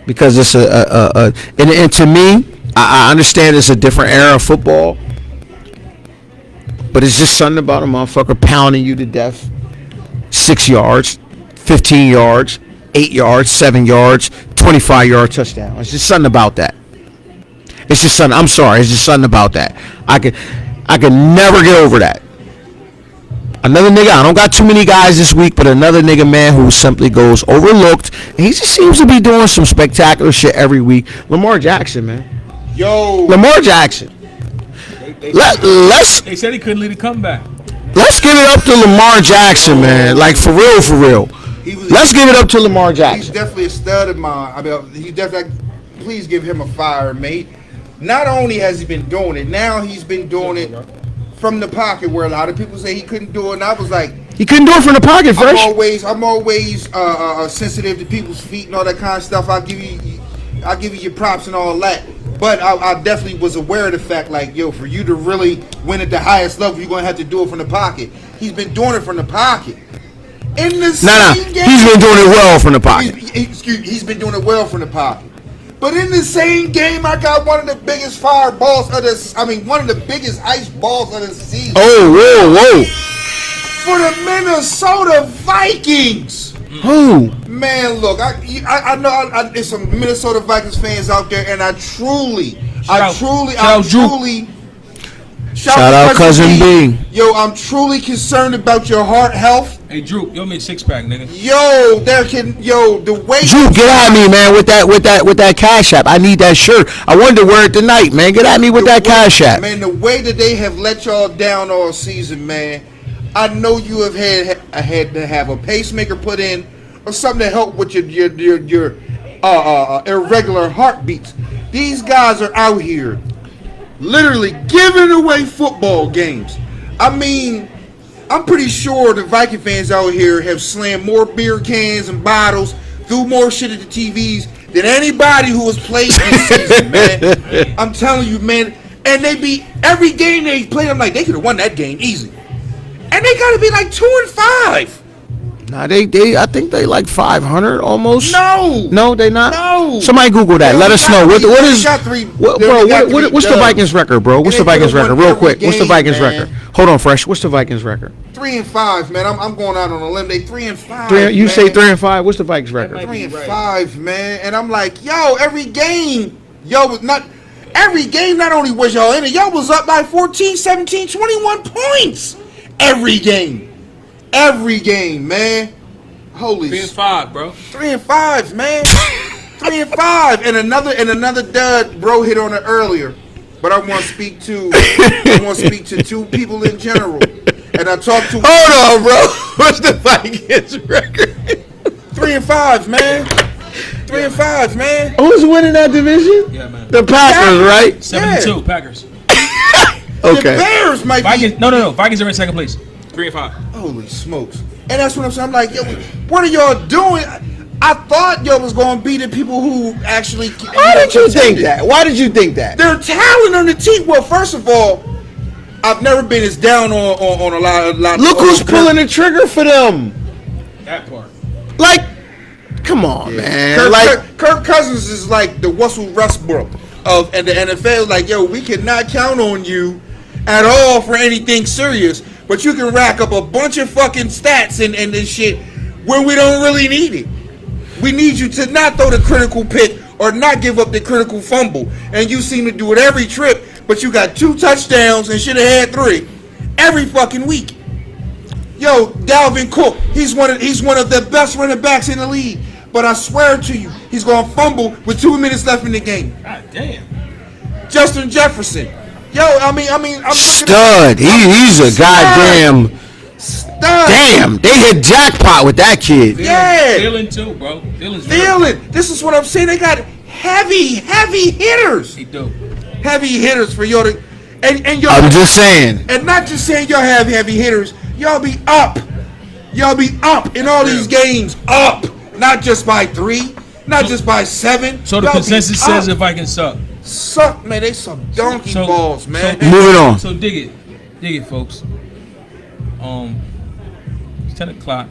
because it's and to me, I understand it's a different era of football. But it's just something about a motherfucker pounding you to death. 6 yards, 15 yards, 8 yards, 7 yards, 25-yard touchdown. It's just something about that. It's just something. I'm sorry. It's just something about that. I could never get over that. Another nigga. I don't got too many guys this week, but another nigga, man, who simply goes overlooked. And he just seems to be doing some spectacular shit every week. Lamar Jackson, man. Yo. Lamar Jackson. They said he couldn't lead a comeback. Let's give it up to Lamar Jackson, man. Like, for real, for real. Let's give it up to Lamar Jackson. He's definitely a stud of mine. I mean, he's definitely. Please give him a fire, mate. Not only has he been doing it, now he's been doing it from the pocket, where a lot of people say he couldn't do it. And I was like, he couldn't do it from the pocket, Fresh. I'm always sensitive to people's feet and all that kind of stuff. I'll give you your props and all that. But I definitely was aware of the fact, like, yo, for you to really win at the highest level, you're going to have to do it from the pocket. He's been doing it from the pocket. In the same game, he's been doing it well from the pocket. He's been doing it well from the pocket. But in the same game, I got one of the biggest fireballs one of the biggest ice balls of the season. Oh, whoa. For the Minnesota Vikings. Who? Man, look, I know there's some Minnesota Vikings fans out there, and I truly, shout out Cousin B. Yo, I'm truly concerned about your heart health. Hey, Drew, you owe me a 6-pack, nigga. The way Drew, get at me, man, with that Cash App. I need that shirt. I wanted to wear it tonight, man. Get at me with that Cash App. Man, the way that they have let y'all down all season, man. I know you have had to have a pacemaker put in or something to help with your irregular heartbeats. These guys are out here literally giving away football games. I mean, I'm pretty sure the Viking fans out here have slammed more beer cans and bottles, threw more shit at the TVs than anybody who has played this season, man. I'm telling you, man. And they beat every game they played. I'm like, they could have won that game easy. And they got to be like 2-5. Nah, I think they like 500 almost. No, they not. No. Somebody Google that. Let us know. What's the Vikings record, bro? What's the Vikings record? Real quick. What's the Vikings record? Hold on, Fresh. What's the Vikings record? 3-5, man. I'm going out on a limb. They 3-5. You say 3-5. What's the Vikings record? 3-5, man. And I'm like, yo, every game, not only was y'all in it, y'all was up by 14, 17, 21 points. Every game, man. Holy 3-5, bro. 3-5, man. 3-5, and another dud. Bro hit on it earlier, but I want to speak to two people in general, and I talked to. Hold on, bro. What's the Vikings record? 3-5, man. 3-5, man. Who's winning that division? Yeah, man. The Packers, right? 72 Packers. Okay. The Bears might Vikings, be. No. Vikings are in second place. 3-5. Holy smokes. And that's what I'm saying. I'm like, yo, what are y'all doing? I thought y'all was gonna be the people who actually. Why did you think that? Why did you think that? Their talent on the team. Well, first of all, I've never been as down on a lot. Look who's pulling the trigger for them. That part. Like, come on, man. Kirk Cousins is like the Russell Westbrook of and the NFL. Like, yo, we cannot count on you at all for anything serious, but you can rack up a bunch of fucking stats and this shit when we don't really need it. We need you to not throw the critical pick or not give up the critical fumble. And you seem to do it every trip, but you got 2 touchdowns and should have had 3 every fucking week. Yo, Dalvin Cook, he's one of the best running backs in the league. But I swear to you, he's gonna fumble with 2 minutes left in the game. God damn. Justin Jefferson. Yo, I'm stud. He's a goddamn stud. damn. They hit jackpot with that kid. Yeah. Thielen too, bro. Thielen. This is what I'm saying. They got heavy hitters. He do. Heavy hitters for y'all to and y'all. I'm just saying. And not just saying y'all have heavy hitters. Y'all be up. Y'all be up in all these games. Up. Not just by 3. Not just by 7. So the Y'all consensus be up. says the Vikings suck. Suck, man. They some donkey balls, man. Moving on. So dig it, folks. It's 10 o'clock.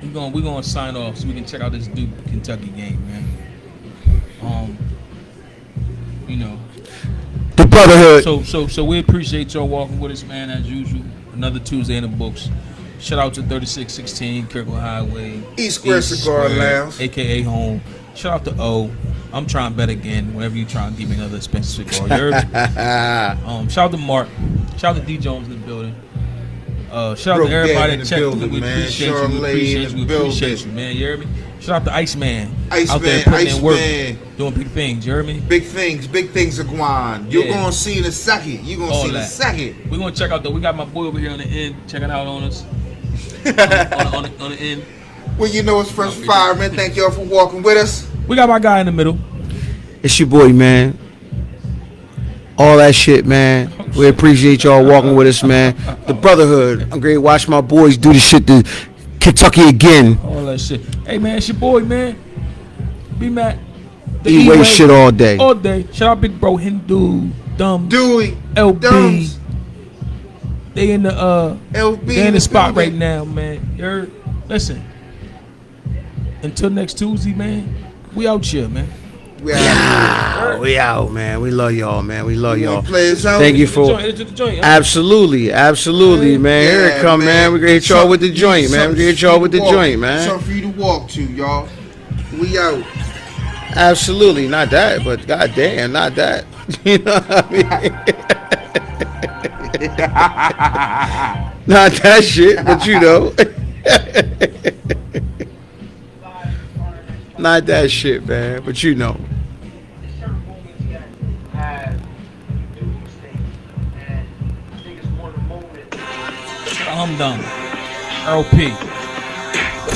We're gonna sign off so we can check out this Duke Kentucky game, man. You know. The brotherhood. So we appreciate y'all walking with us, man, as usual. Another Tuesday in the books. Shout out to 3616 Kirkland Highway, East Square Cigar Lounge, aka home. Shout out to O. I'm trying to bet again. Whenever you try and give me another expensive cigar, you heard me? Shout out to Mark. Shout out to D Jones in the building. Shout out to everybody that checked. We appreciate you. We appreciate you, man. You heard me? Shout out to Iceman. Out there putting in work, doing big things. You heard me? Big things are going. You're gonna see in a second. You're gonna see in a second. We're gonna check out though. We got my boy over here on the end checking out on us. on the end. Well, you know it's Fresh Fire, man. Thank y'all for walking with us. We got my guy in the middle. It's your boy, man. All that shit, man. We appreciate y'all walking with us, man. The brotherhood. I'm great. Watch my boys do the shit to Kentucky again. All that shit. Hey, man, it's your boy, man. B Mac. E-way shit all day. All day. Shout out Big Bro, Hindu, Dumb, Dewey, LB. Dumbs. They in the LB they in the spot building. right now, man. You heard? Listen. Until next Tuesday, man. We out here, man. We out, man. We love y'all, man. We love y'all. Play us out. Thank you for absolutely, man. Here it come, man. We're gonna hit y'all with the joint, man. We're gonna hit y'all with the joint, man. Something for you to walk to, y'all. We out. Absolutely, not that, but goddamn, not that. You know what I mean? Not that shit, but you know. Not that shit, man, but you know. I'm done. LP.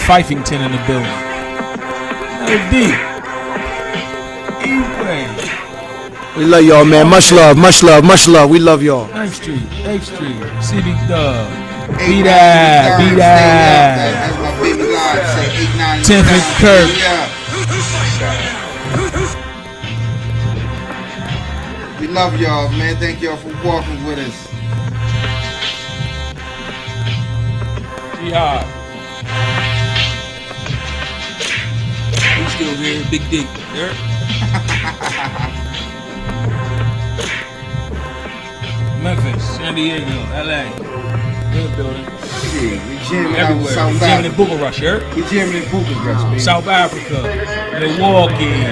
Fifington in the building. LD. E-way. We love y'all, man. Much love, much love, much love. We love y'all. 9th Street, 8th Street, CB Dub. Be that. As my baby live say, 8, 9, 10th and Kirk. We love y'all, man. Thank y'all for walking with us. Jihad. We still here, Big Dick. There. Memphis, San Diego, LA. In the building. Yeah, we jamming out Everywhere. South We jamming in Africa. Bucharest, here. We jamming in Bucharest, baby. South Africa, Milwaukee.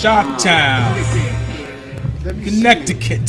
Shocktown, Connecticut.